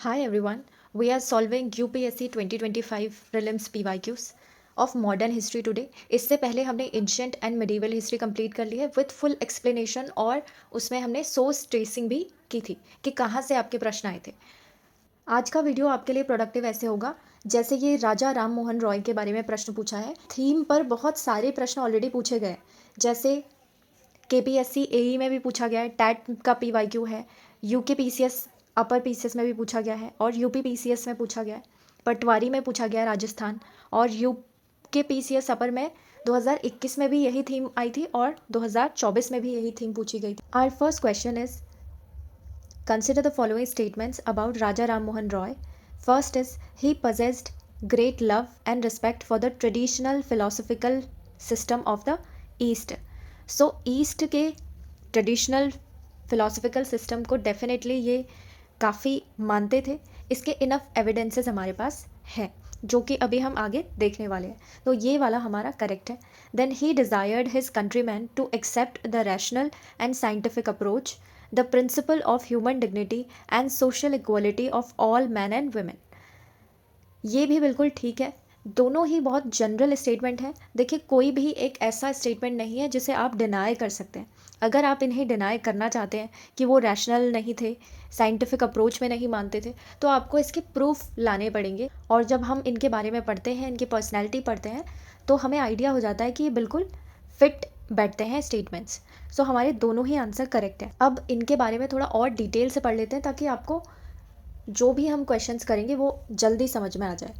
Hi everyone, we are solving UPSC 2025 prelims PYQs of modern history today. इससे पहले हमने ancient and medieval history complete कर ली है with full explanation और उसमें हमने सोर्स ट्रेसिंग भी की थी कि कहाँ से आपके प्रश्न आए थे। आज का वीडियो आपके लिए प्रोडक्टिव ऐसे होगा जैसे ये राजा राम मोहन रॉय के बारे में प्रश्न पूछा है। थीम पर बहुत सारे प्रश्न ऑलरेडी पूछे गए, जैसे KPSC AE में भी पूछा गया है, टैट का PYQ है, UKPCS अपर PCS में भी पूछा गया है और UPPCS में पूछा गया है, पटवारी में पूछा गया है राजस्थान, और UKPCS अपर में 2021 में भी यही थीम आई थी और 2024 में भी यही थीम पूछी गई थी। Our first question is consider the following statements about Raja Ram Mohan Roy. First is he possessed great love and respect for the traditional philosophical system of the East. So east के traditional philosophical system को definitely ये काफ़ी मानते थे। इसके enough evidences हमारे पास हैं जो कि अभी हम आगे देखने वाले हैं, तो ये वाला हमारा करेक्ट है। Then he desired his countryman to accept the rational and scientific approach, the principle of human dignity and social equality of all man and women. ये भी बिल्कुल ठीक है, दोनों ही बहुत जनरल स्टेटमेंट हैं। देखिए, कोई भी एक ऐसा स्टेटमेंट नहीं है जिसे आप डिनाई कर सकते हैं। अगर आप इन्हें डिनाई करना चाहते हैं कि वो रैशनल नहीं थे, साइंटिफिक अप्रोच में नहीं मानते थे, तो आपको इसके प्रूफ लाने पड़ेंगे। और जब हम इनके बारे में पढ़ते हैं, इनकी पर्सनैलिटी पढ़ते हैं, तो हमें आइडिया हो जाता है कि ये बिल्कुल फिट बैठते हैं स्टेटमेंट्स। सो हमारे दोनों ही आंसर करेक्ट है। अब इनके बारे में थोड़ा और डिटेल से पढ़ लेते हैं ताकि आपको जो भी हम क्वेश्चंस करेंगे वो जल्दी समझ में आ जाए।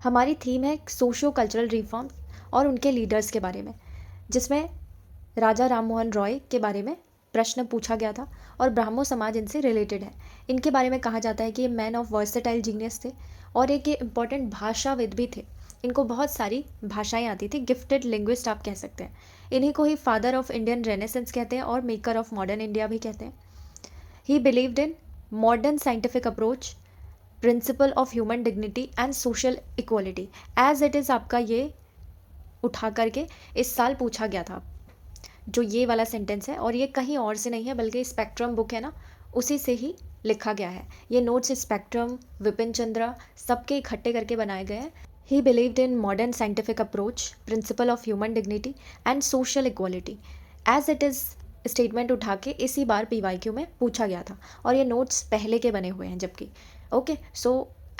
हमारी थीम है सोशियो कल्चरल रिफॉर्म और उनके लीडर्स के बारे में, जिसमें राजा राम मोहन रॉय के बारे में प्रश्न पूछा गया था और ब्राह्मो समाज इनसे रिलेटेड है। इनके बारे में कहा जाता है कि ये मैन ऑफ वर्सेटाइल जीनियस थे और एक ये इम्पॉर्टेंट भाषाविद भी थे। इनको बहुत सारी भाषाएं आती थी, गिफ्टेड लिंग्विस्ट आप कह सकते हैं। इन्हीं को ही फादर ऑफ इंडियन रेनेसेंस कहते हैं और मेकर ऑफ मॉडर्न इंडिया भी कहते हैं। He believed in modern scientific approach, principle of human dignity and social equality. As it is आपका ये उठा करके इस साल पूछा गया था, जो ये वाला सेंटेंस है, और ये कहीं और से नहीं है बल्कि स्पेक्ट्रम बुक है ना, उसी से ही लिखा गया है। ये नोट्स स्पेक्ट्रम, विपिन चंद्रा सबके इकट्ठे करके बनाए गए हैं। He believed in modern scientific approach, principle of human dignity and social equality. As it is statement उठा के इसी बार PYQ में पूछा गया था और ये नोट्स पहले के बने हुए हैं जबकि। Okay, so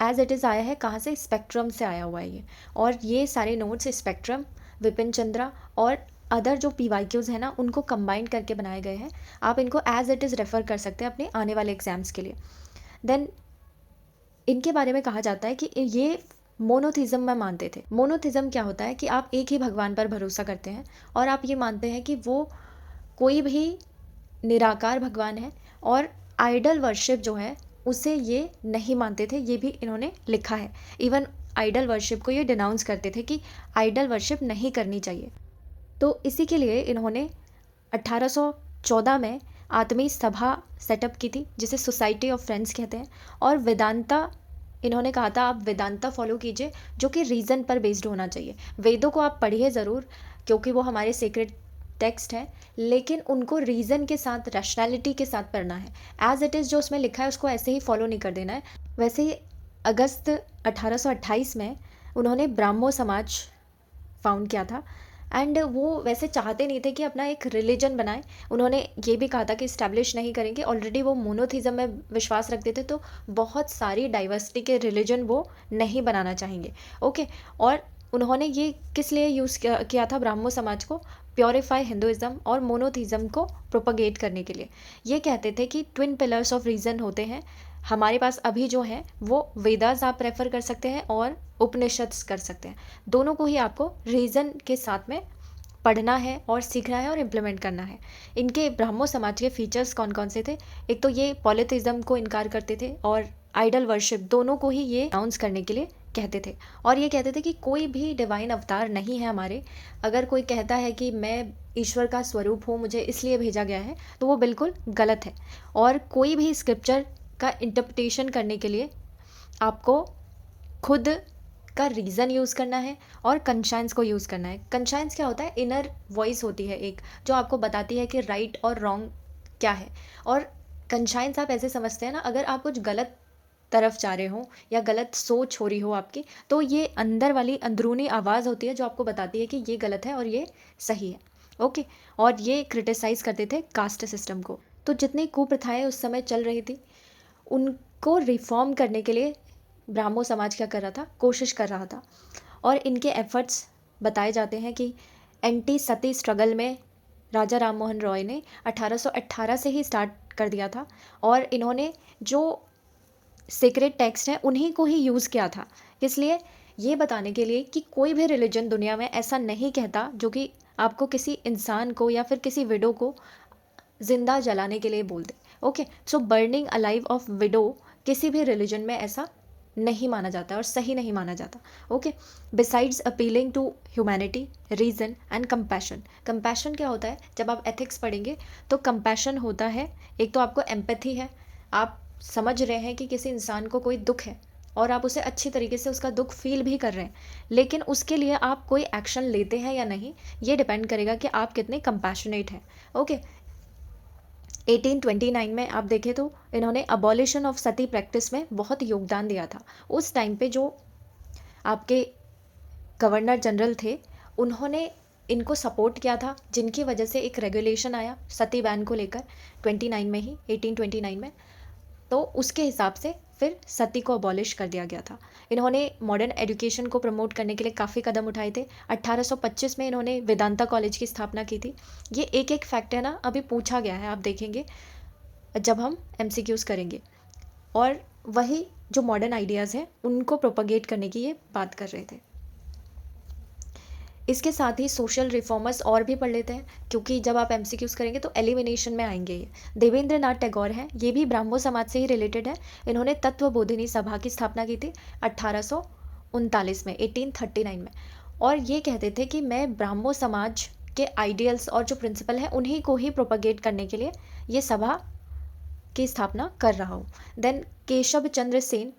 as it is आया है कहाँ से? स्पेक्ट्रम से आया हुआ है ये। और ये सारे नोट्स स्पेक्ट्रम, विपिन चंद्रा और अदर जो PYQs हैं ना, उनको कंबाइन करके बनाए गए हैं। आप इनको एज इट इज़ रेफ़र कर सकते हैं अपने आने वाले एग्जाम्स के लिए। देन इनके बारे में कहा जाता है कि ये मोनोथिज़म में मानते थे। मोनोथिज़म क्या होता है कि आप एक ही भगवान पर भरोसा करते हैं और आप ये मानते हैं कि वो कोई भी निराकार भगवान है, और आइडल वर्शिप जो है उसे ये नहीं मानते थे। ये भी इन्होंने लिखा है। इवन आइडल वर्शिप को ये डिनाउंस करते थे कि आइडल वर्शिप नहीं करनी चाहिए। तो इसी के लिए इन्होंने 1814 में आत्मीय सभा सेटअप की थी, जिसे सोसाइटी ऑफ फ्रेंड्स कहते हैं। और वेदांता इन्होंने कहा था आप वेदांता फॉलो कीजिए, जो कि रीज़न पर बेस्ड होना चाहिए। वेदों को आप पढ़िए ज़रूर क्योंकि वो हमारे सेक्रेट टेक्स्ट है, लेकिन उनको रीज़न के साथ, रैशनैलिटी के साथ पढ़ना है। एज इट इज़ जो उसमें लिखा है उसको ऐसे ही फॉलो नहीं कर देना है। वैसे ही अगस्त 1828 में उन्होंने ब्राह्मो समाज फाउंड किया था, एंड वो वैसे चाहते नहीं थे कि अपना एक रिलीजन बनाए। उन्होंने ये भी कहा था कि इस्टेब्लिश नहीं करेंगे, ऑलरेडी वो मोनोथिज़म में विश्वास रखते थे, तो बहुत सारी डाइवर्सिटी के रिलीजन वो नहीं बनाना चाहेंगे। ओके, और उन्होंने ये किस लिए यूज़ किया था ब्राह्मो समाज को? प्योरीफाई हिंदुइज़्म और मोनोथिज़म को प्रोपगेट करने के लिए। ये कहते थे कि ट्विन पिलर्स ऑफ रीज़न होते हैं हमारे पास अभी जो है, वो वेदास आप रेफ़र कर सकते हैं और उपनिषद्स कर सकते हैं। दोनों को ही आपको रीज़न के साथ में पढ़ना है और सीखना है और इम्प्लीमेंट करना है। इनके ब्राह्मो समाज के फीचर्स कौन कौन से थे? एक तो ये पॉलीथिज़म को इनकार करते थे और आइडल वर्शिप, दोनों को ही ये अनाउंस करने के लिए कहते थे। और ये कहते थे कि कोई भी डिवाइन अवतार नहीं है हमारे। अगर कोई कहता है कि मैं ईश्वर का स्वरूप हूँ, मुझे इसलिए भेजा गया है, तो वो बिल्कुल गलत है। और कोई भी स्क्रिप्चर का इंटरप्रिटेशन करने के लिए आपको खुद का रीज़न यूज़ करना है और कंशाइंस को यूज़ करना है। कंशाइंस क्या होता है? इनर वॉइस होती है एक, जो आपको बताती है कि राइट और रॉन्ग क्या है। और कंशाइंस आप ऐसे समझते हैं ना, अगर आप कुछ गलत तरफ जा रहे हों या गलत सोच हो रही हो आपकी, तो ये अंदर वाली अंदरूनी आवाज़ होती है जो आपको बताती है कि ये गलत है और ये सही है। ओके। और ये क्रिटिसाइज़ करते थे कास्ट सिस्टम को। तो जितनी कुप्रथाएँ उस समय चल रही थी, उनको रिफ़ॉर्म करने के लिए ब्राह्मो समाज क्या कर रहा था? कोशिश कर रहा था। और इनके एफ़र्ट्स बताए जाते हैं कि एंटी सती स्ट्रगल में राजा राम मोहन रॉय ने 1818 से ही स्टार्ट कर दिया था। और इन्होंने जो सीक्रेट टेक्स्ट हैं उन्हीं को ही यूज़ किया था। इसलिए ये बताने के लिए कि कोई भी रिलीजन दुनिया में ऐसा नहीं कहता जो कि आपको किसी इंसान को या फिर किसी विडो को ज़िंदा जलाने के लिए बोल दे। Okay. So burning alive of widow किसी भी रिलीजन में ऐसा नहीं माना जाता और सही नहीं माना जाता। Okay. Besides appealing to humanity, reason and compassion. Compassion क्या होता है? जब आप एथिक्स पढ़ेंगे तो कंपैशन होता है, एक तो आपको एम्पैथी है, आप समझ रहे हैं कि किसी इंसान को कोई दुख है और आप उसे अच्छी तरीके से उसका दुख फील भी कर रहे हैं, लेकिन उसके लिए आप कोई एक्शन लेते हैं या नहीं, ये डिपेंड करेगा कि आप कितने कंपैशनेट हैं। ओके। 1829 में आप देखें तो इन्होंने अबॉलिशन ऑफ सती प्रैक्टिस में बहुत योगदान दिया था। उस टाइम पे जो आपके गवर्नर जनरल थे, उन्होंने इनको सपोर्ट किया था, जिनकी वजह से एक रेगुलेशन आया सती बैन को लेकर 29 में ही, 1829 में। तो उसके हिसाब से फिर सती को अबॉलिश कर दिया गया था। इन्होंने मॉडर्न एजुकेशन को प्रमोट करने के लिए काफ़ी कदम उठाए थे। 1825 में इन्होंने वेदांता कॉलेज की स्थापना की थी। ये एक एक फैक्ट है ना, अभी पूछा गया है, आप देखेंगे जब हम एमसीक्यूज़ करेंगे। और वही जो मॉडर्न आइडियाज़ हैं उनको प्रोपगेट करने की ये बात कर रहे थे। इसके साथ ही सोशल रिफॉर्मर्स और भी पढ़ लेते हैं, क्योंकि जब आप एमसीक्यूज़ करेंगे तो एलिमिनेशन में आएंगे ये। देवेंद्र नाथ टैगोर हैं, ये भी ब्राह्मो समाज से ही रिलेटेड है। इन्होंने तत्वबोधिनी सभा की स्थापना की थी 1839 में, 1839 में। और ये कहते थे कि मैं ब्राह्मो समाज के आइडियल्स और जो प्रिंसिपल हैं उन्हीं को ही प्रोपगेट करने के लिए ये सभा की स्थापना कर रहा हूँ। देन केशव चंद्र सेन,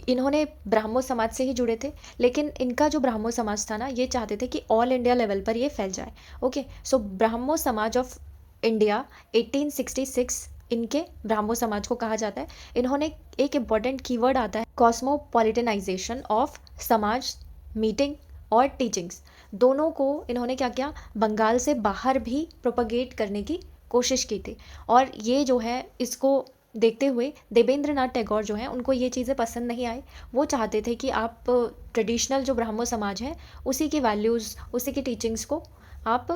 इन्होंने ब्राह्मो समाज से ही जुड़े थे, लेकिन इनका जो ब्राह्मो समाज था ना, ये चाहते थे कि ऑल इंडिया लेवल पर ये फैल जाए। ओके। सो ब्राह्मो समाज ऑफ इंडिया 1866 इनके ब्राह्मो समाज को कहा जाता है। इन्होंने एक इम्पॉर्टेंट कीवर्ड आता है कॉस्मोपॉलिटनाइजेशन ऑफ समाज, मीटिंग और टीचिंग्स, दोनों को इन्होंने क्या किया, बंगाल से बाहर भी प्रोपगेट करने की कोशिश की थी। और ये जो है, इसको देखते हुए देवेंद्र नाथ टैगोर जो हैं उनको ये चीज़ें पसंद नहीं आई। वो चाहते थे कि आप ट्रेडिशनल जो ब्राह्मो समाज है उसी की वैल्यूज़, उसी की टीचिंग्स को आप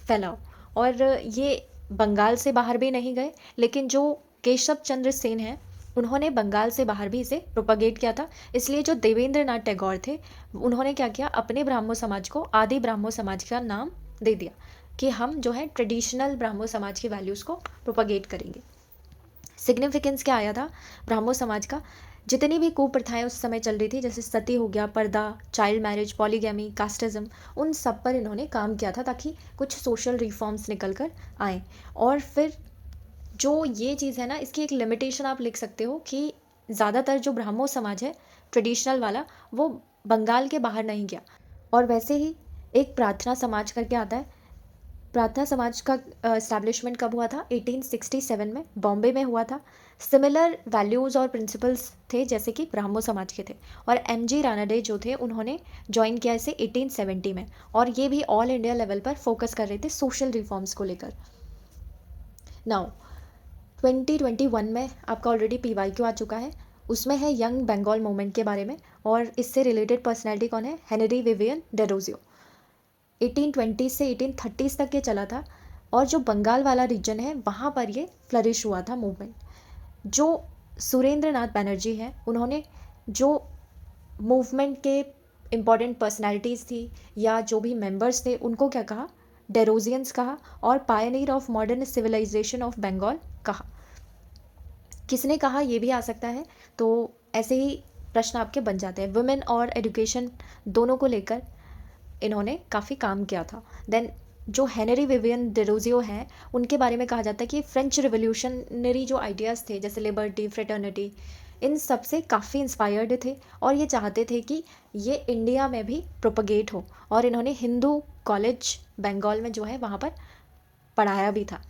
फैलाओ। और ये बंगाल से बाहर भी नहीं गए, लेकिन जो केशव चंद्र सेन हैं उन्होंने बंगाल से बाहर भी इसे प्रोपगेट किया था। इसलिए जो देवेंद्र नाथ टैगोर थे उन्होंने क्या किया, अपने ब्राह्मो समाज को आदि ब्राह्मो समाज का नाम दे दिया कि हम जो है ट्रेडिशनल ब्राह्मो समाज की वैल्यूज़ को प्रोपगेट करेंगे। सिग्निफिकेंस क्या आया था ब्राह्मो समाज का? जितनी भी कुप्रथाएं उस समय चल रही थी, जैसे सती हो गया, पर्दा, चाइल्ड मैरिज, पॉलीगैमी, कास्टिज्म, उन सब पर इन्होंने काम किया था ताकि कुछ सोशल रिफॉर्म्स निकल कर आएँ। और फिर जो ये चीज़ है ना, इसकी एक लिमिटेशन आप लिख सकते हो कि ज़्यादातर जो ब्राह्मो समाज है ट्रेडिशनल वाला, वो बंगाल के बाहर नहीं गया। और वैसे ही एक प्रार्थना समाज करके आता है। प्रार्थना समाज का इस्टेब्लिशमेंट कब हुआ था? 1867 में बॉम्बे में हुआ था। सिमिलर वैल्यूज़ और प्रिंसिपल्स थे जैसे कि ब्राह्मो समाज के थे। और एम.जी. रानडे जो थे उन्होंने जॉइन किया इसे 1870 में, और ये भी ऑल इंडिया लेवल पर फोकस कर रहे थे सोशल रिफॉर्म्स को लेकर। नाउ 2021 में आपका ऑलरेडी PYQ आ चुका है, उसमें है यंग बंगाल मूवमेंट के बारे में, और इससे रिलेटेड पर्सनैलिटी कौन है? Henry Vivian Derozio. 1820 से 1830 तक ये चला था। और जो बंगाल वाला रीजन है वहाँ पर ये फ्लरिश हुआ था मूवमेंट। जो सुरेंद्र नाथ बैनर्जी हैं उन्होंने जो मूवमेंट के इम्पॉर्टेंट पर्सनालिटीज़ थी या जो भी मेंबर्स थे उनको क्या कहा? डेरोजियंस कहा, और pioneer of modern civilization of Bengal कहा। किसने कहा ये भी आ सकता है, तो ऐसे ही प्रश्न आपके बन जाते हैं। वुमेन और एजुकेशन दोनों को लेकर इन्होंने काफ़ी काम किया था। देन जो हेनरी विवियन डेरोजियो हैं उनके बारे में कहा जाता है कि फ्रेंच रिवोल्यूशनरी जो आइडियाज़ थे जैसे लिबर्टी, फ्रेटर्निटी, इन सब से काफ़ी इंस्पायर्ड थे और ये चाहते थे कि ये इंडिया में भी प्रोपगेट हो। और इन्होंने हिंदू कॉलेज बंगाल में जो है वहाँ पर पढ़ाया भी था।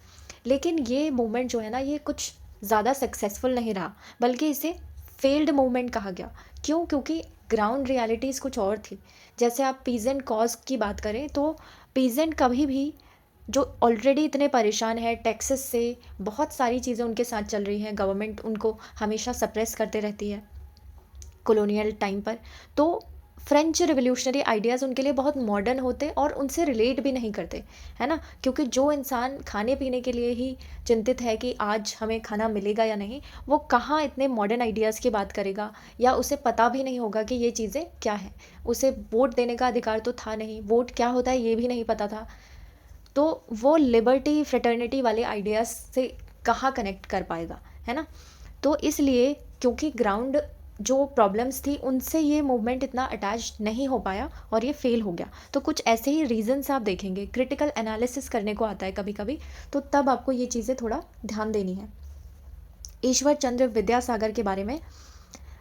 लेकिन ये मूवमेंट जो है ना, ये कुछ ज़्यादा सक्सेसफुल नहीं रहा, बल्कि इसे फेल्ड मूवमेंट कहा गया। क्यों? क्योंकि ग्राउंड रियलिटीज़ कुछ और थी। जैसे आप पीजेंट कॉज की बात करें तो पीजेंट कभी भी, जो ऑलरेडी इतने परेशान है टैक्सेस से, बहुत सारी चीज़ें उनके साथ चल रही हैं, गवर्नमेंट उनको हमेशा सप्रेस करते रहती है कॉलोनियल टाइम पर। तो फ्रेंच रिवॉल्यूशनरी आइडियाज़ उनके लिए बहुत मॉडर्न होते और उनसे रिलेट भी नहीं करते, है ना? क्योंकि जो इंसान खाने पीने के लिए ही चिंतित है कि आज हमें खाना मिलेगा या नहीं, वो कहाँ इतने मॉडर्न आइडियाज़ की बात करेगा, या उसे पता भी नहीं होगा कि ये चीज़ें क्या हैं। उसे वोट देने का अधिकार तो था नहीं, वोट क्या होता है ये भी नहीं पता था। तो वो लिबर्टी फ्रेटर्निटी वाले आइडियाज़ से कहाँ कनेक्ट कर पाएगा, है ना? तो इसलिए, क्योंकि ग्राउंड जो प्रॉब्लम्स थी उनसे ये मूवमेंट इतना अटैच नहीं हो पाया और ये फेल हो गया। तो कुछ ऐसे ही रीजंस आप देखेंगे, क्रिटिकल एनालिसिस करने को आता है कभी कभी, तो तब आपको ये चीज़ें थोड़ा ध्यान देनी है। ईश्वर चंद्र विद्यासागर के बारे में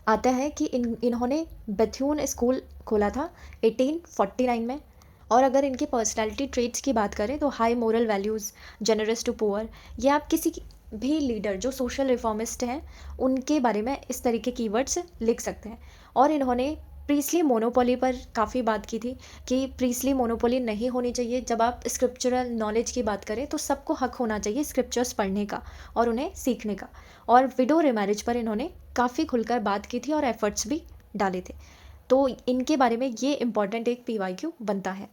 आता है कि इन्होंने बेथ्यून स्कूल खोला था 1849 में। और अगर इनकी पर्सनैलिटी ट्रेट्स की बात करें तो high moral values, generous to poor, ये आप किसी भी लीडर जो सोशल रिफॉर्मिस्ट हैं उनके बारे में इस तरीके कीवर्ड्स लिख सकते हैं। और इन्होंने प्रीसली मोनोपोली पर काफ़ी बात की थी कि प्रीसली मोनोपोली नहीं होनी चाहिए। जब आप स्क्रिप्चरल नॉलेज की बात करें तो सबको हक होना चाहिए स्क्रिप्चर्स पढ़ने का और उन्हें सीखने का। और विडो रिमैरिज पर इन्होंने काफ़ी खुलकर बात की थी और एफर्ट्स भी डाले थे। तो इनके बारे में ये इम्पॉर्टेंट एक PYQ बनता है।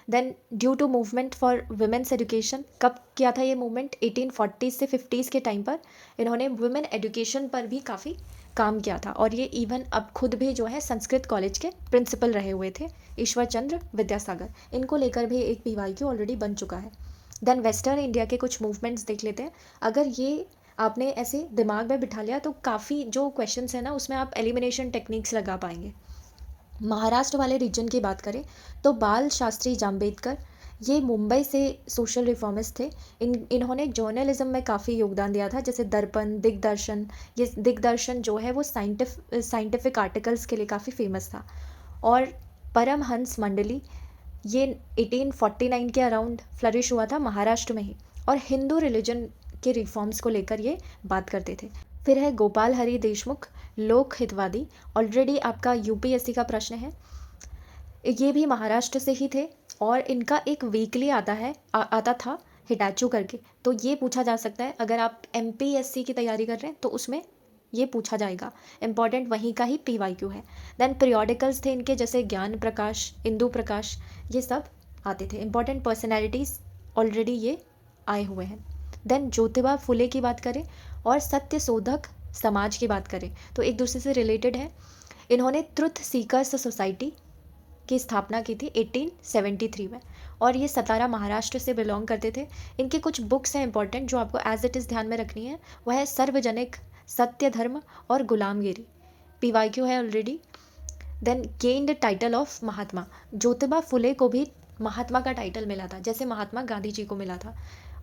Then due to movement for women's education, कब किया था ये मूवमेंट? 1840 से 50s के टाइम पर इन्होंने वुमेन एजुकेशन पर भी काफ़ी काम किया था। और ये इवन अब खुद भी जो है संस्कृत कॉलेज के प्रिंसिपल रहे हुए थे, ईश्वर चंद्र विद्यासागर। इनको लेकर भी एक PYQ ऑलरेडी बन चुका है। देन वेस्टर्न इंडिया के कुछ मूवमेंट्स देख लेते हैं। अगर ये आपने ऐसे दिमाग में बिठा लिया तो काफ़ी जो क्वेश्चंस है ना उसमें आप एलिमिनेशन टेक्निक्स लगा पाएंगे। महाराष्ट्र वाले रीजन की बात करें तो बाल शास्त्री जाम्बेडकर, ये मुंबई से सोशल रिफॉर्मिस्ट थे। इन्होंने जर्नलिज्म में काफ़ी योगदान दिया था, जैसे दर्पण, दिग्दर्शन। ये दिग्दर्शन जो है वो साइंटिफिक आर्टिकल्स के लिए काफ़ी फेमस था। और परमहंस मंडली, ये 1849 के अराउंड फ्लरिश हुआ था महाराष्ट्र में ही, और हिंदू रिलीजन के रिफॉर्म्स को लेकर ये बात करते थे। फिर है गोपाल हरि देशमुख, लोक हितवादी। ऑलरेडी आपका UPSC का प्रश्न है। ये भी महाराष्ट्र से ही थे और इनका एक वीकली आता था हिटाचू करके। तो ये पूछा जा सकता है अगर आप MPSC की तैयारी कर रहे हैं तो उसमें ये पूछा जाएगा। इम्पॉर्टेंट वहीं का ही PYQ है। देन पीरियोडिकल्स थे इनके, जैसे ज्ञान प्रकाश, इंदु प्रकाश, ये सब आते थे। इम्पॉर्टेंट पर्सनैलिटीज़ ऑलरेडी ये आए हुए हैं। देन ज्योतिबा फुले की बात करें और सत्य शोधक समाज की बात करें तो एक दूसरे से रिलेटेड है। इन्होंने ट्रुथ सीकर्स सोसाइटी की स्थापना की थी 1873 में, और ये सतारा महाराष्ट्र से बिलोंग करते थे। इनकी कुछ बुक्स हैं इंपॉर्टेंट जो आपको एज इट इज़ ध्यान में रखनी है। वह है सर्वजनिक, सत्य धर्म और गुलामगिरी। PYQ है already. Then gained title of Mahatma, Jyotiba Phule को भी महात्मा का टाइटल मिला था जैसे महात्मा गांधी जी को मिला था।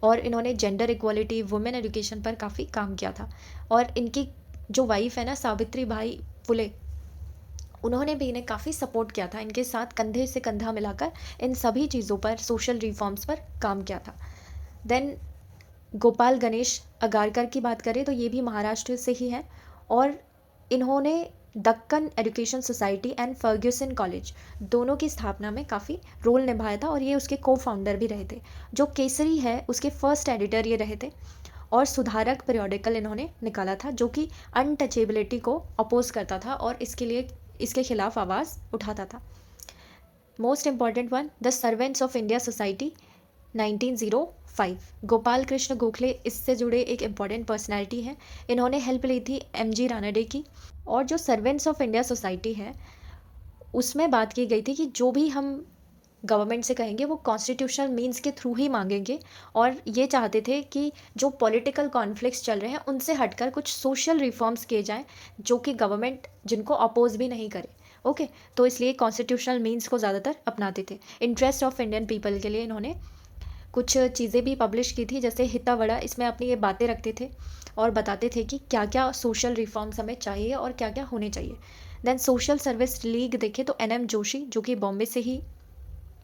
और इन्होंने जेंडर इक्वालिटी, वुमेन एजुकेशन पर काफ़ी काम किया था। और इनकी जो वाइफ है ना सावित्री बाई फुले, उन्होंने भी इन्हें काफ़ी सपोर्ट किया था, इनके साथ कंधे से कंधा मिलाकर इन सभी चीज़ों पर, सोशल रिफॉर्म्स पर काम किया था। देन गोपाल गणेश अगारकर की बात करें तो ये भी महाराष्ट्र से ही हैं, और इन्होंने Deccan education society and Fergusson college दोनों की स्थापना में काफ़ी रोल निभाया था, और ये उसके को-फाउंडर भी रहे थे। जो केसरी है उसके फर्स्ट एडिटर ये रहे थे। और सुधारक पीरियोडिकल इन्होंने निकाला था जो कि अनटचेबिलिटी को अपोज करता था और इसके खिलाफ आवाज़ उठाता था। Most important one, the servants of India society 1905, Gopal Krishna Gokhale इससे जुड़े एक इम्पॉर्टेंट पर्सनैलिटी है। इन्होंने हेल्प ली थी MG रानडे की। और जो सर्वेंट्स ऑफ इंडिया सोसाइटी है उसमें बात की गई थी कि जो भी हम गवर्नमेंट से कहेंगे वो कॉन्स्टिट्यूशनल मीन्स के थ्रू ही मांगेंगे, और ये चाहते थे कि जो पॉलिटिकल कॉन्फ्लिक्ट्स चल रहे हैं उनसे हटकर कुछ सोशल रिफॉर्म्स किए जाएं जो कि गवर्नमेंट जिनको अपोज भी नहीं करे। ओके, तो इसलिए कॉन्स्टिट्यूशनल मीन्स को ज़्यादातर अपनाते थे। इंटरेस्ट ऑफ इंडियन पीपल के लिए इन्होंने कुछ चीज़ें भी पब्लिश की थी, जैसे हितावड़ा, इसमें अपनी ये बातें रखते थे और बताते थे कि क्या क्या सोशल रिफॉर्म्स हमें चाहिए और क्या क्या होने चाहिए। देन सोशल सर्विस लीग देखें तो NM जोशी जो कि बॉम्बे से ही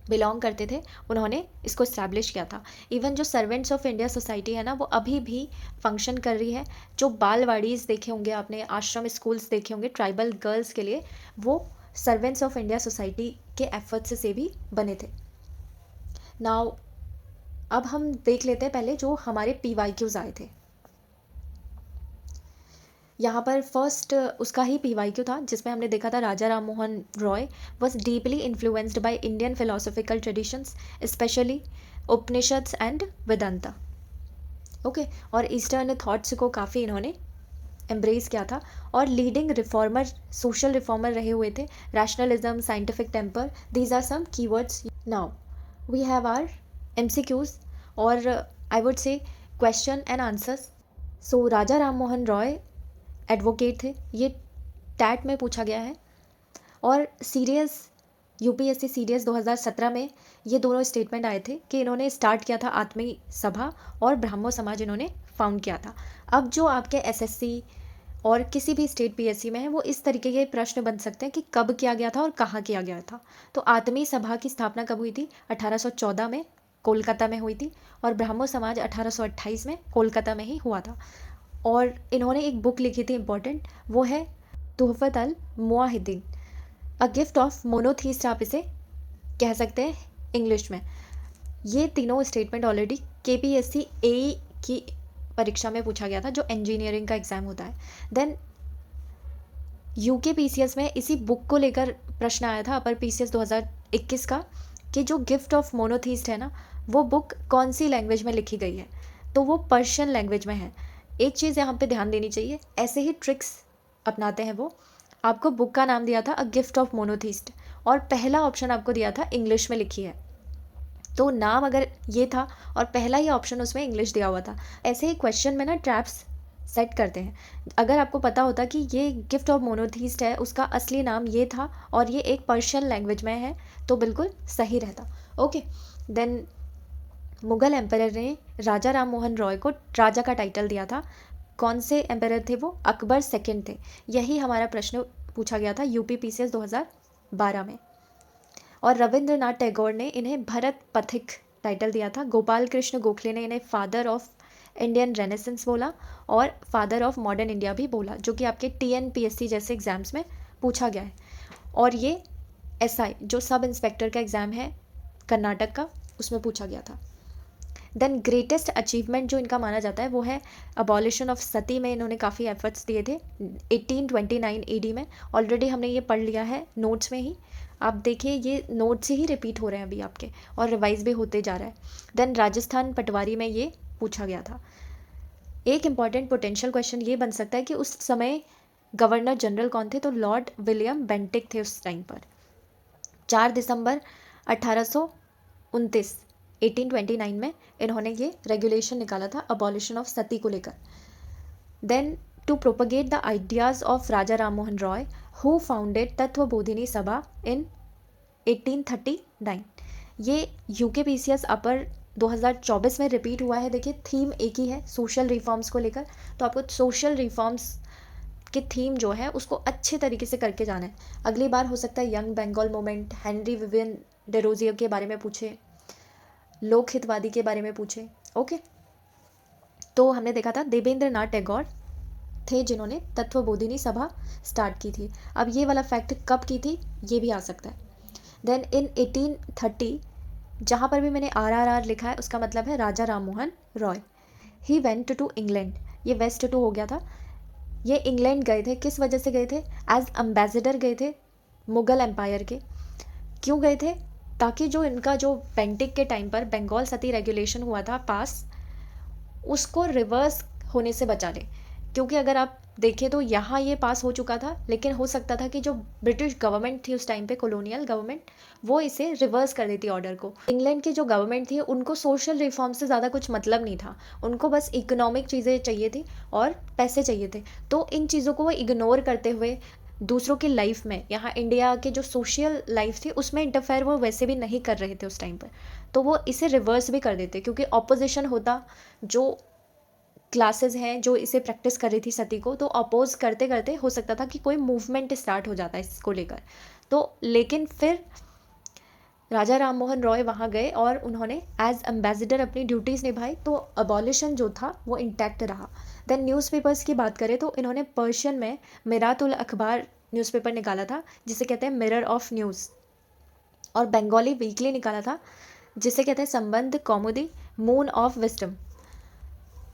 बिलोंग करते थे, उन्होंने इसको इस्टेब्लिश किया था। इवन जो सर्वेंट्स ऑफ इंडिया सोसाइटी है ना, वो अभी भी फंक्शन कर रही है। जो बालवाड़ीज़ देखे होंगे आपने, आश्रम स्कूल्स देखे होंगे ट्राइबल गर्ल्स के लिए, वो सर्वेंट्स ऑफ इंडिया सोसाइटी के एफर्ट्स से भी बने थे। नाउ अब हम देख लेते हैं पहले जो हमारे PYQs आए थे। यहाँ पर फर्स्ट उसका ही PYQ था, जिसमें हमने देखा था Raja Ram Mohan Roy was deeply influenced by Indian philosophical traditions, specially Upanishads and Vedanta. Okay, और ईस्टर्न थॉट्स को काफ़ी इन्होंने एम्ब्रेस किया था, और लीडिंग रिफॉर्मर, सोशल रिफॉर्मर रहे हुए थे। Rationalism, scientific temper, these are some keywords. Now we have our MCQs और I would say question and answers. So Raja Ram Mohan Roy advocate थे, ये टैट में पूछा गया है। और सीरियस UPSC सीरियस 2017 में ये दोनों स्टेटमेंट आए थे कि इन्होंने स्टार्ट किया था आत्मी सभा और ब्राह्मो समाज इन्होंने फाउंड किया था। अब जो आपके SSC और किसी भी स्टेट PSC में है, वो इस तरीके के प्रश्न बन सकते हैं कि कब किया गया था और कहाँ किया गया था। तो आत्मी सभा की स्थापना कब हुई थी? 1814 में कोलकाता में हुई थी, और ब्राह्मो समाज 1828 में कोलकाता में ही हुआ था। और इन्होंने एक बुक लिखी थी इम्पॉर्टेंट, वो है तुहफत अल मुआहिदीन, अ गिफ्ट ऑफ मोनोथीस्ट आप इसे कह सकते हैं इंग्लिश में। ये तीनों स्टेटमेंट ऑलरेडी KPSC AE की परीक्षा में पूछा गया था, जो इंजीनियरिंग का एग्ज़ाम होता है। देन UK PCS में इसी बुक को लेकर प्रश्न आया था, अपर PCS 2021 का, कि जो गिफ्ट ऑफ मोनोथीस्ट है ना, वो बुक कौन सी लैंग्वेज में लिखी गई है? तो वो पर्शियन लैंग्वेज में है। एक चीज़ यहाँ पे ध्यान देनी चाहिए, ऐसे ही ट्रिक्स अपनाते हैं वो। आपको बुक का नाम दिया था अ गिफ्ट ऑफ मोनोथीस्ट, और पहला ऑप्शन आपको दिया था इंग्लिश में लिखी है। तो नाम अगर ये था और पहला ही ऑप्शन उसमें इंग्लिश दिया हुआ था, ऐसे ही क्वेश्चन में ना ट्रैप्स सेट करते हैं। अगर आपको पता होता कि ये गिफ्ट ऑफ मोनोथीस्ट है, उसका असली नाम ये था और ये एक पर्शियन लैंग्वेज में है, तो बिल्कुल सही रहता। ओके, देन मुगल एम्पायर ने राजा राम मोहन रॉय को राजा का टाइटल दिया था। कौन से एम्पायर थे वो? अकबर सेकंड थे। यही हमारा प्रश्न पूछा गया था UP PCS 2012 में। और रविंद्रनाथ टैगोर ने इन्हें भरत पथिक टाइटल दिया था। गोपाल कृष्ण गोखले ने इन्हें फादर ऑफ इंडियन रेनेसेंस बोला, और फादर ऑफ मॉडर्न इंडिया भी बोला, जो कि आपके TNPSC जैसे एग्जाम्स में पूछा गया है। और ये SI जो सब इंस्पेक्टर का एग्ज़ाम है कर्नाटक का, उसमें पूछा गया था। देन ग्रेटेस्ट अचीवमेंट जो इनका माना जाता है वो है अबॉलिशन ऑफ सती में इन्होंने काफ़ी एफर्ट्स दिए थे 1829 AD में। ऑलरेडी हमने ये पढ़ लिया है नोट्स में ही, आप देखिए ये नोट्स से ही रिपीट हो रहे हैं अभी आपके, और रिवाइज भी होते जा रहा है। देन राजस्थान पटवारी में ये पूछा गया था। एक इम्पॉर्टेंट पोटेंशियल क्वेश्चन ये बन सकता है कि उस समय गवर्नर जनरल कौन थे? तो लॉर्ड विलियम बेंटिक थे उस टाइम पर। 4 दिसंबर 1829 1829 में इन्होंने ये रेगुलेशन निकाला था अबॉलिशन ऑफ सती को लेकर। Then to propagate the ideas of Raja Ram Mohan Roy who founded Tattvabodhini Sabha in 1839। ये UK PCS अपर 2024 में रिपीट हुआ है। देखिए थीम एक ही है, सोशल रिफॉर्म्स को लेकर, तो आपको सोशल रिफॉर्म्स की थीम जो है उसको अच्छे तरीके से करके जाना है। अगली बार हो सकता है young Bengal movement, Henry Vivian Derozio के बारे में पूछे, लोक हितवादी के बारे में पूछे। ओके, तो हमने देखा था देवेंद्र नाथ टैगोर थे जिन्होंने तत्वबोधिनी सभा स्टार्ट की थी। अब ये वाला फैक्ट कब की थी ये भी आ सकता है। देन इन 1830, जहाँ पर भी मैंने RRR लिखा है उसका मतलब है Raja Ram Mohan Roy. He went to England, ये वेस्ट टू हो गया था। ये इंग्लैंड गए थे, किस वजह से गए थे? एज एम्बेसडर गए थे मुगल एम्पायर के। क्यों गए थे? ताकि जो इनका जो बेंटिक के टाइम पर बंगाल सती रेगुलेशन हुआ था पास, उसको रिवर्स होने से बचा ले। क्योंकि अगर आप देखें तो यहाँ ये पास हो चुका था, लेकिन हो सकता था कि जो ब्रिटिश गवर्नमेंट थी उस टाइम पे, कॉलोनियल गवर्नमेंट, वो इसे रिवर्स कर देती ऑर्डर को। इंग्लैंड की जो गवर्नमेंट थी उनको सोशल रिफॉर्म से ज़्यादा कुछ मतलब नहीं था, उनको बस इकोनॉमिक चीज़ें चाहिए थी और पैसे चाहिए थे। तो इन चीज़ों को वो इग्नोर करते हुए दूसरों की लाइफ में, यहाँ इंडिया के जो सोशल लाइफ थी उसमें इंटरफेयर वो वैसे भी नहीं कर रहे थे उस टाइम पर, तो वो इसे रिवर्स भी कर देते। क्योंकि ऑपोजिशन होता, जो क्लासेस हैं जो इसे प्रैक्टिस कर रही थी सती को, तो अपोज करते करते हो सकता था कि कोई मूवमेंट स्टार्ट हो जाता है इसको लेकर। तो लेकिन फिर राजा राम मोहन रॉय वहाँ गए और उन्होंने एज एम्बेसडर अपनी ड्यूटीज़ निभाई, तो अबॉलिशन जो था वो इंटैक्ट रहा। देन न्यूज़पेपर्स की बात करें तो इन्होंने पर्शियन में मिरातुल अखबार न्यूज़पेपर निकाला था, जिसे कहते हैं मिरर ऑफ न्यूज़, और बंगाली वीकली निकाला था जिसे कहते हैं Sambad Kaumudi, moon of wisdom.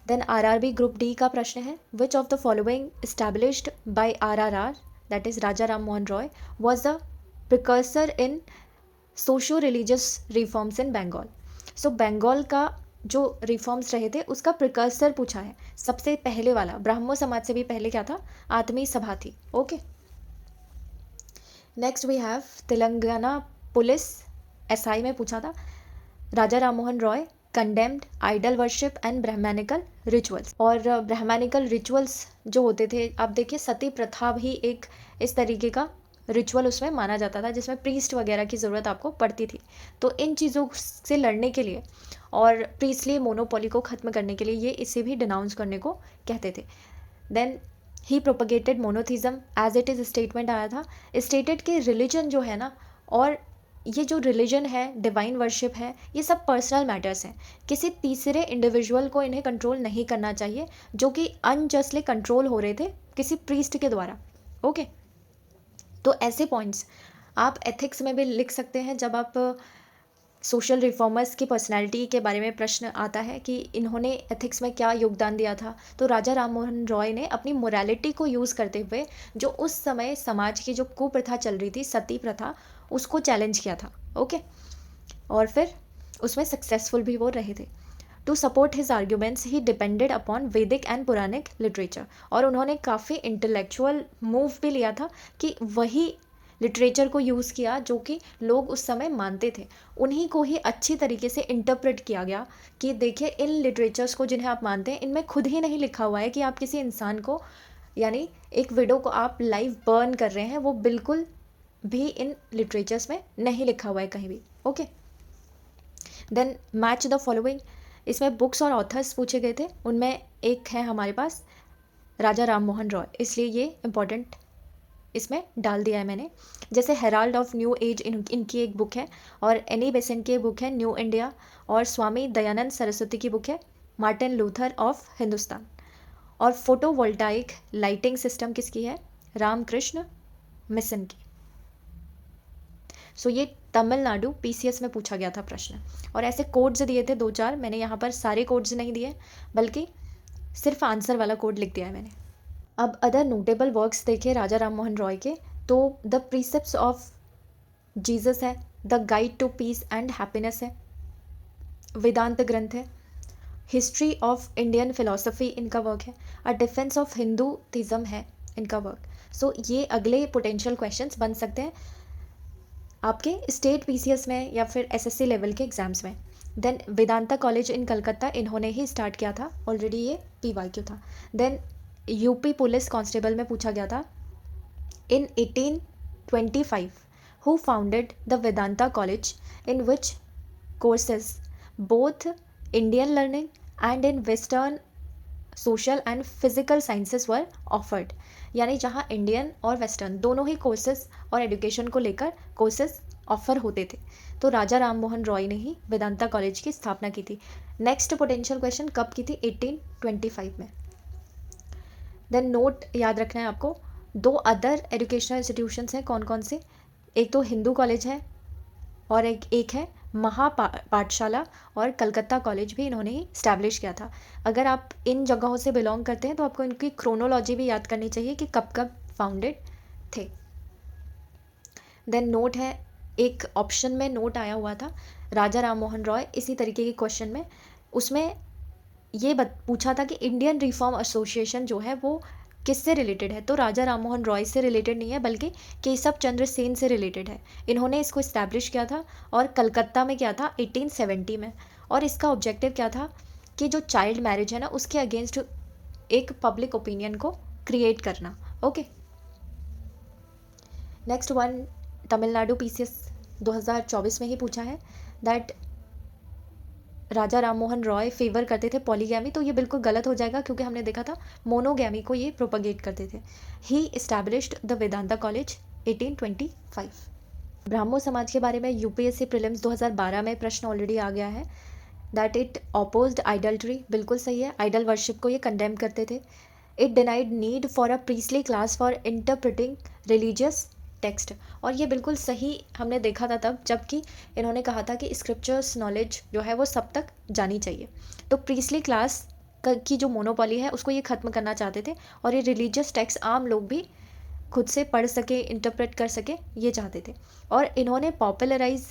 Then RRB group D का प्रश्न है, which of the following established by RRR, that is Raja Ram Mohan Roy, was the precursor in socio religious reforms in Bengal. So Bengal का जो रिफॉर्म्स रहे थे उसका प्रिकर्सर पूछा है, सबसे पहले वाला। ब्राह्मो समाज से भी पहले क्या था, आत्मी सभा थी। Okay, next we have Telangana police SI में पूछा था, Raja Ram Mohan Roy condemned idol worship and Brahmanical rituals. और ब्राह्मणिकल रिचुअल्स जो होते थे, आप देखिए सती प्रथा भी एक इस तरीके का रिचुअल उसमें माना जाता था जिसमें प्रीस्ट वगैरह की ज़रूरत आपको पड़ती थी। तो इन चीज़ों से लड़ने के लिए और प्रीस्टली मोनोपोली को ख़त्म करने के लिए ये इसे भी डिनाउंस करने को कहते थे। Then he propagated monotheism as it is statement आया था, स्टेटेड के रिलीजन जो है ना, और ये जो रिलीजन है, डिवाइन वर्शिप है, ये सब पर्सनल मैटर्स हैं। किसी तीसरे इंडिविजुअल को इन्हें कंट्रोल नहीं करना चाहिए, जो कि अनजस्टली कंट्रोल हो रहे थे किसी प्रीस्ट के द्वारा। ओके, तो ऐसे पॉइंट्स आप एथिक्स में भी लिख सकते हैं। जब आप सोशल रिफॉर्मर्स की पर्सनालिटी के बारे में प्रश्न आता है कि इन्होंने एथिक्स में क्या योगदान दिया था, तो राजा राम मोहन रॉय ने अपनी मोरालिटी को यूज़ करते हुए जो उस समय समाज की जो कुप्रथा चल रही थी, सती प्रथा, उसको चैलेंज किया था। ओके, और फिर उसमें सक्सेसफुल भी वो रहे थे। To support his arguments he depended upon Vedic and Puranic literature. और उन्होंने काफ़ी इंटेलेक्चुअल मूव भी लिया था कि वही लिटरेचर को यूज़ किया जो कि लोग उस समय मानते थे, उन्हीं को ही अच्छी तरीके से इंटरप्रेट किया गया कि देखिए इन लिटरेचर्स को जिन्हें आप मानते हैं, इनमें खुद ही नहीं लिखा हुआ है कि आप किसी इंसान को, यानी एक विडो को आप लाइव बर्न कर रहे हैं, वो बिल्कुल भी इन लिटरेचर्स में नहीं लिखा हुआ है कहीं भी। Okay, then match the following, इसमें बुक्स और ऑथर्स पूछे गए थे, उनमें एक है हमारे पास राजा राम मोहन रॉय, इसलिए ये इम्पॉर्टेंट इसमें डाल दिया है मैंने। जैसे हेराल्ड ऑफ न्यू एज इनकी एक बुक है, और एनी बेसेंट की बुक है न्यू इंडिया, और स्वामी दयानंद सरस्वती की बुक है मार्टिन लूथर ऑफ हिंदुस्तान। और फोटोवोल्टाइक लाइटिंग सिस्टम किसकी है, रामकृष्ण मिशन की। सो ये तमिलनाडु पीसीएस में पूछा गया था प्रश्न, और ऐसे कोड्स दिए थे 2-4, मैंने यहाँ पर सारे कोड्स नहीं दिए बल्कि सिर्फ आंसर वाला कोड लिख दिया है मैंने। अब अदर नोटेबल वर्क्स देखिए राजा राम मोहन रॉय के, तो द प्रीसेप्ट्स ऑफ जीसस है, the guide to peace and happiness है, वेदांत ग्रंथ है, हिस्ट्री ऑफ इंडियन फिलोसफी इनका वर्क है, अ डिफेंस ऑफ हिंदूइज्म है इनका वर्क। सो ये अगले पोटेंशियल क्वेश्चंस बन सकते हैं आपके स्टेट पीसीएस में या फिर एसएससी लेवल के एग्जाम्स में। Then Vedanta college in Calcutta इन्होंने ही स्टार्ट किया था, ऑलरेडी ये पीवाईक्यू था। देन यूपी पुलिस कांस्टेबल में पूछा गया था, इन 1825 who founded the Vedanta college, in which courses both Indian learning and in western social and physical sciences were offered. यानी जहाँ इंडियन और वेस्टर्न दोनों ही कोर्सेज और एजुकेशन को लेकर कोर्सेज ऑफर होते थे, तो राजा राम मोहन रॉय ने ही वेदांता कॉलेज की स्थापना की थी। नेक्स्ट पोटेंशियल क्वेश्चन कब की थी, 1825 में। देन नोट याद रखना है आपको, 2 अदर एजुकेशनल इंस्टीट्यूशंस हैं, कौन कौन से, एक तो हिंदू कॉलेज है और एक है पाठशाला, और कलकत्ता कॉलेज भी इन्होंने ही इस्टेब्लिश किया था। अगर आप इन जगहों से बिलोंग करते हैं तो आपको इनकी क्रोनोलॉजी भी याद करनी चाहिए कि कब कब फाउंडेड थे। देन नोट है, एक ऑप्शन में नोट आया हुआ था राजा राम मोहन रॉय, इसी तरीके के क्वेश्चन में, उसमें ये पूछा था कि इंडियन रिफॉर्म एसोसिएशन जो है वो किससे रिलेटेड है, तो राजा राम मोहन रॉय से रिलेटेड नहीं है बल्कि केशव चंद्र सेन से रिलेटेड है। इन्होंने इसको इस्टेब्लिश किया था और कलकत्ता में किया था 1870 में, और इसका ऑब्जेक्टिव क्या था कि जो चाइल्ड मैरिज है ना, उसके अगेंस्ट एक पब्लिक ओपिनियन को क्रिएट करना। Okay, next one Tamil Nadu PCS 2024 में ही पूछा है, that Raja Ram Mohan Roy favour करते थे पॉलीगैमी, तो ये बिल्कुल गलत हो जाएगा क्योंकि हमने देखा था मोनोगैमी को ये प्रोपगेट करते थे। He established the Vedanta college 1825। Brahmo Samaj के बारे में यूपीएससी प्रीलिम्स 2012 में प्रश्न ऑलरेडी आ गया है, दैट इट अपोज्ड आइडल्ट्री, बिल्कुल सही है, आइडल वर्शिप को ये कंडेम करते थे। It denied need for a priestly class for interpreting religious text, और ये बिल्कुल सही हमने देखा था तब जबकि इन्होंने कहा था कि स्क्रिप्चर्स नॉलेज जो है वो सब तक जानी चाहिए। तो प्रीस्टली क्लास की जो मोनोपोली है उसको ये ख़त्म करना चाहते थे, और ये रिलीजियस टेक्स्ट आम लोग भी खुद से पढ़ सके, इंटरप्रेट कर सके, ये चाहते थे। और इन्होंने पॉपुलराइज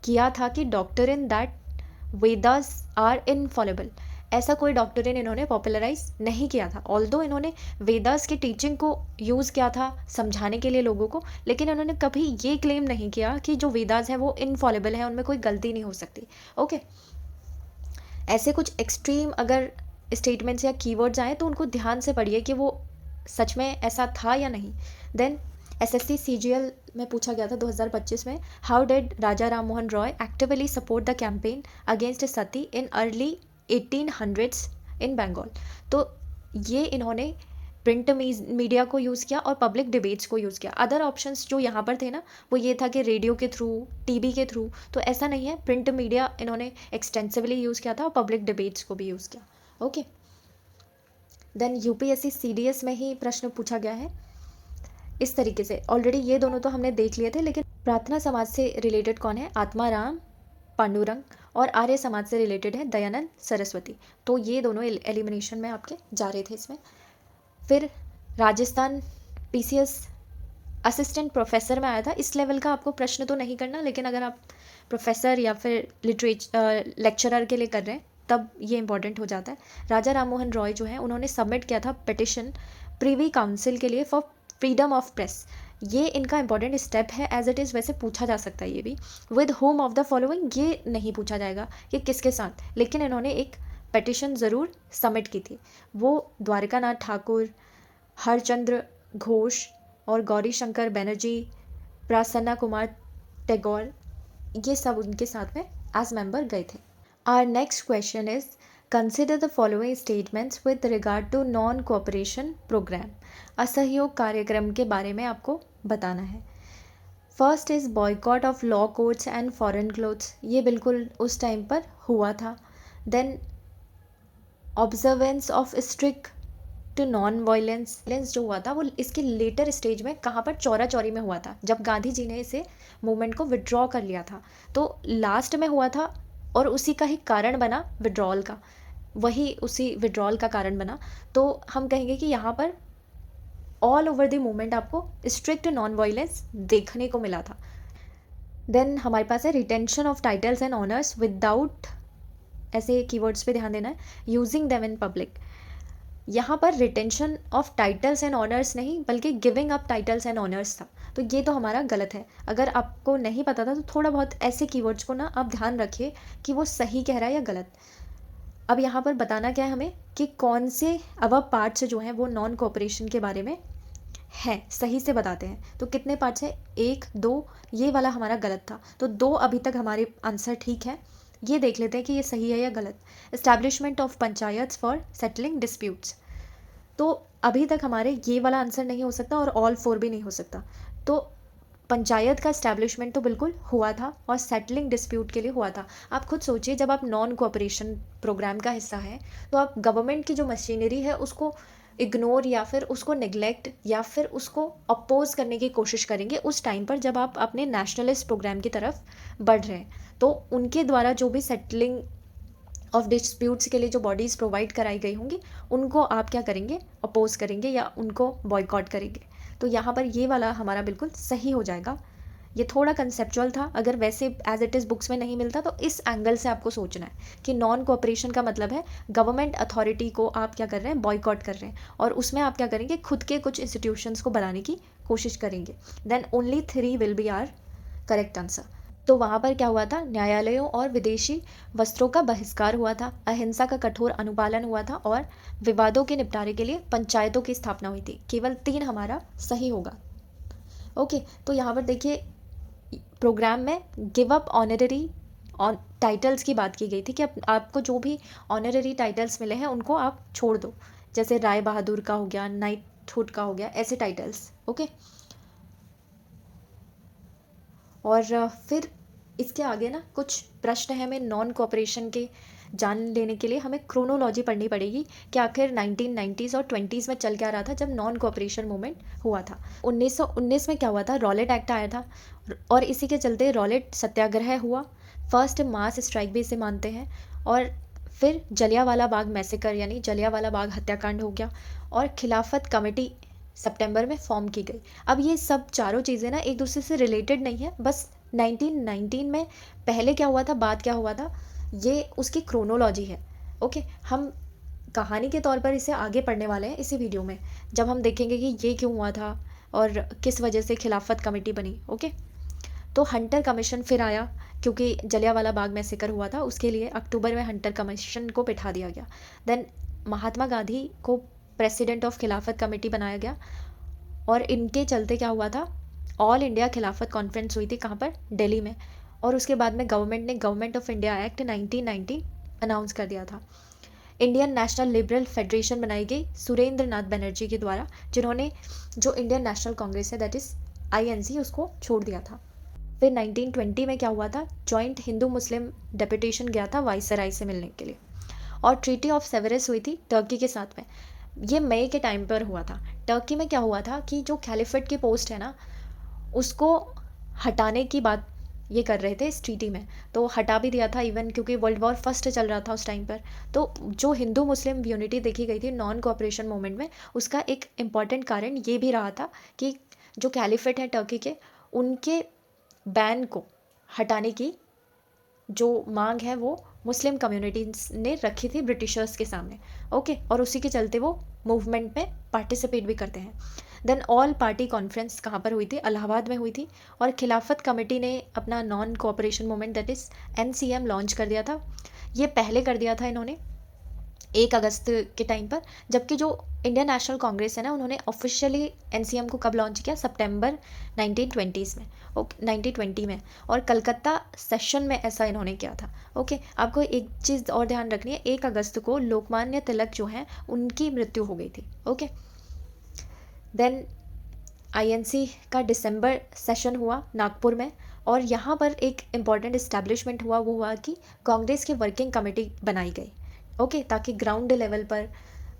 किया था कि doctrine that Vedas are infallible, ऐसा कोई डॉक्टरिन इन्होंने पॉपुलराइज नहीं किया था। ऑल्दो इन्होंने वेदास की टीचिंग को यूज़ किया था समझाने के लिए लोगों को, लेकिन इन्होंने कभी ये क्लेम नहीं किया कि जो वेदास हैं वो इनफॉलेबल हैं, उनमें कोई गलती नहीं हो सकती। ओके, ऐसे कुछ एक्सट्रीम अगर स्टेटमेंट्स या कीवर्ड्स आए तो उनको ध्यान से पढ़िए कि वो सच में ऐसा था या नहीं। देन एसएससी सीजीएल में पूछा गया था 2025 में, how did Raja Ram Mohan Roy actively support the campaign against Sati in early 1800s इन बंगाल। तो ये इन्होंने प्रिंट मीडिया को यूज़ किया और पब्लिक डिबेट्स को यूज़ किया। अदर ऑप्शंस जो यहाँ पर थे ना, वो ये था कि रेडियो के थ्रू, टीवी के थ्रू, तो ऐसा नहीं है, प्रिंट मीडिया इन्होंने एक्सटेंसिवली यूज़ किया था और पब्लिक डिबेट्स को भी यूज़ किया। ओके, देन यूपीएससी सीडीएस में ही प्रश्न पूछा गया है इस तरीके से। ऑलरेडी ये दोनों तो हमने देख लिए थे, लेकिन प्रार्थना समाज से रिलेटेड कौन है? आत्माराम पांडुरंग। और आर्य समाज से रिलेटेड है दयानंद सरस्वती। तो ये दोनों एलिमिनेशन में आपके जा रहे थे इसमें। फिर राजस्थान पीसीएस असिस्टेंट प्रोफेसर में आया था। इस लेवल का आपको प्रश्न तो नहीं करना, लेकिन अगर आप प्रोफेसर या फिर लेक्चरर के लिए कर रहे हैं तब ये इंपॉर्टेंट हो जाता है। राजा राम मोहन रॉय जो है उन्होंने सबमिट किया था पिटिशन प्रीवी काउंसिल के लिए फॉर फ्रीडम ऑफ प्रेस। ये इनका इंपॉर्टेंट स्टेप है एज इट इज़, वैसे पूछा जा सकता है ये भी। With home of the following ये नहीं पूछा जाएगा कि किसके साथ, लेकिन इन्होंने एक पिटिशन ज़रूर सबमिट की थी। वो द्वारकानाथ ठाकुर, हरचंद्र घोष और गौरी शंकर बनर्जी, प्रसन्ना कुमार टैगोर, ये सब उनके साथ में एज मेंबर गए थे। Our next question is consider the following statements with regard to non cooperation programme. असहयोग कार्यक्रम के बारे में आपको बताना है। First is boycott of law courts and foreign clothes, ये बिल्कुल उस टाइम पर हुआ था। Then observance of strict to non violence जो हुआ था वो इसके लेटर स्टेज में कहाँ पर, चौरा चौरी में हुआ था, जब गांधी जी ने इसे मूवमेंट को विड्रॉ कर लिया था। तो लास्ट में हुआ था और उसी का ही कारण बना विड्रॉल का, वही उसी विड्रॉल का कारण बना। तो हम कहेंगे कि यहाँ पर ऑल ओवर द मूवमेंट आपको स्ट्रिक्ट नॉन वायलेंस देखने को मिला था। देन हमारे पास है retention of titles and honours without, ऐसे कीवर्ड्स पे ध्यान देना है, यूजिंग देम इन पब्लिक। यहाँ पर retention of titles and honours नहीं बल्कि giving up titles and honours था। तो ये तो हमारा गलत है। अगर आपको नहीं पता था तो थोड़ा बहुत ऐसे कीवर्ड्स को ना आप ध्यान रखिए कि वो सही कह रहा है या गलत। अब यहाँ पर बताना क्या है हमें कि कौन से अब पार्ट्स जो हैं वो नॉन कोऑपरेशन के बारे में हैं, सही से बताते हैं। तो कितने पार्ट्स हैं? 1, 2, ये वाला हमारा गलत था, तो 2 अभी तक हमारे आंसर ठीक है। ये देख लेते हैं कि ये सही है या गलत। Establishment of panchayat for settling disputes, तो अभी तक हमारे ये वाला आंसर नहीं हो सकता और ऑल 4 भी नहीं हो सकता। तो पंचायत का इस्टेब्लिशमेंट तो बिल्कुल हुआ था और सेटलिंग डिस्प्यूट के लिए हुआ था। आप खुद सोचिए, जब आप नॉन कोऑपरेशन प्रोग्राम का हिस्सा हैं तो आप गवर्नमेंट की जो मशीनरी है उसको इग्नोर या फिर उसको निगलेक्ट या फिर उसको अपोज करने की कोशिश करेंगे उस टाइम पर जब आप अपने नेशनलिस्ट प्रोग्राम की तरफ बढ़ रहे हैं। तो उनके द्वारा जो भी सेटलिंग ऑफ डिस्प्यूट्स के लिए जो बॉडीज़ प्रोवाइड कराई गई होंगी उनको आप क्या करेंगे? अपोज करेंगे या उनको बॉयकॉट करेंगे। तो यहाँ पर ये वाला हमारा बिल्कुल सही हो जाएगा। ये थोड़ा कंसेप्चुअल था, अगर वैसे एज इट इज़ बुक्स में नहीं मिलता तो इस एंगल से आपको सोचना है कि नॉन कोऑपरेशन का मतलब है गवर्नमेंट अथॉरिटी को आप क्या कर रहे हैं? बॉयकॉट कर रहे हैं, और उसमें आप क्या करेंगे? खुद के कुछ इंस्टीट्यूशंस को बनाने की कोशिश करेंगे। Then only 3 will be our correct answer. तो वहाँ पर क्या हुआ था? न्यायालयों और विदेशी वस्त्रों का बहिष्कार हुआ था, अहिंसा का कठोर अनुपालन हुआ था और विवादों के निपटारे के लिए पंचायतों की स्थापना हुई थी। केवल 3 हमारा सही होगा। ओके, तो यहाँ पर देखिए प्रोग्राम में गिव अप ऑनररी टाइटल्स की बात की गई थी कि आपको जो भी ऑनररी टाइटल्स मिले हैं उनको आप छोड़ दो, जैसे राय बहादुर का हो गया, नाइटहुड का हो गया, ऐसे टाइटल्स। ओके, और फिर इसके आगे ना कुछ प्रश्न है, हमें नॉन कोऑपरेशन के जान लेने के लिए हमें क्रोनोलॉजी पढ़नी पड़ेगी कि आखिर 1990s और 20s में चल क्या रहा था जब नॉन कोऑपरेशन मूवमेंट हुआ था। 1919 में क्या हुआ था, रॉलेट एक्ट आया था और इसी के चलते रॉलेट सत्याग्रह हुआ, फर्स्ट मास स्ट्राइक भी इसे मानते हैं। और फिर जलियांवाला बाग मैसेकर यानी जलियांवाला बाग हत्याकांड हो गया और खिलाफत कमेटी सितंबर में फॉर्म की गई। अब ये सब चारों चीज़ें ना एक दूसरे से रिलेटेड नहीं है, बस 1919 में पहले क्या हुआ था, बाद क्या हुआ था, ये उसकी क्रोनोलॉजी है। ओके, हम कहानी के तौर पर इसे आगे पढ़ने वाले हैं इसी वीडियो में, जब हम देखेंगे कि ये क्यों हुआ था और किस वजह से खिलाफत कमेटी बनी। ओके, तो हंटर कमीशन फिर आया क्योंकि जलियांवाला बाग मैसेकर हुआ था, उसके लिए अक्टूबर में हंटर कमीशन को बिठा दिया गया। देन महात्मा गांधी को प्रेसिडेंट ऑफ खिलाफत कमेटी बनाया गया और इनके चलते क्या हुआ था, ऑल इंडिया खिलाफत कॉन्फ्रेंस हुई थी, कहाँ पर, दिल्ली में। और उसके बाद में गवर्नमेंट ने government of India act 1990 announce कर दिया था। इंडियन नेशनल लिबरल फेडरेशन बनाई गई सुरेंद्र नाथ बनर्जी के द्वारा, जिन्होंने जो इंडियन नेशनल कांग्रेस है दैट इज़ INC उसको छोड़ दिया था। फिर 1920 में क्या हुआ था, जॉइंट हिंदू मुस्लिम डेपुटेशन गया था वाइसराय से मिलने के लिए और ट्रीटी ऑफ सेवरस हुई थी टर्की के साथ में। ये मई के टाइम पर हुआ था। टर्की में क्या हुआ था कि जो कैलिफेट की पोस्ट है ना, उसको हटाने की बात ये कर रहे थे इस ट्रीटी में, तो हटा भी दिया था इवन, क्योंकि वर्ल्ड वॉर फर्स्ट चल रहा था उस टाइम पर। तो जो हिंदू मुस्लिम यूनिटी देखी गई थी नॉन कोऑपरेशन मूवमेंट में, उसका एक इम्पॉर्टेंट कारण ये भी रहा था कि जो कैलिफेट है टर्की के, उनके बैन को हटाने की जो मांग है वो मुस्लिम कम्युनिटीज ने रखी थी ब्रिटिशर्स के सामने। ओके, और उसी के चलते वो मूवमेंट में पार्टिसिपेट भी करते हैं। देन ऑल पार्टी कॉन्फ्रेंस कहाँ पर हुई थी, इलाहाबाद में हुई थी और खिलाफत कमेटी ने अपना non cooperation movement that is NCM launch कर दिया था। ये पहले कर दिया था इन्होंने 1 अगस्त के टाइम पर, जबकि जो इंडियन नेशनल कांग्रेस है ना, उन्होंने ऑफिशियली NCM को कब लॉन्च किया, सितंबर 1920s में। ओके, 1920 में, और कलकत्ता सेशन में ऐसा इन्होंने किया था। ओके, आपको एक चीज़ और ध्यान रखनी है, 1 अगस्त को लोकमान्य तिलक जो हैं उनकी मृत्यु हो गई थी। ओके, देन INC का दिसंबर सेशन हुआ नागपुर में और यहाँ पर एक इम्पॉर्टेंट इस्टेब्लिशमेंट हुआ, वो हुआ कि कांग्रेस की वर्किंग कमेटी बनाई गई। ओके, ताकि ग्राउंड लेवल पर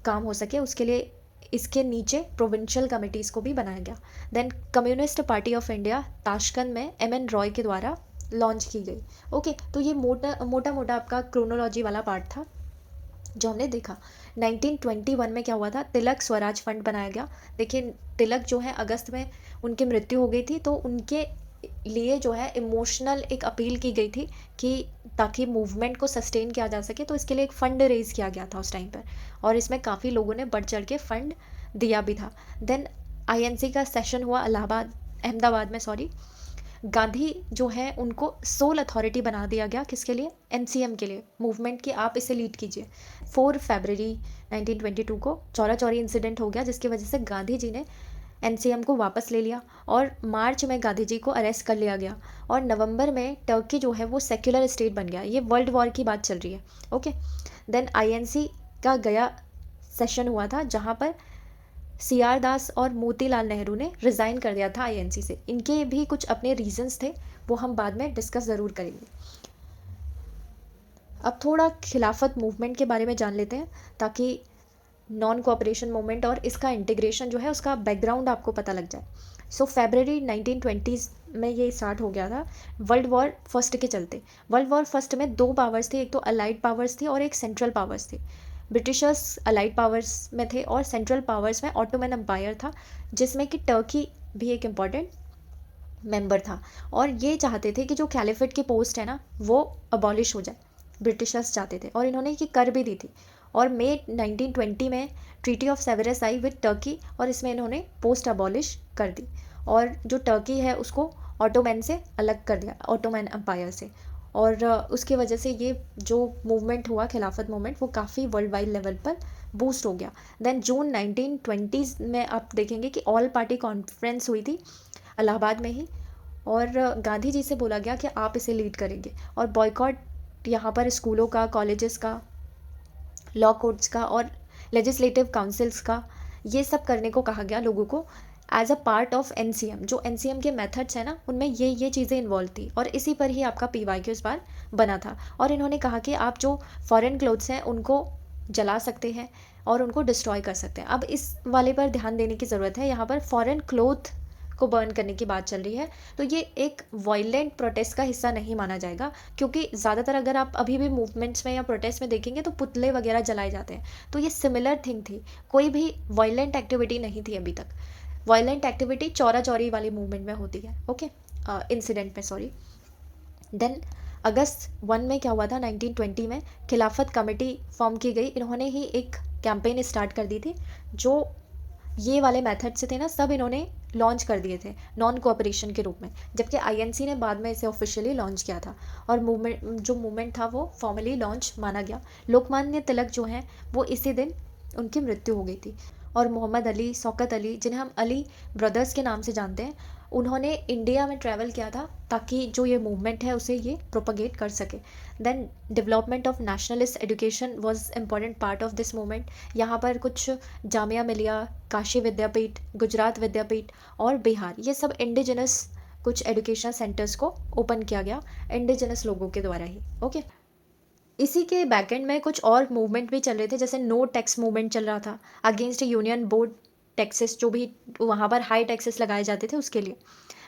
काम हो सके, उसके लिए इसके नीचे प्रोविंशियल कमिटीज़ को भी बनाया गया। Then communist party of India Tashkent में MN रॉय के द्वारा लॉन्च की गई। ओके, तो ये मोटा मोटा आपका क्रोनोलॉजी वाला पार्ट था जो हमने देखा। 1921 में क्या हुआ था, तिलक स्वराज फंड बनाया गया। देखिए, तिलक जो है अगस्त में उनकी मृत्यु हो गई थी, तो उनके लिए जो है इमोशनल एक अपील की गई थी कि ताकि मूवमेंट को सस्टेन किया जा सके, तो इसके लिए एक फ़ंड रेज किया गया था उस टाइम पर और इसमें काफ़ी लोगों ने बढ़ चढ़ के फंड दिया भी था। देन INC का सेशन हुआ अहमदाबाद में, सॉरी। गांधी जो है उनको सोल अथॉरिटी बना दिया गया, किसके लिए, NCM के लिए, मूवमेंट की आप इसे लीड कीजिए। 4 फरवरी 1922 को चौरा चौरी इंसिडेंट हो गया, जिसकी वजह से गांधी जी ने NCM को वापस ले लिया और मार्च में गांधी जी को अरेस्ट कर लिया गया और नवंबर में टर्की जो है वो सेक्युलर स्टेट बन गया। ये वर्ल्ड वॉर की बात चल रही है। ओके, देन INC का गया सेशन हुआ था जहाँ पर CR दास और मोतीलाल नेहरू ने रिज़ाइन कर दिया था INC से। इनके भी कुछ अपने रीजंस थे, वो हम बाद में डिस्कस ज़रूर करेंगे। अब थोड़ा खिलाफत मूवमेंट के बारे में जान लेते हैं ताकि नॉन कोऑपरेशन मूवमेंट और इसका इंटीग्रेशन जो है उसका बैकग्राउंड आपको पता लग जाए। सो फरवरी 1920s में ये स्टार्ट हो गया था वर्ल्ड वॉर फर्स्ट के चलते। वर्ल्ड वॉर फर्स्ट में 2 पावर्स थी, एक तो अलाइड पावर्स थी और एक सेंट्रल पावर्स थी। ब्रिटिशर्स अलाइड पावर्स में थे और सेंट्रल पावर्स में ऑटोमन एम्पायर था, जिसमें कि टर्की भी एक इम्पॉर्टेंट मेंबर था और ये चाहते थे कि जो कैलिफेट की पोस्ट है ना वो अबॉलिश हो जाए, ब्रिटिशर्स चाहते थे और इन्होंने ये कर भी दी थी। और मई 1920 में treaty of Sevres I with Turkey और इसमें इन्होंने पोस्ट अबॉलिश कर दी और जो टर्की है उसको ऑटोमैन से अलग कर दिया, ऑटोमैन एम्पायर से। और उसकी वजह से ये जो मूवमेंट हुआ खिलाफत मूवमेंट वो काफ़ी वर्ल्ड वाइड लेवल पर बूस्ट हो गया। देन जून 1920s में आप देखेंगे कि ऑल पार्टी कॉन्फ्रेंस हुई थी इलाहाबाद में ही और गांधी जी से बोला गया कि आप इसे लीड करेंगे और बॉयकॉट यहाँ पर स्कूलों का, कॉलेजेस का, लॉ कोर्ट्स का और लेजिस्लेटिव काउंसिल्स का, ये सब करने को कहा गया लोगों को as a part of NCM. जो एनसीएम के मेथड्स हैं ना, उनमें ये चीज़ें इन्वॉल्व थी और इसी पर ही आपका पीवाईक्यू इस बार बना था। और इन्होंने कहा कि आप जो फॉरेन क्लोथ्स हैं उनको जला सकते हैं और उनको डिस्ट्रॉय कर सकते हैं। अब इस वाले पर ध्यान देने की ज़रूरत है, यहाँ पर फॉरेन क्लोथ को बर्न करने की बात चल रही है, तो ये एक वायलेंट प्रोटेस्ट का हिस्सा नहीं माना जाएगा, क्योंकि ज़्यादातर अगर आप अभी भी मूवमेंट्स में या प्रोटेस्ट में देखेंगे तो पुतले वगैरह जलाए जाते हैं, तो ये सिमिलर थिंग थी, कोई भी वायलेंट एक्टिविटी नहीं थी अभी तक। वायलेंट एक्टिविटी चौरा चौरी वाली मूवमेंट में होती है, ओके, इंसिडेंट में, सॉरी। देन अगस्त 1 में क्या हुआ था, 1920 में खिलाफत कमेटी फॉर्म की गई। इन्होंने ही एक कैंपेन स्टार्ट कर दी थी, जो ये वाले मेथड से थे ना, सब इन्होंने लॉन्च कर दिए थे नॉन कोऑपरेशन के रूप में, जबकि आईएनसी ने बाद में इसे ऑफिशियली लॉन्च किया था और मूवमेंट था वो फॉर्मली लॉन्च माना गया। लोकमान्य तिलक जो हैं वो इसी दिन उनकी मृत्यु हो गई थी। और मोहम्मद अली, शौकत अली, जिन्हें हम अली ब्रदर्स के नाम से जानते हैं, उन्होंने इंडिया में ट्रैवल किया था ताकि जो ये मूवमेंट है उसे ये प्रोपगेट कर सके। Then development of nationalist education was important part of this movement. यहाँ पर कुछ जामिया मिलिया, काशी विद्यापीठ, गुजरात विद्यापीठ और बिहार, ये सब इंडिजिनस कुछ एजुकेशनल सेंटर्स को ओपन किया गया इंडिजिनस लोगों के द्वारा ही, ओके। इसी के बैकएंड में कुछ और मूवमेंट भी चल रहे थे, जैसे नो टैक्स मूवमेंट चल रहा था अगेंस्ट यूनियन बोर्ड टैक्सेस, जो भी वहाँ पर हाई टैक्सेस लगाए जाते थे उसके लिए।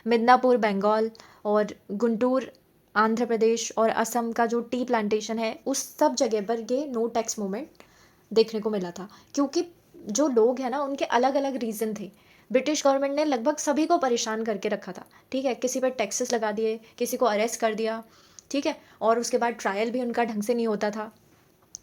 मिदनापुर बंगाल और गुंटूर आंध्र प्रदेश और असम का जो टी प्लांटेशन है, उस सब जगह पर ये नो टैक्स मूवमेंट देखने को मिला था, क्योंकि जो लोग हैं ना उनके अलग अलग रीज़न थे। ब्रिटिश गवर्नमेंट ने लगभग सभी को परेशान करके रखा था, ठीक है, किसी पर टैक्सेस लगा दिए, किसी को अरेस्ट कर दिया, ठीक है, और उसके बाद ट्रायल भी उनका ढंग से नहीं होता था,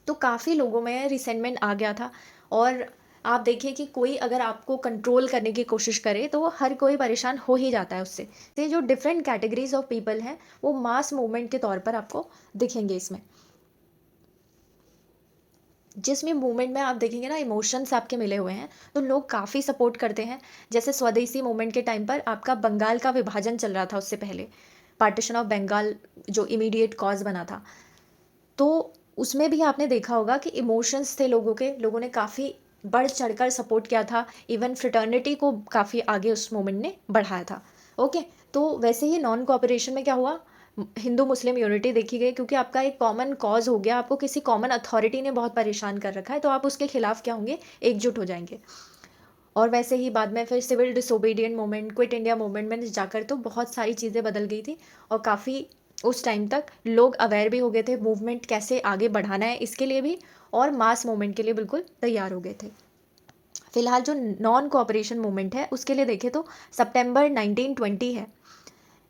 तो काफ़ी लोगों में रिसेंटमेंट आ गया था। और आप देखिए कि कोई अगर आपको कंट्रोल करने की कोशिश करे तो हर कोई परेशान हो ही जाता है उससे। ये जो डिफरेंट कैटेगरीज ऑफ पीपल हैं वो मास मूवमेंट के तौर पर आपको दिखेंगे इसमें। जिसमें मूवमेंट में आप देखेंगे ना इमोशंस आपके मिले हुए हैं, तो लोग काफ़ी सपोर्ट करते हैं। जैसे स्वदेशी मूवमेंट के टाइम पर आपका बंगाल का विभाजन चल रहा था, उससे पहले पार्टीशन ऑफ बंगाल जो इमीडिएट कॉज बना था, तो उसमें भी आपने देखा होगा कि इमोशंस थे लोगों के, लोगों ने काफ़ी बढ़ चढ़कर सपोर्ट किया था, इवन फ्रेटर्निटी को काफ़ी आगे उस मोमेंट ने बढ़ाया था, ओके। तो वैसे ही नॉन कोऑपरेशन में क्या हुआ, हिंदू मुस्लिम यूनिटी देखी गई, क्योंकि आपका एक कॉमन कॉज हो गया, आपको किसी कॉमन अथॉरिटी ने बहुत परेशान कर रखा है, तो आप उसके खिलाफ क्या होंगे, एकजुट हो जाएंगे। और वैसे ही बाद में फिर civil disobedient movement, quit India movement में जाकर तो बहुत सारी चीज़ें बदल गई थी और काफ़ी उस टाइम तक लोग अवेयर भी हो गए थे मूवमेंट कैसे आगे बढ़ाना है इसके लिए भी, और मास मूवमेंट के लिए बिल्कुल तैयार हो गए थे। फिलहाल जो नॉन कोऑपरेशन मूवमेंट है उसके लिए देखें तो सितंबर 1920 है,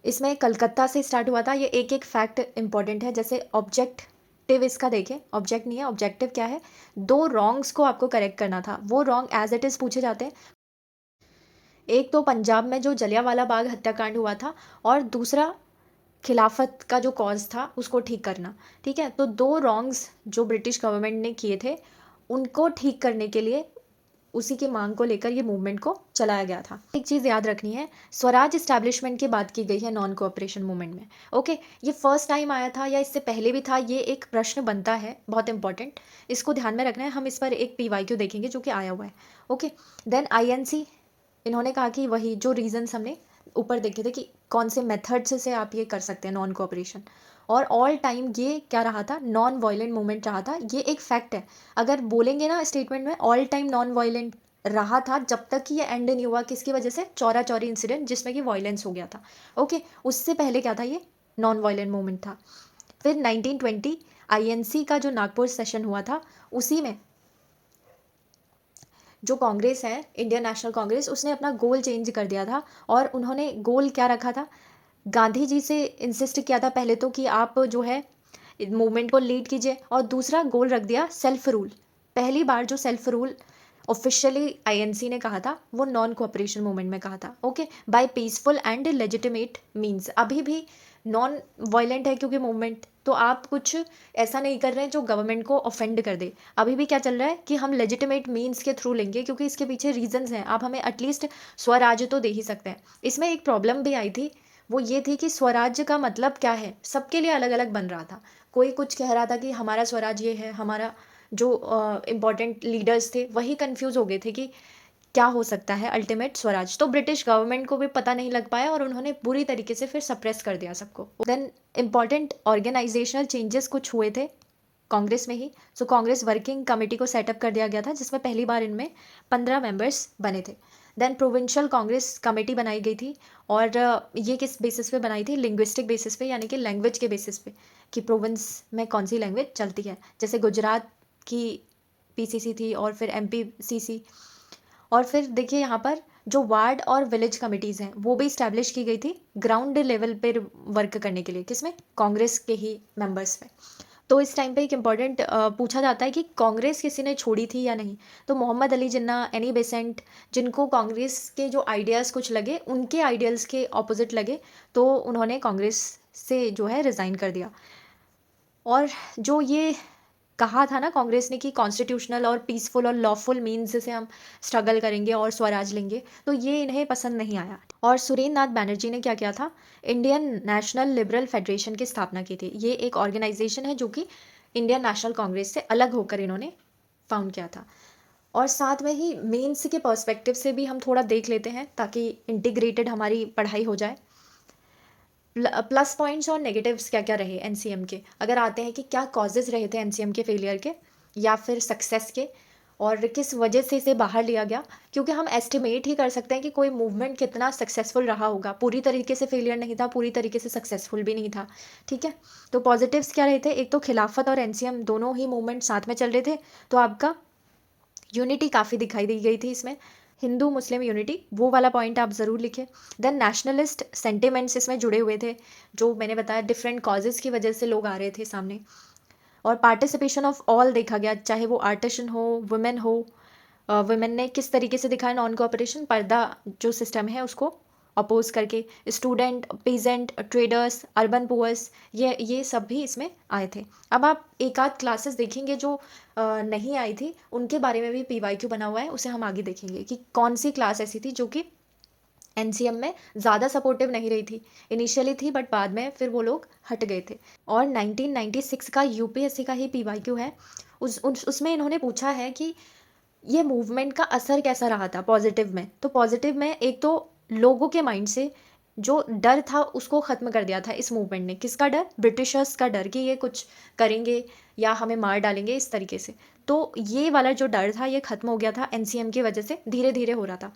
इसमें कलकत्ता से स्टार्ट हुआ था। ये एक एक फैक्ट इंपॉर्टेंट है, जैसे ऑब्जेक्टिव इसका देखें, ऑब्जेक्ट नहीं है, ऑब्जेक्टिव क्या है, दो रॉन्ग्स को आपको करेक्ट करना था, वो रॉन्ग एज इट इज़ पूछे जाते हैं। एक तो पंजाब में जो जलियांवाला बाग हत्याकांड हुआ था, और दूसरा खिलाफत का जो कॉज था उसको ठीक करना, ठीक है। तो दो रॉन्ग्स जो ब्रिटिश गवर्नमेंट ने किए थे उनको ठीक करने के लिए, उसी की मांग को लेकर ये मूवमेंट को चलाया गया था। एक चीज़ याद रखनी है, स्वराज इस्टेब्लिशमेंट की बात की गई है नॉन कोऑपरेशन मूवमेंट में, ओके। ये फर्स्ट टाइम आया था या इससे पहले भी था, ये एक प्रश्न बनता है बहुत इंपॉर्टेंट, इसको ध्यान में रखना है। हम इस पर एक पीवाईक्यू देखेंगे जो कि आया हुआ है, ओके। देन आईएनसी, इन्होंने कहा कि वही जो रीजंस हमने ऊपर देखे थे कि कौन से मेथड्स से आप ये कर सकते हैं नॉन कोऑपरेशन, और ऑल टाइम ये क्या रहा था, नॉन वायलेंट मूवमेंट रहा था। ये एक फैक्ट है, अगर बोलेंगे ना स्टेटमेंट में, ऑल टाइम नॉन वायलेंट रहा था जब तक कि ये एंड नहीं हुआ, किसकी वजह से, चौरा चौरी इंसिडेंट जिसमें कि वायलेंस हो गया था, ओके। उससे पहले क्या था, ये नॉन वायलेंट मूवमेंट था। फिर 1920 आईएनसी का जो नागपुर सेशन हुआ था, उसी में जो कांग्रेस है, इंडियन नेशनल कांग्रेस, उसने अपना गोल चेंज कर दिया था, और उन्होंने गोल क्या रखा था, गांधी जी से इंसिस्ट किया था पहले तो कि आप जो है मूवमेंट को लीड कीजिए, और दूसरा गोल रख दिया सेल्फ रूल। पहली बार जो सेल्फ रूल ऑफिशियली आईएनसी ने कहा था वो नॉन कोऑपरेशन मूवमेंट में कहा था, okay, by peaceful and legitimate means. अभी भी नॉन वायलेंट है क्योंकि मूवमेंट, तो आप कुछ ऐसा नहीं कर रहे हैं जो गवर्नमेंट को ऑफेंड कर दे। अभी भी क्या चल रहा है कि हम लेजिटिमेट मींस के थ्रू लेंगे, क्योंकि इसके पीछे रीजंस हैं, आप हमें एटलीस्ट स्वराज्य तो दे ही सकते हैं। इसमें एक प्रॉब्लम भी आई थी, वो ये थी कि स्वराज्य का मतलब क्या है, सबके लिए अलग अलग बन रहा था। कोई कुछ कह रहा था कि हमारा स्वराज ये है, हमारा जो इम्पोर्टेंट लीडर्स थे वही कंफ्यूज हो गए थे कि क्या हो सकता है अल्टीमेट स्वराज। तो ब्रिटिश गवर्नमेंट को भी पता नहीं लग पाया और उन्होंने बुरी तरीके से फिर सप्रेस कर दिया सबको। देन इंपॉर्टेंट ऑर्गेनाइजेशनल चेंजेस कुछ हुए थे कांग्रेस में ही। सो कांग्रेस वर्किंग कमेटी को सेटअप कर दिया गया था, जिसमें पहली बार इनमें 15 मेंबर्स बने थे। देन प्रोविंशियल कांग्रेस कमेटी बनाई गई थी, और ये किस बेसिस पे बनाई थी, लिंग्विस्टिक बेसिस पे, यानी कि लैंग्वेज के बेसिस पे कि प्रोविंस में कौन सी लैंग्वेज चलती है। जैसे गुजरात की पीसीसी थी और फिर एमपीसीसी। और फिर देखिए यहाँ पर जो वार्ड और विलेज कमिटीज़ हैं वो भी इस्टेब्लिश की गई थी ग्राउंड लेवल पर वर्क करने के लिए, किसमें, कांग्रेस के ही मेंबर्स में। तो इस टाइम पे एक इम्पॉर्टेंट पूछा जाता है कि कांग्रेस किसी ने छोड़ी थी या नहीं। तो मोहम्मद अली जिन्ना, एनी बेसेंट, जिनको कांग्रेस के जो आइडियाज़ कुछ लगे, उनके आइडियल्स के ऑपोजिट लगे, तो उन्होंने कांग्रेस से जो है रिज़ाइन कर दिया। और जो ये कहा था ना कांग्रेस ने कि कॉन्स्टिट्यूशनल और पीसफुल और लॉफुल मीन्स से हम स्ट्रगल करेंगे और स्वराज लेंगे, तो ये इन्हें पसंद नहीं आया। और सुरेंद्र नाथ बैनर्जी ने क्या किया था, इंडियन नेशनल लिबरल फेडरेशन की स्थापना की थी। ये एक ऑर्गेनाइजेशन है जो कि इंडियन नेशनल कांग्रेस से अलग होकर इन्होंने फाउंड किया था। और साथ में ही मेंस के पर्सपेक्टिव से भी हम थोड़ा देख लेते हैं ताकि इंटीग्रेटेड हमारी पढ़ाई हो जाए। प्लस पॉइंट्स और नेगेटिव्स क्या क्या रहे एनसीएम के, अगर आते हैं कि क्या कॉजेज़ रहे थे एनसीएम के फेलियर के या फिर सक्सेस के, और किस वजह से इसे बाहर लिया गया। क्योंकि हम एस्टिमेट ही कर सकते हैं कि कोई मूवमेंट कितना सक्सेसफुल रहा होगा। पूरी तरीके से फेलियर नहीं था, पूरी तरीके से सक्सेसफुल भी नहीं था, ठीक है। तो पॉजिटिव्स क्या रहे थे, एक तो खिलाफत और एनसीएम दोनों ही मूवमेंट साथ में चल रहे थे, तो आपका यूनिटी काफ़ी दिखाई दी गई थी इसमें। हिंदू मुस्लिम यूनिटी, वो वाला पॉइंट आप ज़रूर लिखें। देन नेशनलिस्ट सेंटिमेंट्स इसमें जुड़े हुए थे, जो मैंने बताया डिफरेंट कॉजेज़ की वजह से लोग आ रहे थे सामने। और पार्टिसिपेशन ऑफ ऑल देखा गया, चाहे वो आर्टिशन हो, वुमेन हो। वुमेन ने किस तरीके से दिखाया नॉन कोऑपरेशन, पर्दा जो सिस्टम है उसको अपोज करके। Student, peasant, traders, urban poors, ये सब भी इसमें आए थे। अब आप एक आध क्लासेस देखेंगे जो नहीं आई थी, उनके बारे में भी पीवाईक्यू बना हुआ है, उसे हम आगे देखेंगे कि कौन सी क्लास ऐसी थी जो कि एनसीएम में ज़्यादा सपोर्टिव नहीं रही थी। इनिशियली थी बट बाद में फिर वो लोग हट गए थे। और 1996 का यूपीएससी का ही पीवाईक्यू है, उसमें इन्होंने पूछा है कि ये मूवमेंट का असर कैसा रहा था पॉजिटिव में। तो पॉजिटिव में एक तो लोगों के माइंड से जो डर था उसको ख़त्म कर दिया था इस मूवमेंट ने। किसका डर, ब्रिटिशर्स का डर कि ये कुछ करेंगे या हमें मार डालेंगे इस तरीके से। तो ये वाला जो डर था ये ख़त्म हो गया था एनसीएम की वजह से, धीरे धीरे हो रहा था।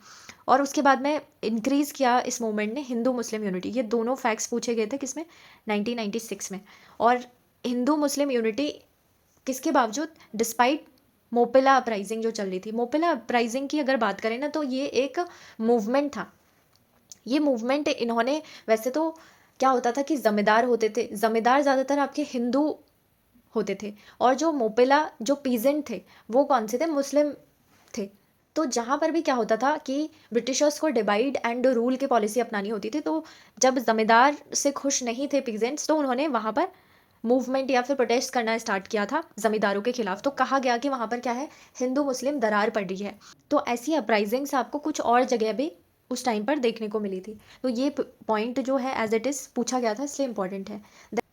और उसके बाद में इंक्रीज़ किया इस मूवमेंट ने हिंदू मुस्लिम यूनिटी। ये दोनों फैक्ट्स पूछे गए थे किसमें, 1996 में। और हिंदू मुस्लिम यूनिटी किसके बावजूद, डिस्पाइट मोपिला अपराइजिंग जो चल रही थी। मोपिला अपराइजिंग की अगर बात करें ना, तो ये एक मूवमेंट था। ये मूवमेंट इन्होंने, वैसे तो क्या होता था कि ज़मींदार होते थे, ज़मींदार ज़्यादातर आपके हिंदू होते थे, और जो मोपिला जो पीजेंट थे वो कौन से थे, मुस्लिम थे। तो जहाँ पर भी क्या होता था कि ब्रिटिशर्स को डिवाइड एंड रूल की पॉलिसी अपनानी होती थी, तो जब ज़मींदार से खुश नहीं थे पीजेंट्स, तो उन्होंने वहाँ पर मूवमेंट या फिर प्रोटेस्ट करना स्टार्ट किया था ज़मींदारों के खिलाफ। तो कहा गया कि वहाँ पर क्या है, हिंदू मुस्लिम दरार पड़ रही है। तो ऐसी अपराइजिंग्स आपको कुछ और जगह भी उस टाइम पर देखने को मिली थी। तो ये पॉइंट जो है एज इट इज़ पूछा गया था, इसलिए इंपॉर्टेंट है।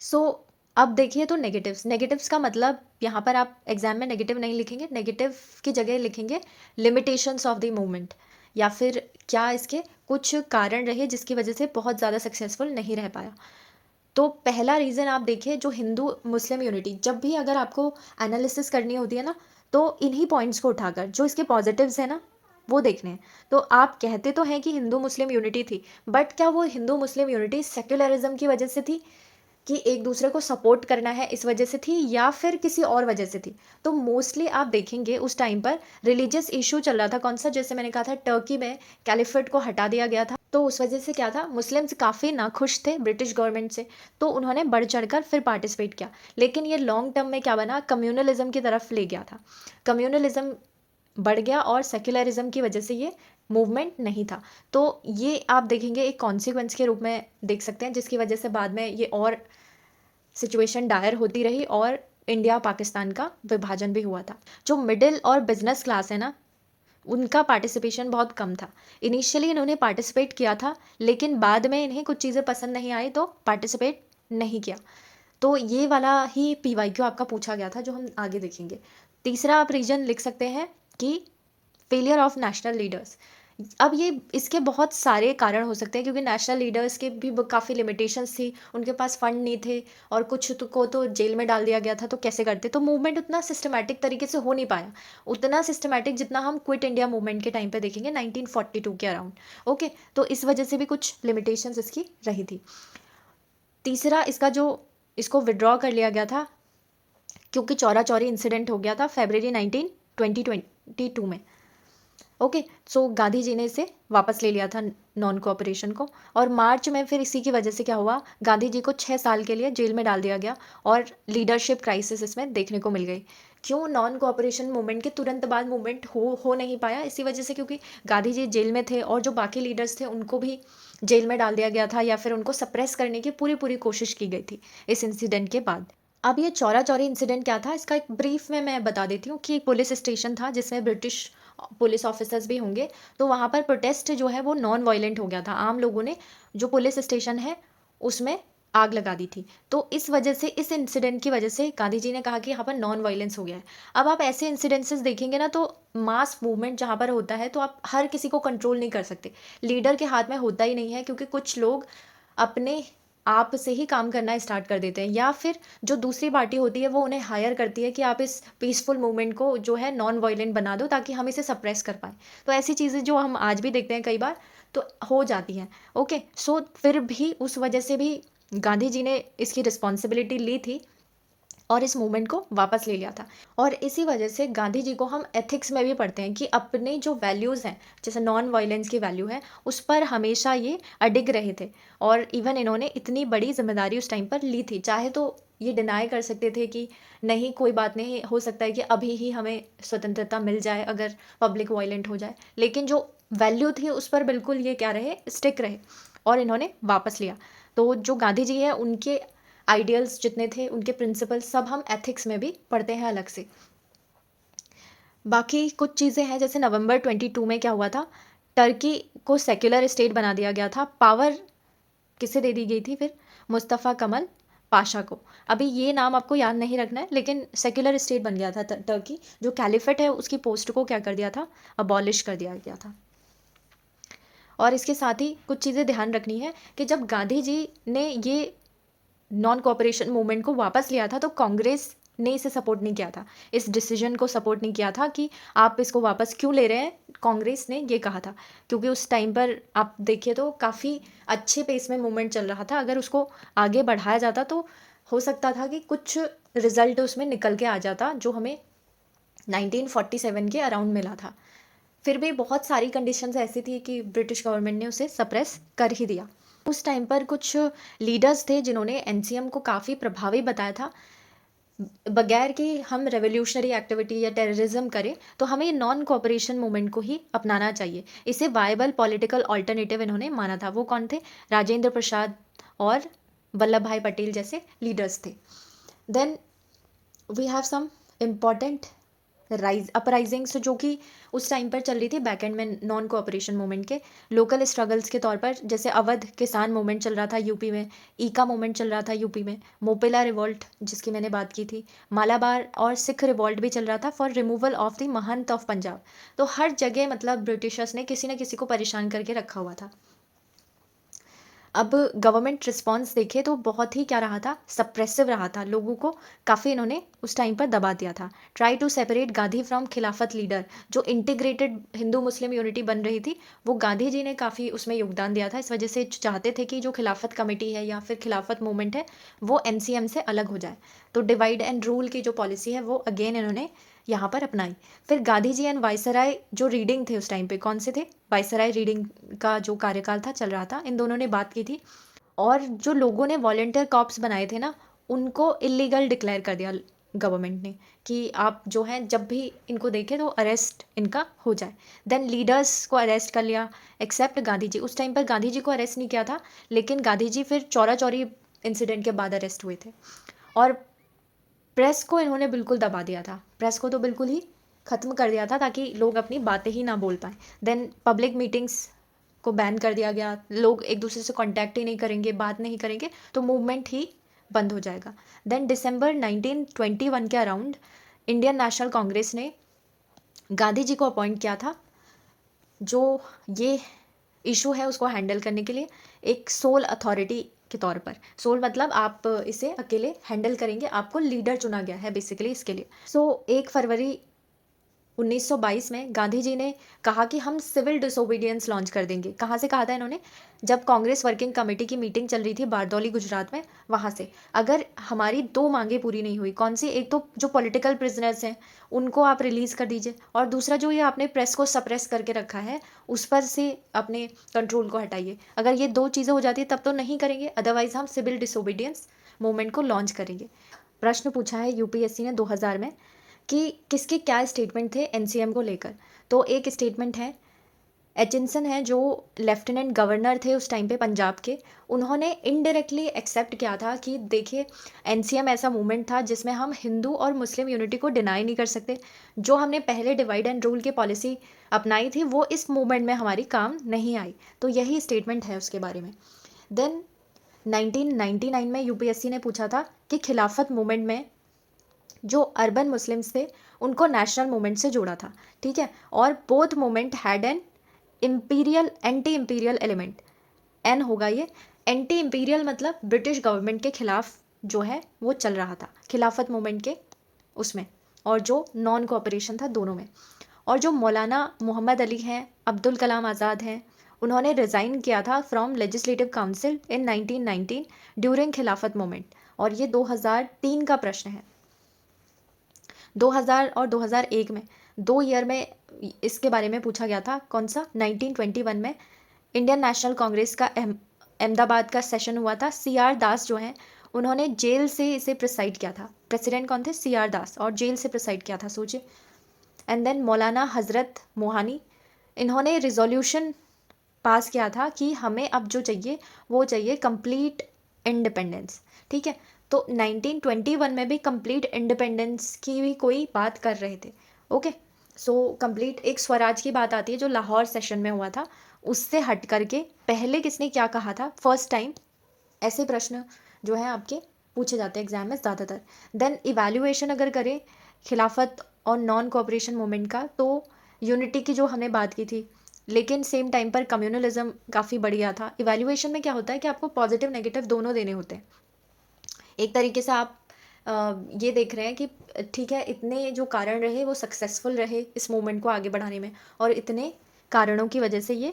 सो अब देखिए तो नेगेटिव्स, नेगेटिव्स का मतलब यहाँ पर आप एग्जाम में नेगेटिव नहीं लिखेंगे, नेगेटिव की जगह लिखेंगे लिमिटेशंस ऑफ द मूवमेंट, या फिर क्या इसके कुछ कारण रहे जिसकी वजह से बहुत ज़्यादा सक्सेसफुल नहीं रह पाया। तो पहला रीज़न आप देखिए, जो हिंदू मुस्लिम यूनिटी, जब भी अगर आपको एनालिसिस करनी होती है ना, तो इन्हीं पॉइंट्स को उठाकर जो इसके पॉजिटिव्स हैं ना वो देखने हैं। तो आप कहते तो हैं कि हिंदू मुस्लिम यूनिटी थी, बट क्या वो हिंदू मुस्लिम यूनिटी सेक्युलरिज्म की वजह से थी, कि एक दूसरे को सपोर्ट करना है इस वजह से थी, या फिर किसी और वजह से थी। तो मोस्टली आप देखेंगे उस टाइम पर रिलीजियस इशू चल रहा था। कौन सा, जैसे मैंने कहा था टर्की में कैलिफेट को हटा दिया गया था, तो उस वजह से क्या था, मुस्लिम्स काफ़ी नाखुश थे ब्रिटिश गवर्नमेंट से, तो उन्होंने बढ़ चढ़कर फिर पार्टिसिपेट किया। लेकिन ये लॉन्ग टर्म में क्या बना, कम्युनलिज्म की तरफ ले गया था। कम्युनलिज्म बढ़ गया और सेक्युलरिज्म की वजह से ये मूवमेंट नहीं था। तो ये आप देखेंगे एक कॉन्सिक्वेंस के रूप में देख सकते हैं, जिसकी वजह से बाद में ये और सिचुएशन डायर होती रही और इंडिया पाकिस्तान का विभाजन भी हुआ था। जो मिडिल और बिजनेस क्लास है ना, उनका पार्टिसिपेशन बहुत कम था। इनिशियली इन्होंने पार्टिसिपेट किया था, लेकिन बाद में इन्हें कुछ चीज़ें पसंद नहीं आई तो पार्टिसिपेट नहीं किया। तो ये वाला ही पीवाईक्यू आपका पूछा गया था, जो हम आगे देखेंगे। तीसरा आप रीजन लिख सकते हैं कि फेलियर ऑफ नेशनल लीडर्स। अब ये इसके बहुत सारे कारण हो सकते हैं, क्योंकि नेशनल लीडर्स के भी काफ़ी लिमिटेशंस थी, उनके पास फंड नहीं थे, और कुछ तो को तो जेल में डाल दिया गया था, तो कैसे करते, तो मूवमेंट उतना सिस्टमैटिक तरीके से हो नहीं पाया, उतना सिस्टमैटिक जितना हम क्विट इंडिया मूवमेंट के टाइम पे देखेंगे 1942 के अराउंड। ओके, तो इस वजह से भी कुछ लिमिटेशंस इसकी रही थी। तीसरा, इसका जो इसको विड्रॉ कर लिया गया था क्योंकि चौरा चौरी इंसिडेंट हो गया था फरवरी 2022 में। ओके, सो गांधी जी ने इसे वापस ले लिया था, नॉन कोऑपरेशन को, और मार्च में फिर इसी की वजह से क्या हुआ, गांधी जी को 6 साल के लिए जेल में डाल दिया गया, और लीडरशिप क्राइसिस इसमें देखने को मिल गई। क्यों? नॉन कोऑपरेशन मूवमेंट के तुरंत बाद मूवमेंट हो नहीं पाया, इसी वजह से, क्योंकि गांधी जी जेल में थे और जो बाकी लीडर्स थे उनको भी जेल में डाल दिया गया था, या फिर उनको सप्रेस करने की पूरी पूरी कोशिश की गई थी इस इंसिडेंट के बाद। अब ये चौरा चौरी इंसिडेंट क्या था, इसका एक ब्रीफ में मैं बता देती हूँ कि एक पुलिस स्टेशन था जिसमें ब्रिटिश पुलिस ऑफिसर्स भी होंगे, तो वहाँ पर प्रोटेस्ट जो है वो नॉन वायलेंट हो गया था। आम लोगों ने जो पुलिस स्टेशन है उसमें आग लगा दी थी, तो इस वजह से, इस इंसिडेंट की वजह से गांधी जी ने कहा कि यहाँ पर नॉन वायलेंस हो गया है। अब आप ऐसे इंसिडेंसेस देखेंगे ना, तो मास मूवमेंट जहाँ पर होता है तो आप हर किसी को कंट्रोल नहीं कर सकते, लीडर के हाथ में होता ही नहीं है, क्योंकि कुछ लोग अपने आप से ही काम करना स्टार्ट कर देते हैं, या फिर जो दूसरी पार्टी होती है वो उन्हें हायर करती है कि आप इस पीसफुल मूवमेंट को जो है नॉन वायलेंट बना दो ताकि हम इसे सप्रेस कर पाएँ। तो ऐसी चीज़ें जो हम आज भी देखते हैं कई बार, तो हो जाती हैं। ओके, सो फिर भी उस वजह से भी गांधी जी ने इसकी रिस्पॉन्सिबिलिटी ली थी और इस मूवमेंट को वापस ले लिया था। और इसी वजह से गांधी जी को हम एथिक्स में भी पढ़ते हैं कि अपने जो वैल्यूज़ हैं, जैसे नॉन वायलेंस की वैल्यू है, उस पर हमेशा ये अडिग रहे थे, और इवन इन्होंने इतनी बड़ी जिम्मेदारी उस टाइम पर ली थी। चाहे तो ये डिनाई कर सकते थे कि नहीं, कोई बात नहीं, हो सकता है कि अभी ही हमें स्वतंत्रता मिल जाए अगर पब्लिक वायलेंट हो जाए, लेकिन जो वैल्यू थी उस पर बिल्कुल ये क्या रहे, स्टिक रहे, और इन्होंने वापस लिया। तो जो गांधी जी है उनके आइडियल्स जितने थे, उनके प्रिंसिपल, सब हम एथिक्स में भी पढ़ते हैं अलग से। बाकी कुछ चीज़ें हैं, जैसे नवंबर 22 में क्या हुआ था, टर्की को सेक्युलर स्टेट बना दिया गया था। पावर किसे दे दी गई थी फिर? मुस्तफ़ा कमल पाशा को। अभी ये नाम आपको याद नहीं रखना है, लेकिन सेक्युलर स्टेट बन गया था टर्की। जो कैलिफेट है उसकी पोस्ट को क्या कर दिया था, अबॉलिश कर दिया गया था। और इसके साथ ही कुछ चीज़ें ध्यान रखनी है कि जब गांधी जी ने ये नॉन कोऑपरेशन मूवमेंट को वापस लिया था, तो कांग्रेस ने इसे सपोर्ट नहीं किया था, इस डिसीजन को सपोर्ट नहीं किया था कि आप इसको वापस क्यों ले रहे हैं। कांग्रेस ने ये कहा था, क्योंकि उस टाइम पर आप देखिए तो काफ़ी अच्छे पेस में मूवमेंट चल रहा था, अगर उसको आगे बढ़ाया जाता तो हो सकता था कि कुछ रिजल्ट उसमें निकल के आ जाता, जो हमें 1947 के अराउंड मिला था। फिर भी बहुत सारी कंडीशंस ऐसी थी कि ब्रिटिश गवर्नमेंट ने उसे सप्रेस कर ही दिया। उस टाइम पर कुछ लीडर्स थे जिन्होंने एनसीएम को काफ़ी प्रभावी बताया था। बगैर कि हम रेवोल्यूशनरी एक्टिविटी या टेररिज्म करें, तो हमें नॉन कोऑपरेशन मूवमेंट को ही अपनाना चाहिए। इसे वायबल पॉलिटिकल ऑल्टरनेटिव इन्होंने माना था। वो कौन थे? राजेंद्र प्रसाद और वल्लभ भाई पटेल जैसे लीडर्स थे। Then we have some important uprisings जो कि उस टाइम पर चल रही थी बैक एंड में नॉन कोऑपरेशन मूवमेंट के। लोकल स्ट्रगल्स के तौर पर, जैसे अवध किसान मूवमेंट चल रहा था यूपी में, ईका मूवमेंट चल रहा था यूपी में, मोपेला रिवॉल्ट जिसकी मैंने बात की थी, मालाबार और सिख रिवॉल्ट भी चल रहा था for removal of the Mahant of Punjab. तो हर जगह मतलब ब्रिटिशर्स ने किसी न किसी को परेशान करके रखा हुआ था। अब गवर्नमेंट रिस्पॉन्स देखे तो बहुत ही क्या रहा था, सप्रेसिव रहा था, लोगों को काफ़ी इन्होंने उस टाइम पर दबा दिया था। Try to separate Gandhi from Khilafat leader, जो इंटीग्रेटेड हिंदू मुस्लिम यूनिटी बन रही थी, वो गांधी जी ने काफ़ी उसमें योगदान दिया था। इस वजह से चाहते थे कि जो खिलाफत कमेटी है या फिर खिलाफत मूवमेंट है वो एनसीएम से अलग हो जाए। तो डिवाइड एंड रूल की जो पॉलिसी है वो अगेन इन्होंने यहाँ पर अपनाई। फिर गांधी जी एंड वायसराय जो रीडिंग थे उस टाइम पे, कौन से थे? वायसराय रीडिंग का जो कार्यकाल था चल रहा था, इन दोनों ने बात की थी। और जो लोगों ने वॉलंटियर कॉप्स बनाए थे ना, उनको इलीगल डिक्लेयर कर दिया गवर्नमेंट ने कि आप जो हैं जब भी इनको देखें तो अरेस्ट इनका हो जाए। देन लीडर्स को अरेस्ट कर लिया एक्सेप्ट गांधी जी। उस टाइम पर गांधी जी को अरेस्ट नहीं किया था, लेकिन गांधी जी फिर चौरा चौरी इंसिडेंट के बाद अरेस्ट हुए थे। और प्रेस को इन्होंने बिल्कुल दबा दिया था, प्रेस को तो बिल्कुल ही ख़त्म कर दिया था ताकि लोग अपनी बातें ही ना बोल पाएँ। देन पब्लिक मीटिंग्स को बैन कर दिया गया, लोग एक दूसरे से कांटेक्ट ही नहीं करेंगे, बात नहीं करेंगे, तो मूवमेंट ही बंद हो जाएगा। देन दिसंबर 1921 के अराउंड इंडियन नेशनल कांग्रेस ने गांधी जी को अपॉइंट किया था जो ये इशू है उसको हैंडल करने के लिए, एक सोल अथॉरिटी के तौर पर। सोल मतलब आप इसे अकेले हैंडल करेंगे, आपको लीडर चुना गया है बेसिकली इसके लिए। सो 1 फरवरी 1922 में गांधी जी ने कहा कि हम सिविल डिसोबीडियंस लॉन्च कर देंगे। कहाँ से कहा था इन्होंने? जब कांग्रेस वर्किंग कमेटी की मीटिंग चल रही थी बारदौली गुजरात में, वहाँ से। अगर हमारी 2 मांगे पूरी नहीं हुई, कौन सी? एक तो जो पॉलिटिकल प्रिजनर्स हैं उनको आप रिलीज़ कर दीजिए, और दूसरा जो ये आपने प्रेस को सप्रेस करके रखा है उस पर से अपने कंट्रोल को हटाइए। अगर ये 2 चीज़ें हो जाती है तब तो नहीं करेंगे, अदरवाइज हम सिविल डिसोबीडियंस मूवमेंट को लॉन्च करेंगे। प्रश्न पूछा है यूपीएससी ने 2000 में कि किसके क्या स्टेटमेंट थे एनसीएम को लेकर। तो एक स्टेटमेंट है, एचिंसन है जो लेफ्टिनेंट गवर्नर थे उस टाइम पे पंजाब के, उन्होंने इनडायरेक्टली एक्सेप्ट किया था कि देखिए एनसीएम ऐसा मूवमेंट था जिसमें हम हिंदू और मुस्लिम यूनिटी को डिनाई नहीं कर सकते। जो हमने पहले डिवाइड एंड रूल की पॉलिसी अपनाई थी वो इस मूवमेंट में हमारी काम नहीं आई। तो यही स्टेटमेंट है उसके बारे में। देन 1999 में यूपीएससी ने पूछा था कि खिलाफत मूवमेंट में जो अर्बन मुस्लिम्स थे उनको नेशनल मूवमेंट से जोड़ा था, ठीक है। और both movement had an imperial anti imperial element. An होगा ये। एंटी इम्पीरियल मतलब ब्रिटिश गवर्नमेंट के खिलाफ जो है वो चल रहा था खिलाफत मूवमेंट के उसमें, और जो नॉन कोऑपरेशन था दोनों में। और जो मौलाना मोहम्मद अली हैं, अब्दुल कलाम आज़ाद हैं, उन्होंने रिज़ाइन किया था from legislative council in 1919 during खिलाफत मूवमेंट। और ये 2003 का प्रश्न है। 2000 और 2001 में 2 ईयर में इसके बारे में पूछा गया था। कौन सा? 1921 में इंडियन नेशनल कांग्रेस का अहमदाबाद का सेशन हुआ था। सीआर दास जो हैं उन्होंने जेल से इसे प्रिसाइड किया था। प्रेसिडेंट कौन थे? सीआर दास, और जेल से प्रिसाइड किया था, सोचिए। एंड देन मौलाना हजरत मोहानी, इन्होंने रिजोल्यूशन पास किया था कि हमें अब जो चाहिए वो चाहिए कंप्लीट इंडिपेंडेंस, ठीक है। तो 1921 में भी कंप्लीट इंडिपेंडेंस की भी कोई बात कर रहे थे। ओके, सो कंप्लीट एक स्वराज की बात आती है जो लाहौर सेशन में हुआ था, उससे हट करके पहले किसने क्या कहा था फर्स्ट टाइम, ऐसे प्रश्न जो है आपके पूछे जाते हैं एग्जाम में ज़्यादातर। देन इवैल्यूएशन अगर करें खिलाफत और नॉन कोऑपरेशन मूवमेंट का, तो यूनिटी की जो हमने बात की थी, लेकिन सेम टाइम पर कम्युनलिज्म काफ़ी बढ़िया था। इवैल्यूएशन में क्या होता है कि आपको पॉजिटिव नेगेटिव दोनों देने होते हैं। एक तरीके से आप ये देख रहे हैं कि ठीक है इतने जो कारण रहे वो सक्सेसफुल रहे इस मूवमेंट को आगे बढ़ाने में, और इतने कारणों की वजह से ये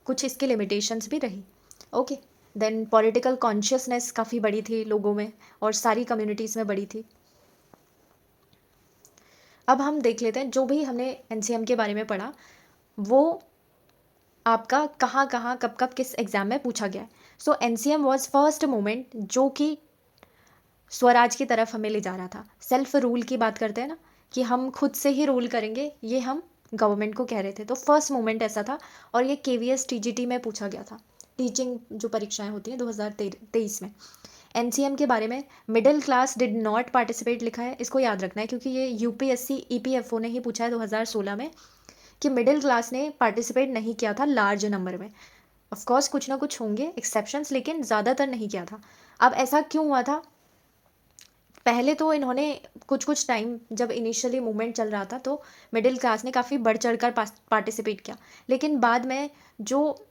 कुछ इसकी लिमिटेशंस भी रही। ओके, देन पॉलिटिकल कॉन्शियसनेस काफ़ी बड़ी थी लोगों में और सारी कम्युनिटीज़ में बड़ी थी। अब हम देख लेते हैं जो भी हमने एनसीएम के बारे में पढ़ा वो आपका कहाँ कहाँ कब कब किस एग्ज़ाम में पूछा गया है। सो एनसीएम वाज फर्स्ट मूवमेंट जो कि स्वराज की तरफ हमें ले जा रहा था। सेल्फ रूल की बात करते हैं ना कि हम खुद से ही रूल करेंगे, ये हम गवर्नमेंट को कह रहे थे। तो फर्स्ट मूवमेंट ऐसा था, और ये केवीएस टीजीटी में पूछा गया था, टीचिंग जो परीक्षाएं होती हैं 2023 में। एनसीएम के बारे में middle class did not participate लिखा है, इसको याद रखना है क्योंकि ये यूपीएससी ईपीएफओ ने ही पूछा है 2016 में कि मिडिल क्लास ने पार्टिसिपेट नहीं किया था लार्ज नंबर में। ऑफकोर्स कुछ ना कुछ होंगे एक्सेप्शंस, लेकिन ज़्यादातर नहीं किया था। अब ऐसा क्यों हुआ था? पहले तो इन्होंने कुछ कुछ टाइम जब इनिशियली मूवमेंट चल रहा था तो मिडिल क्लास ने काफ़ी बढ़ चढ़ कर पार्टिसिपेट किया, लेकिन बाद में जो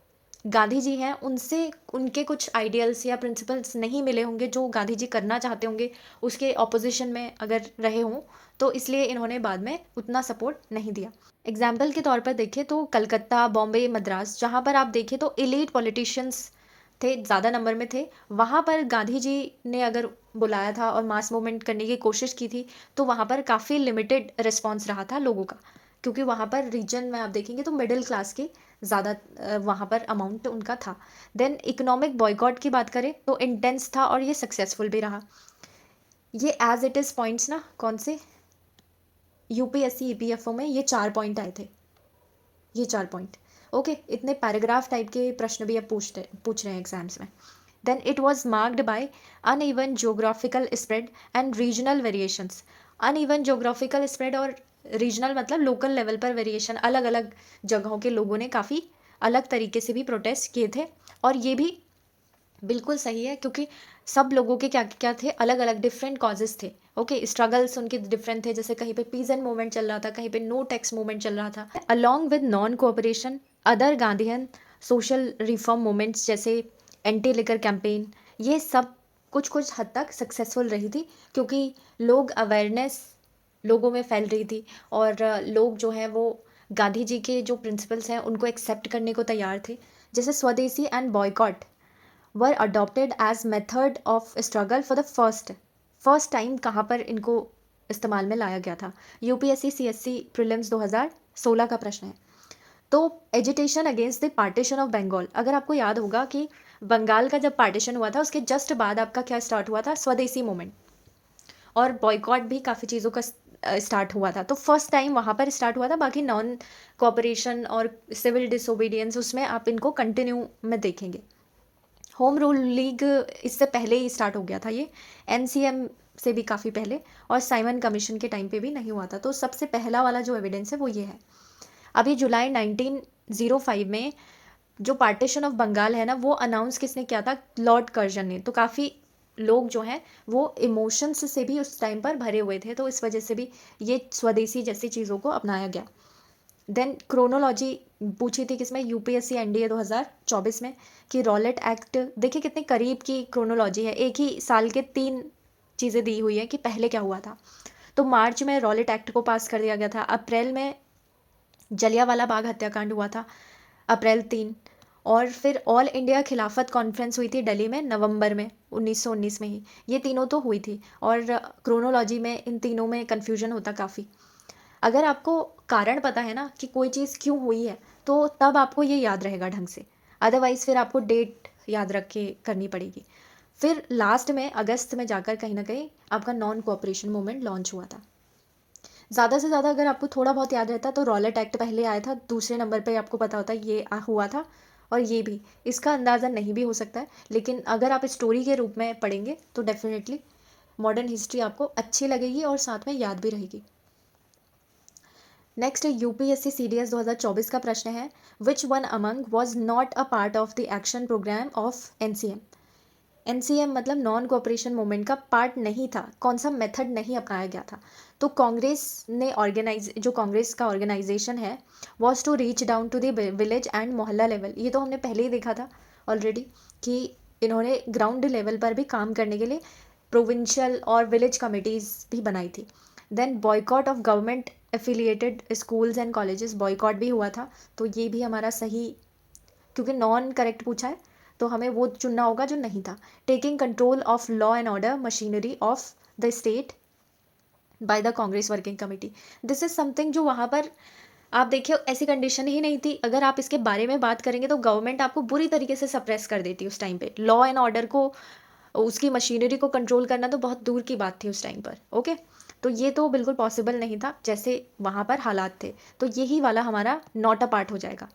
गांधी जी हैं उनसे उनके कुछ आइडियल्स या प्रिंसिपल्स नहीं मिले होंगे जो गांधी जी करना चाहते होंगे, उसके ऑपोजिशन में अगर रहे हों, तो इसलिए इन्होंने बाद में उतना सपोर्ट नहीं दिया। एग्जाम्पल के तौर पर देखें तो कलकत्ता, बॉम्बे, मद्रास, जहाँ पर आप देखें तो एलीट पॉलिटिशियंस थे, ज़्यादा नंबर में थे, वहाँ पर गांधी जी ने अगर बुलाया था और मास मूवमेंट करने की कोशिश की थी तो वहाँ पर काफ़ी लिमिटेड रिस्पॉन्स रहा था लोगों का, क्योंकि वहाँ पर रीजन में आप देखेंगे तो मिडिल क्लास की ज़्यादा वहाँ पर अमाउंट उनका था। देन इकोनॉमिक बॉयकॉट की बात करें तो इंटेंस था और ये सक्सेसफुल भी रहा। ये एज इट इज़ पॉइंट्स ना कौन से यूपीएससी ईपीएफओ में ये 4 पॉइंट आए थे, ये 4 पॉइंट। ओके, इतने पैराग्राफ टाइप के प्रश्न भी अब पूछ रहे हैं एग्जाम्स में। Then it was marked by uneven geographical spread and regional variations. Uneven geographical spread और रीजनल मतलब लोकल लेवल पर वेरिएशन, अलग अलग जगहों के लोगों ने काफ़ी अलग तरीके से भी प्रोटेस्ट किए थे, और ये भी बिल्कुल सही है, क्योंकि सब लोगों के क्या-क्या थे, अलग-अलग डिफरेंट कॉजेज़ थे। ओके, स्ट्रगल्स उनके डिफरेंट थे, जैसे कहीं पे पीजेंट मूवमेंट चल रहा था, कहीं पे नो टैक्स मूवमेंट चल रहा था। Along with non cooperation, other Gandhian social reform movements जैसे एंटी लिकर कैंपेन, ये सब कुछ-कुछ हद तक सक्सेसफुल रही थी, क्योंकि लोग अवेयरनेस लोगों में फैल रही थी, और लोग जो हैं वो गांधी जी के जो प्रिंसिपल्स हैं उनको एक्सेप्ट करने को तैयार थे। जैसे swadeshi and boycott were adopted as method of struggle for the first time कहाँ पर इनको इस्तेमाल में लाया गया था। यूपीएससी सीएससी प्रीलिम्स 2016 का प्रश्न है। तो agitation against the partition of Bengal, अगर आपको याद होगा कि बंगाल का जब पार्टीशन हुआ था उसके जस्ट बाद आपका क्या स्टार्ट हुआ था, स्वदेशी मूवमेंट, और बॉयकॉट भी काफ़ी चीज़ों का स्टार्ट हुआ था। तो फर्स्ट टाइम वहाँ पर स्टार्ट हुआ था, बाकी नॉन कोऑपरेशन और सिविल डिसोबीडियंस उसमें आप इनको कंटिन्यू में देखेंगे। होम रूल लीग इससे पहले ही स्टार्ट हो गया था ये, एनसीएम से भी काफ़ी पहले, और साइमन कमीशन के टाइम पे भी नहीं हुआ था। तो सबसे पहला वाला जो एविडेंस है वो ये है। अभी जुलाई 1905 में जो पार्टीशन ऑफ बंगाल है ना, वो अनाउंस किसने किया था, लॉर्ड कर्जन ने। तो काफ़ी लोग जो हैं वो इमोशंस से भी उस टाइम पर भरे हुए थे, तो इस वजह से भी ये स्वदेशी जैसी चीज़ों को अपनाया गया। देन क्रोनोलॉजी पूछी थी किसमें, यूपीएससी एनडीए 2024 में, कि रॉलेट एक्ट, देखिए कितने करीब की क्रोनोलॉजी है, एक ही साल के 3 चीज़ें दी हुई है कि पहले क्या हुआ था। तो मार्च में रॉलेट एक्ट को पास कर दिया गया था, अप्रैल में जलियांवाला बाग हत्याकांड हुआ था, अप्रैल 3, और फिर ऑल इंडिया खिलाफत कॉन्फ्रेंस हुई थी दिल्ली में नवंबर में 1919 में ही। ये तीनों तो हुई थी, और क्रोनोलॉजी में इन तीनों में कन्फ्यूजन होता काफ़ी। अगर आपको कारण पता है ना कि कोई चीज़ क्यों हुई है, तो तब आपको ये याद रहेगा ढंग से, अदरवाइज़ फिर आपको डेट याद रख के करनी पड़ेगी। फिर लास्ट में अगस्त में जाकर कहीं न कहीं आपका नॉन कोऑपरेशन मूवमेंट लॉन्च हुआ था। ज़्यादा से ज़्यादा अगर आपको थोड़ा बहुत याद रहता तो रॉलेट एक्ट पहले आया था, दूसरे नंबर पे आपको पता होता ये हुआ था, और ये भी, इसका अंदाज़ा नहीं भी हो सकता है, लेकिन अगर आप स्टोरी के रूप में पढ़ेंगे तो डेफिनेटली मॉडर्न हिस्ट्री आपको अच्छी लगेगी और साथ में याद भी रहेगी। नेक्स्ट यूपीएससी सीडीएस 2024 का प्रश्न है, which one among was not a part of the action programme of NCM. NCM मतलब नॉन कोऑपरेशन मूवमेंट का पार्ट नहीं था, कौन सा मेथड नहीं अपनाया गया था। तो कांग्रेस ने ऑर्गेनाइज, जो कांग्रेस का ऑर्गेनाइजेशन है, was to reach down to the village and mohalla level. ये तो हमने पहले ही देखा था ऑलरेडी कि इन्होंने ग्राउंड लेवल पर भी काम करने के लिए प्रोविंशियल और विलेज कमिटीज़ भी बनाई थी। Then boycott of government affiliated schools and colleges, boycott भी हुआ था। तो ये भी हमारा सही, क्योंकि नॉन करेक्ट पूछा है तो हमें वो चुनना होगा जो नहीं था। Taking control of law and order machinery of the state by the Congress working committee, this is something जो वहाँ पर आप देखिए ऐसी कंडीशन ही नहीं थी। अगर आप इसके बारे में बात करेंगे तो गवर्नमेंट आपको बुरी तरीके से सप्रेस कर देती उस टाइम पे, लॉ एंड ऑर्डर को, उसकी मशीनरी को कंट्रोल करना तो बहुत दूर की बात थी उस टाइम पर। ओके, तो ये तो बिल्कुल पॉसिबल नहीं था जैसे वहाँ पर हालात थे, तो यही वाला हमारा नॉट अ पार्ट हो जाएगा।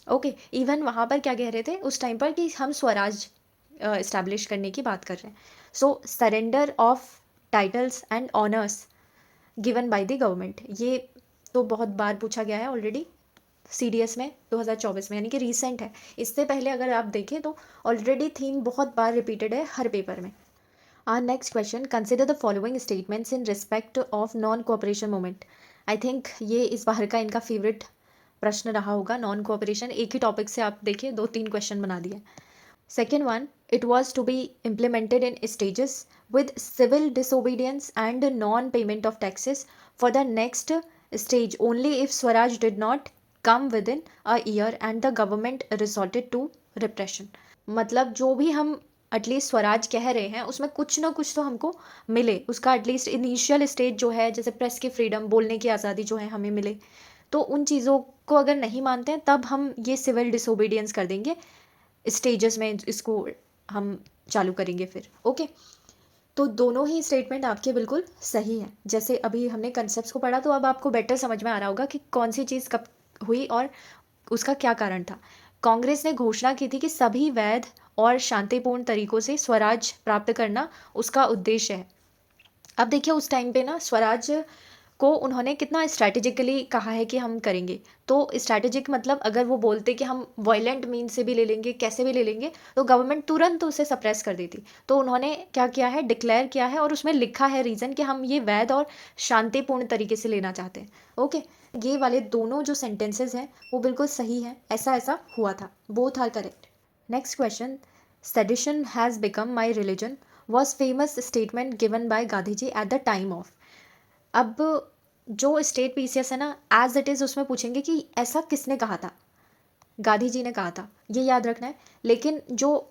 ओके, इवन वहाँ पर क्या कह रहे थे उस टाइम पर कि हम स्वराज इस्टेब्लिश करने की बात कर रहे हैं। So surrender of titles and honours given by the government, ये तो बहुत बार पूछा गया है ऑलरेडी सीडीएस में 2024 में, यानी कि रीसेंट है। इससे पहले अगर आप देखें तो ऑलरेडी थीम बहुत बार रिपीटेड है हर पेपर में। Our next question, consider the following statements in respect of non cooperation movement. I think ये इस बार का इनका फेवरेट प्रश्न रहा होगा, नॉन कोऑपरेशन, एक ही टॉपिक से आप देखिए 2-3 क्वेश्चन बना दिए। Second one, it was to be implemented in stages with civil disobedience and non-payment of taxes for the next stage only if Swaraj did not come within a year and the government resorted to repression. मतलब जो भी हम at least Swaraj कह रहे हैं उसमें कुछ ना कुछ तो हमको मिले, उसका एटलीस्ट इनिशियल स्टेज जो है, जैसे प्रेस की फ्रीडम, बोलने की आज़ादी जो है हमें मिले, तो उन चीज़ों को अगर नहीं मानते हैं तब हम ये सिविल डिसोबीडियंस कर देंगे, स्टेजेस में इसको हम चालू करेंगे फिर। ओके, तो दोनों ही स्टेटमेंट आपके बिल्कुल सही हैं। जैसे अभी हमने कंसेप्ट्स को पढ़ा तो अब आपको बेटर समझ में आ रहा होगा कि कौन सी चीज़ कब हुई और उसका क्या कारण था। कांग्रेस ने घोषणा की थी कि सभी वैध और शांतिपूर्ण तरीकों से स्वराज प्राप्त करना उसका उद्देश्य है। अब देखिए उस टाइम पे ना स्वराज को उन्होंने कितना स्ट्रैटेजिकली कहा है कि हम करेंगे। तो स्ट्रैटेजिक मतलब अगर वो बोलते कि हम वायलेंट मीन से भी ले लेंगे, कैसे भी ले लेंगे, तो गवर्नमेंट तुरंत उसे सप्रेस कर देती। तो उन्होंने क्या किया है, डिक्लेयर किया है और उसमें लिखा है रीज़न कि हम ये वैध और शांतिपूर्ण तरीके से लेना चाहते हैं। ओके, ये वाले दोनों जो सेंटेंसेस हैं वो बिल्कुल सही हैं, ऐसा ऐसा हुआ था, both are correct. Next question, sedition has become my religion was famous statement given by Gandhi ji at the time of. अब जो स्टेट पीसीएस है ना, एज इट इज़ उसमें पूछेंगे कि ऐसा किसने कहा था, गांधी जी ने कहा था, ये याद रखना है। लेकिन जो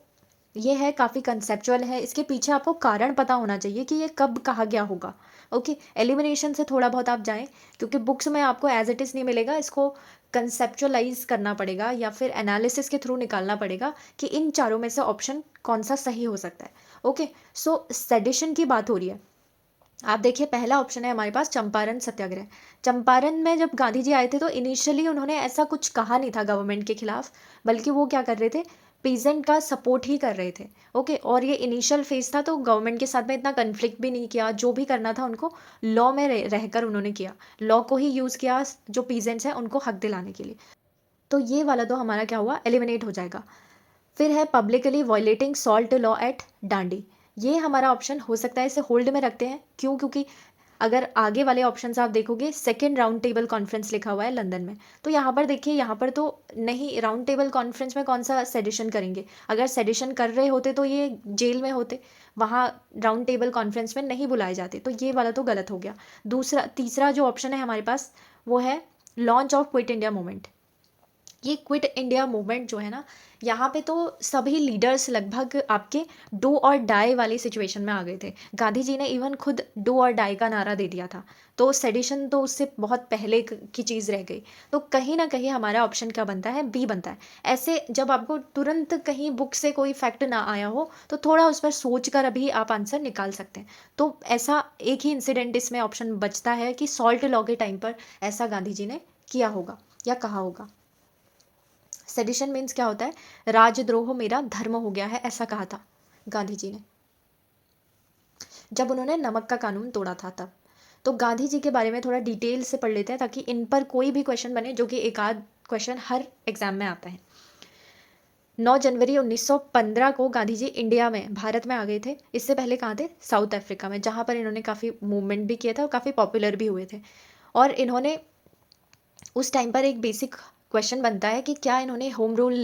ये है काफ़ी कंसेप्चुअल है, इसके पीछे आपको कारण पता होना चाहिए कि ये कब कहा गया होगा। ओके, एलिमिनेशन से थोड़ा बहुत आप जाएं, क्योंकि बुक्स में आपको एज इट इज़ नहीं मिलेगा, इसको कंसेप्चुअलाइज करना पड़ेगा या फिर एनालिसिस के थ्रू निकालना पड़ेगा कि इन चारों में से ऑप्शन कौन सा सही हो सकता है। ओके, सो सेडिशन की बात हो रही है। आप देखिए पहला ऑप्शन है हमारे पास चंपारण सत्याग्रह। चंपारण में जब गांधी जी आए थे तो इनिशियली उन्होंने ऐसा कुछ कहा नहीं था गवर्नमेंट के खिलाफ, बल्कि वो क्या कर रहे थे, पीजेंट का सपोर्ट ही कर रहे थे। ओके, और ये इनिशियल फेज था तो गवर्नमेंट के साथ में इतना कन्फ्लिक्ट भी नहीं किया, जो भी करना था उनको लॉ में रहकर उन्होंने किया, लॉ को ही यूज़ किया जो पीजेंट्स हैं उनको हक दिलाने के लिए। तो ये वाला तो हमारा क्या हुआ, एलिमिनेट हो जाएगा। फिर है publicly violating salt law at Dandi. ये हमारा ऑप्शन हो सकता है, इसे होल्ड में रखते हैं। क्यों? क्योंकि अगर आगे वाले ऑप्शंस आप देखोगे, सेकेंड राउंड टेबल कॉन्फ्रेंस लिखा हुआ है लंदन में, तो यहाँ पर देखिए, यहाँ पर तो नहीं, राउंड टेबल कॉन्फ्रेंस में कौन सा सेडिशन करेंगे, अगर सेडिशन कर रहे होते तो ये जेल में होते, वहाँ राउंड टेबल कॉन्फ्रेंस में नहीं बुलाए जाते, तो ये वाला तो गलत हो गया। तीसरा जो ऑप्शन है हमारे पास वो है launch of quit India movement. ये क्विट इंडिया मूवमेंट जो है ना, यहाँ पे तो सभी लीडर्स लगभग आपके डू और डाई वाली सिचुएशन में आ गए थे। गांधी जी ने इवन खुद डू और डाई का नारा दे दिया था, तो सेडिशन तो उससे बहुत पहले की चीज़ रह गई। तो कहीं ना कहीं हमारा ऑप्शन क्या बनता है, बी बनता है। ऐसे जब आपको तुरंत कहीं बुक से कोई फैक्ट ना आया हो तो थोड़ा उस पर सोच कर अभी आप आंसर निकाल सकते हैं। तो ऐसा एक ही इंसिडेंट इसमें ऑप्शन बचता है कि सॉल्ट लॉ के टाइम पर ऐसा गांधी जी ने किया होगा या कहा होगा। सेडिशन मीन्स क्या होता है, राजद्रोह मेरा धर्म हो गया है, ऐसा कहा था गांधी जी ने जब उन्होंने नमक का कानून तोड़ा था तब। तो गांधी जी के बारे में थोड़ा डिटेल से पढ़ लेते हैं ताकि इन पर कोई भी क्वेश्चन बने, जो कि एक आध क्वेश्चन हर एग्जाम में आता है। 9 जनवरी 1915 को गांधी जी इंडिया में, भारत में आ गए थे। इससे पहले कहाँ थे, साउथ अफ्रीका में, जहाँ पर इन्होंने काफ़ी मूवमेंट भी किया था और काफ़ी पॉपुलर भी हुए थे। और इन्होंने उस टाइम पर एक बेसिक क्वेश्चन बनता है कि क्या इन्होंने होम रूल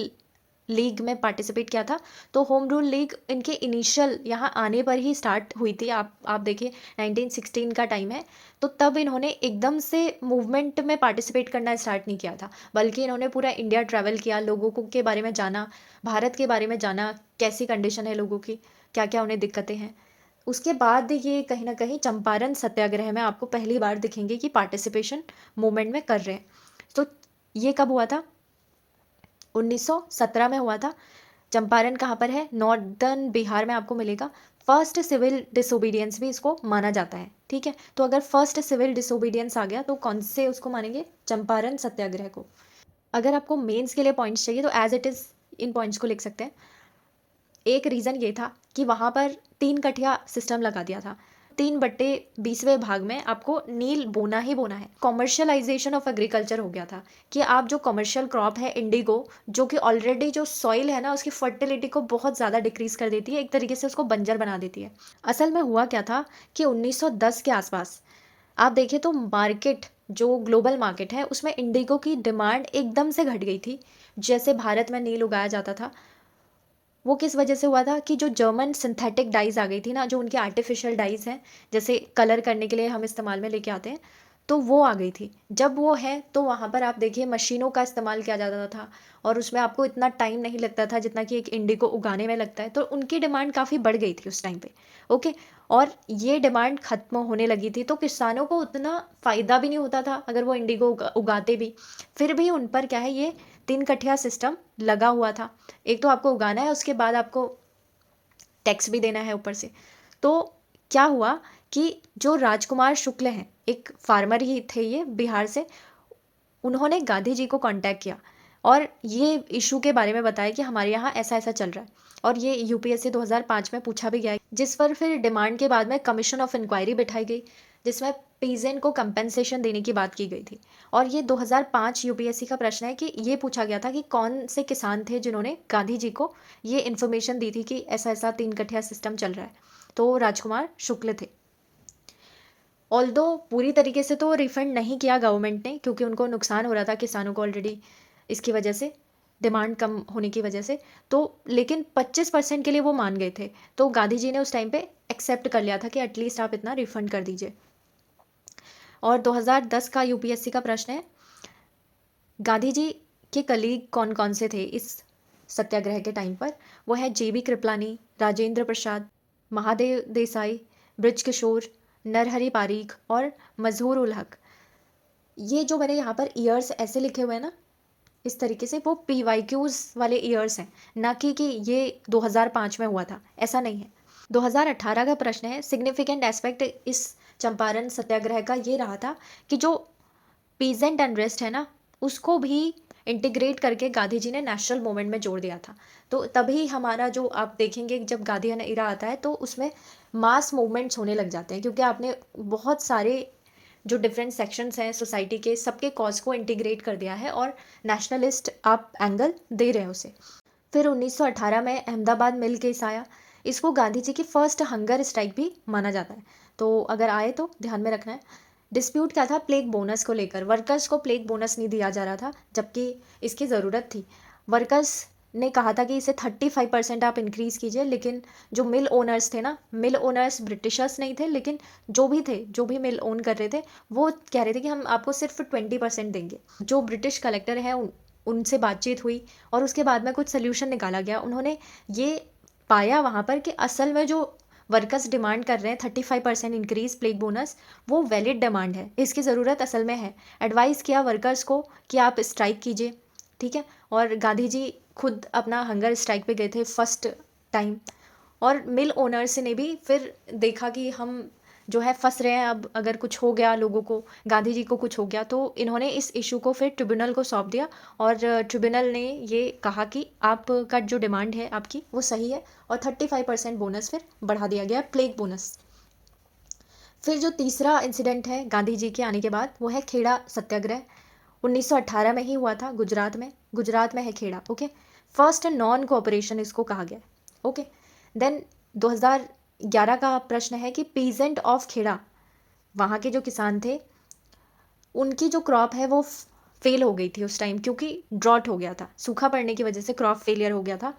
लीग में पार्टिसिपेट किया था। तो होम रूल लीग इनके इनिशियल यहाँ आने पर ही स्टार्ट हुई थी। आप देखिए 1916 का टाइम है, तो तब इन्होंने एकदम से मूवमेंट में पार्टिसिपेट करना स्टार्ट नहीं किया था, बल्कि इन्होंने पूरा इंडिया ट्रैवल किया, लोगों को के बारे में जाना, भारत के बारे में जाना, कैसी कंडीशन है लोगों की, क्या क्या उन्हें दिक्कतें हैं। उसके बाद ये कहीं ना कहीं चंपारण सत्याग्रह में आपको पहली बार दिखेंगे कि पार्टिसिपेशन मूवमेंट में कर रहे हैं। तो ये कब हुआ था, 1917 में हुआ था। चंपारण कहाँ पर है, नॉर्दर्न बिहार में आपको मिलेगा। फर्स्ट सिविल डिसोबीडियंस भी इसको माना जाता है, ठीक है। तो अगर फर्स्ट सिविल डिसोबीडियंस आ गया तो कौन से उसको मानेंगे, चंपारण सत्याग्रह को। अगर आपको मेंस के लिए पॉइंट्स चाहिए तो एज इट इज़ इन पॉइंट्स को लिख सकते हैं। एक रीज़न ये था कि वहाँ पर 3 कठिया सिस्टम लगा दिया था। 3/20वें भाग में आपको नील बोना ही बोना है। कॉमर्शियलाइजेशन ऑफ एग्रीकल्चर हो गया था कि आप जो कमर्शियल क्रॉप है इंडिगो, जो कि ऑलरेडी जो सॉइल है ना उसकी फर्टिलिटी को बहुत ज़्यादा डिक्रीज कर देती है, एक तरीके से उसको बंजर बना देती है। असल में हुआ क्या था कि 1910 के आसपास आप देखिए तो मार्केट, जो ग्लोबल मार्केट है, उसमें इंडिगो की डिमांड एकदम से घट गई थी। जैसे भारत में नील उगाया जाता था, वो किस वजह से हुआ था कि जो जर्मन सिंथेटिक डाइज़ आ गई थी ना, जो उनकी आर्टिफिशियल डाइज़ हैं, जैसे कलर करने के लिए हम इस्तेमाल में लेके आते हैं, तो वो आ गई थी। जब वो है तो वहाँ पर आप देखिए मशीनों का इस्तेमाल किया जाता था और उसमें आपको इतना टाइम नहीं लगता था जितना कि एक इंडिगो उगाने में लगता है। तो उनकी डिमांड काफ़ी बढ़ गई थी उस टाइम पे। ओके, और ये डिमांड ख़त्म होने लगी थी तो किसानों को उतना फ़ायदा भी नहीं होता था अगर वो इंडिगो उगाते भी। फिर भी उन पर क्या है, ये 3 कठिया सिस्टम लगा हुआ था। एक तो आपको उगाना है, उसके बाद आपको टैक्स भी देना है ऊपर से। तो क्या हुआ कि जो राजकुमार शुक्ल हैं, एक फार्मर ही थे ये बिहार से, उन्होंने गांधी जी को कांटेक्ट किया और ये इशू के बारे में बताया कि हमारे यहाँ ऐसा ऐसा चल रहा है। और ये यूपीएससी 2005 में पूछा भी गया है, जिस पर फिर डिमांड के बाद में कमीशन ऑफ इंक्वायरी बिठाई गई, जिसमें पीजेंट को कंपेंसेशन देने की बात की गई थी। और ये 2005 यूपीएससी का प्रश्न है कि ये पूछा गया था कि कौन से किसान थे जिन्होंने गांधी जी को ये इन्फॉर्मेशन दी थी कि ऐसा ऐसा 3 कठिया सिस्टम चल रहा है। तो राजकुमार शुक्ल थे। ऑल्दो पूरी तरीके से तो रिफंड नहीं किया गवर्नमेंट ने, क्योंकि उनको नुकसान हो रहा था किसानों को ऑलरेडी, इसकी वजह से, डिमांड कम होने की वजह से। तो लेकिन 25% के लिए वो मान गए थे। तो गांधी जी ने उस टाइम पे एक्सेप्ट कर लिया था कि एटलीस्ट आप इतना रिफंड कर दीजिए। और 2010 का यूपीएससी का प्रश्न है, गांधी जी के कलीग कौन कौन से थे इस सत्याग्रह के टाइम पर? वो है जेबी कृपलानी, राजेंद्र प्रसाद, महादेव देसाई, ब्रज किशोर, नरहरि पारीख और मजहूर उल हक। ये जो मैंने यहाँ पर ईयर्स ऐसे लिखे हुए हैं ना, इस तरीके से, वो पीवाईक्यूज वाले ईयर्स हैं, ना कि ये 2005 में हुआ था, ऐसा नहीं है। 2018 का प्रश्न है, सिग्निफिकेंट एस्पेक्ट इस चंपारण सत्याग्रह का ये रहा था कि जो पीजेंट अनरेस्ट है ना, उसको भी इंटीग्रेट करके गांधी जी ने नेशनल मूवमेंट में जोड़ दिया था। तो तभी हमारा जो आप देखेंगे जब गांधीयन इरा आता है तो उसमें मास मूवमेंट्स होने लग जाते हैं, क्योंकि आपने बहुत सारे जो डिफरेंट सेक्शंस हैं सोसाइटी के, सबके कॉज को इंटीग्रेट कर दिया है और नेशनलिस्ट आप एंगल दे रहे हैं उसे। फिर 1918 में अहमदाबाद मिल केस आया। इसको गांधी जी की फर्स्ट हंगर स्ट्राइक भी माना जाता है। तो अगर आए तो ध्यान में रखना है। डिस्प्यूट क्या था? प्लेग बोनस को लेकर। वर्कर्स को प्लेग बोनस नहीं दिया जा रहा था, जबकि इसकी ज़रूरत थी। वर्कर्स ने कहा था कि इसे 35% आप इंक्रीज़ कीजिए, लेकिन जो मिल ओनर्स थे ना, मिल ओनर्स ब्रिटिशर्स नहीं थे, लेकिन जो भी थे, जो भी मिल ओन कर रहे थे, वो कह रहे थे कि हम आपको सिर्फ 20% देंगे। जो ब्रिटिश कलेक्टर हैं उनसे बातचीत हुई और उसके बाद में कुछ सोल्यूशन निकाला गया। उन्होंने ये पाया वहाँ पर कि असल में जो वर्कर्स डिमांड कर रहे हैं 35% इंक्रीज प्लेग बोनस, वो वैलिड डिमांड है, इसकी ज़रूरत असल में है। एडवाइस किया वर्कर्स को कि आप स्ट्राइक कीजिए, ठीक है। और गांधी जी खुद अपना हंगर स्ट्राइक पे गए थे फर्स्ट टाइम। और मिल ओनर्स ने भी फिर देखा कि हम जो है फंस रहे हैं, अब अगर कुछ हो गया लोगों को, गांधी जी को कुछ हो गया, तो इन्होंने इस इशू को फिर ट्रिब्यूनल को सौंप दिया। और ट्रिब्यूनल ने ये कहा कि आपका जो डिमांड है आपकी वो सही है, और 35% बोनस फिर बढ़ा दिया गया, प्लेग बोनस। फिर जो तीसरा इंसिडेंट है गांधी जी के आने के बाद, वो है खेड़ा सत्याग्रह। 1918 में ही हुआ था, गुजरात में है Kheda, okay. First non cooperation इसको कहा गया, ओके। देन 2011 का प्रश्न है कि पीजेंट ऑफ खेड़ा, वहाँ के जो किसान थे, उनकी जो क्रॉप है वो फेल हो गई थी उस टाइम, क्योंकि ड्रॉट हो गया था, सूखा पड़ने की वजह से क्रॉप फेलियर हो गया था।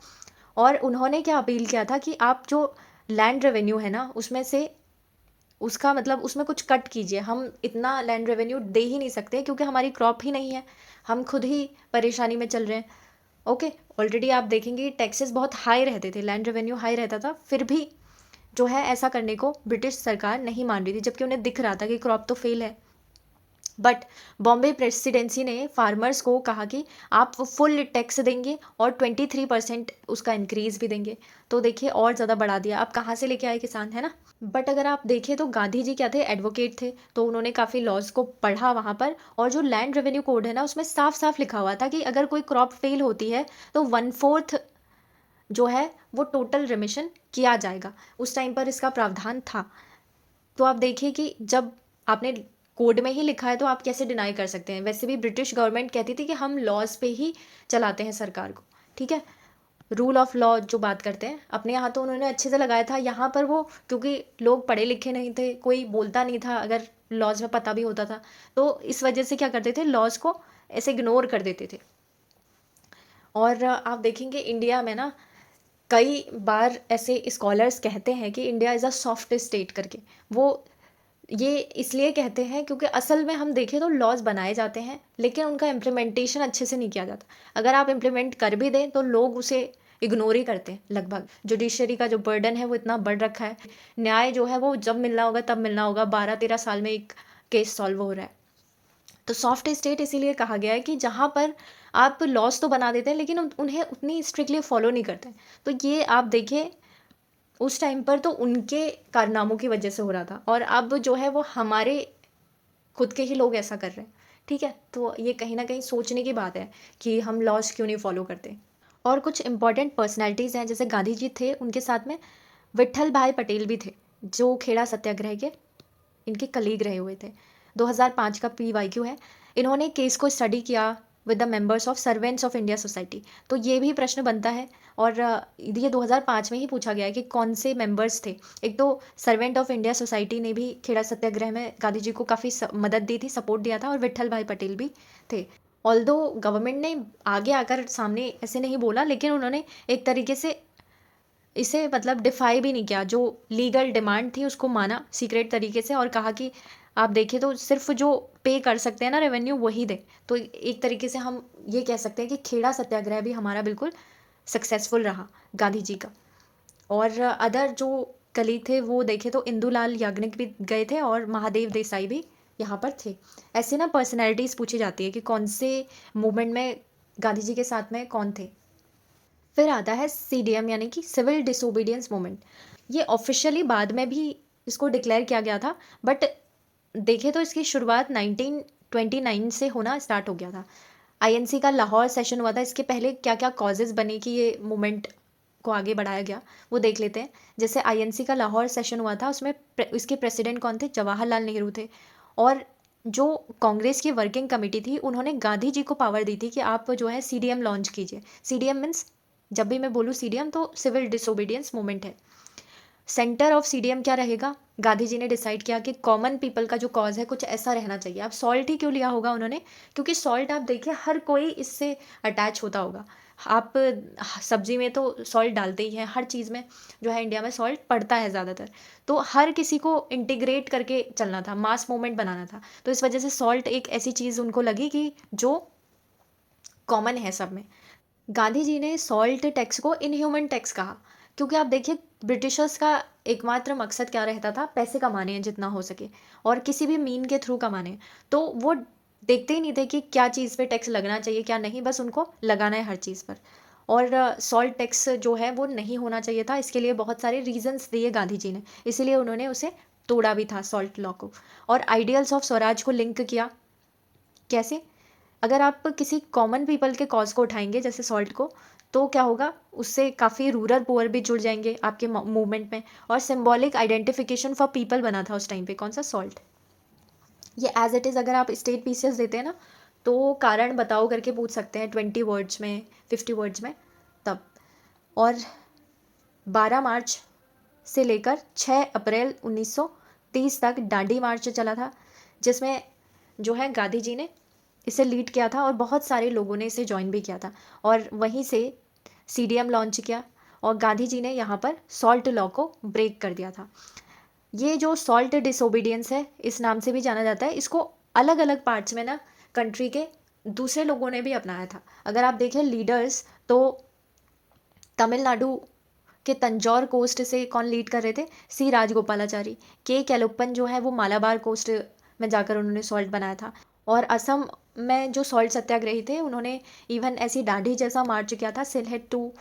और उन्होंने क्या अपील किया था कि आप जो लैंड रेवेन्यू है ना, उसमें से उसका मतलब उसमें कुछ कट कीजिए, हम इतना लैंड रेवेन्यू दे ही नहीं सकते क्योंकि हमारी क्रॉप ही नहीं है, हम खुद ही परेशानी में चल रहे हैं, ओके। ऑलरेडी आप देखेंगे टैक्सेस बहुत हाई रहते थे, लैंड रेवेन्यू हाई रहता था, फिर भी जो है ऐसा करने को ब्रिटिश सरकार नहीं मान रही थी, जबकि उन्हें दिख रहा था कि क्रॉप तो फेल है। बट बॉम्बे प्रेसिडेंसी ने फार्मर्स को कहा कि आप फुल टैक्स देंगे और 23% उसका इंक्रीज भी देंगे। तो देखिए और ज़्यादा बढ़ा दिया, अब कहाँ से लेके आए किसान, है ना। बट अगर आप देखें तो गांधी जी क्या थे? एडवोकेट थे, तो उन्होंने काफ़ी लॉज को पढ़ा वहाँ पर, और जो लैंड रेवेन्यू कोड है ना, उसमें साफ साफ लिखा हुआ था कि अगर कोई क्रॉप फेल होती है तो 1/4 जो है वो टोटल रिमिशन किया जाएगा। उस टाइम पर इसका प्रावधान था। तो आप देखिए कि जब आपने कोड में ही लिखा है तो आप कैसे डिनाई कर सकते हैं। वैसे भी ब्रिटिश गवर्नमेंट कहती थी कि हम लॉज पे ही चलाते हैं सरकार को, ठीक है। रूल ऑफ लॉ जो बात करते हैं, अपने यहाँ तो उन्होंने अच्छे से लगाया था, यहाँ पर वो क्योंकि लोग पढ़े लिखे नहीं थे, कोई बोलता नहीं था, अगर लॉज में पता भी होता था तो इस वजह से क्या करते थे, लॉज को ऐसे इग्नोर कर देते थे। और आप देखेंगे इंडिया में ना, कई बार ऐसे स्कॉलर्स कहते हैं कि India is a soft state करके। वो ये इसलिए कहते हैं क्योंकि असल में हम देखें तो लॉज बनाए जाते हैं, लेकिन उनका इम्प्लीमेंटेशन अच्छे से नहीं किया जाता। अगर आप इम्प्लीमेंट कर भी दें तो लोग उसे इग्नोर ही करते हैं लगभग। जुडिशरी का जो बर्डन है वो इतना बढ़ रखा है, न्याय जो है वो जब मिलना होगा तब मिलना होगा, 12-13 साल में एक केस सॉल्व हो रहा है। तो सॉफ्ट स्टेट इसीलिए कहा गया है कि जहाँ पर आप लॉज तो बना देते हैं लेकिन उन्हें उतनी स्ट्रिक्टली फॉलो नहीं करते हैं। तो ये आप देखिए उस टाइम पर तो उनके कारनामों की वजह से हो रहा था, और अब जो है वो हमारे खुद के ही लोग ऐसा कर रहे हैं, ठीक है। तो ये कहीं ना कहीं सोचने की बात है कि हम लॉज क्यों नहीं फॉलो करते। और कुछ इंपॉर्टेंट पर्सनैलिटीज़ हैं, जैसे गांधी जी थे, उनके साथ में विट्ठल भाई पटेल भी थे, जो खेड़ा सत्याग्रह के इनके कलीग रहे हुए थे। 2005 का पीवाईक्यू है। इन्होंने केस को स्टडी किया with the members of servants of India society. तो ये भी प्रश्न बनता है, और ये 2005 में ही पूछा गया है कि कौन से मेंबर्स थे। एक तो सर्वेंट ऑफ इंडिया सोसाइटी ने भी खेड़ा सत्याग्रह में गांधी जी को काफ़ी मदद दी थी, सपोर्ट दिया था, और विट्ठल भाई पटेल भी थे। ऑल्दो गवर्नमेंट ने आगे आकर सामने ऐसे नहीं बोला, लेकिन उन्होंने एक तरीके से इसे मतलब डिफाई भी नहीं किया, जो लीगल डिमांड थी उसको माना सीक्रेट तरीके से, और कहा कि आप देखिए तो सिर्फ जो पे कर सकते हैं ना रेवेन्यू वही दे। तो एक तरीके से हम ये कह सकते हैं कि खेड़ा सत्याग्रह भी हमारा बिल्कुल सक्सेसफुल रहा गांधी जी का। और अदर जो कलीग थे वो देखे तो इंदुलाल याग्निक भी गए थे, और महादेव देसाई भी यहाँ पर थे। ऐसे ना पर्सनैलिटीज़ पूछी जाती है कि कौन से मूवमेंट में गांधी जी के साथ में कौन थे। फिर आता है सीडीएम यानी कि सिविल डिसोबीडियंस मूवमेंट। ये ऑफिशियली बाद में भी इसको डिक्लेयर किया गया था, बट देखें तो इसकी शुरुआत 1929 से होना स्टार्ट हो गया था। आईएनसी का लाहौर सेशन हुआ था। इसके पहले क्या क्या कॉजेज़ बने कि ये मूवमेंट को आगे बढ़ाया गया वो देख लेते हैं। जैसे आईएनसी का लाहौर सेशन हुआ था, उसमें इसके प्रेसिडेंट कौन थे? जवाहरलाल नेहरू थे। और जो कांग्रेस की वर्किंग कमेटी थी उन्होंने गांधी जी को पावर दी थी कि आप जो है सीडीएम लॉन्च कीजिए। सीडीएम मीन्स, जब भी मैं बोलूँ सीडीएम तो सिविल डिसोबीडियंस मूवमेंट है। सेंटर ऑफ सीडीएम क्या रहेगा? गांधी जी ने डिसाइड किया कि कॉमन पीपल का जो कॉज है कुछ ऐसा रहना चाहिए। अब सॉल्ट ही क्यों लिया होगा उन्होंने? क्योंकि सॉल्ट आप देखिए हर कोई इससे अटैच होता होगा। आप सब्जी में तो सॉल्ट डालते ही हैं, हर चीज़ में जो है इंडिया में सॉल्ट पड़ता है ज़्यादातर। तो हर किसी को इंटीग्रेट करके चलना था, मास मूवमेंट बनाना था। तो इस वजह से सॉल्ट एक ऐसी चीज़ उनको लगी कि जो कॉमन है सब में। गांधी जी ने सॉल्ट टैक्स को इनह्यूमन टैक्स कहा, क्योंकि आप देखिए ब्रिटिशर्स का एकमात्र मकसद क्या रहता था? पैसे कमाने हैं जितना हो सके, और किसी भी मीन के थ्रू कमाने हैं। तो वो देखते ही नहीं थे कि क्या चीज़ पे टैक्स लगना चाहिए क्या नहीं, बस उनको लगाना है हर चीज़ पर। और सॉल्ट टैक्स जो है वो नहीं होना चाहिए था, इसके लिए बहुत सारे रीजंस दिए गांधी जी ने, इसीलिए उन्होंने उसे तोड़ा भी था सॉल्ट लॉ को। और आइडियल्स ऑफ स्वराज को लिंक किया। कैसे? अगर आप किसी कॉमन पीपल के कॉज को उठाएंगे जैसे सॉल्ट को, तो क्या होगा? उससे काफ़ी रूरल पुअर भी जुड़ जाएंगे आपके मूवमेंट में। और सिंबॉलिक आइडेंटिफिकेशन फॉर पीपल बना था उस टाइम पे, कौन सा? सॉल्ट। ये एज इट इज़ अगर आप स्टेट पीसीएस देते हैं ना, तो कारण बताओ करके पूछ सकते हैं 20 वर्ड्स में, 50 वर्ड्स में, तब। और 12 मार्च से लेकर 6 अप्रैल 1930 तक दांडी मार्च चला था, जिसमें जो है गांधी जी ने इसे लीड किया था, और बहुत सारे लोगों ने इसे ज्वाइन भी किया था। और वहीं से सीडीएम लॉन्च किया, और गांधी जी ने यहाँ पर सॉल्ट लॉ को ब्रेक कर दिया था। ये जो सॉल्ट डिसोबीडियंस है इस नाम से भी जाना जाता है। इसको अलग अलग पार्ट्स में ना कंट्री के दूसरे लोगों ने भी अपनाया था। अगर आप देखें लीडर्स, तो तमिलनाडु के तंजौर कोस्ट से कौन लीड कर रहे थे? सी राजगोपालाचारी। के कैलोप्पन जो है वो मालाबार कोस्ट में जाकर उन्होंने सॉल्ट बनाया था। और असम में जो सॉल्ट सत्याग्रही थे उन्होंने इवन ऐसी दांडी जैसा मार्च किया था सिलहेट टू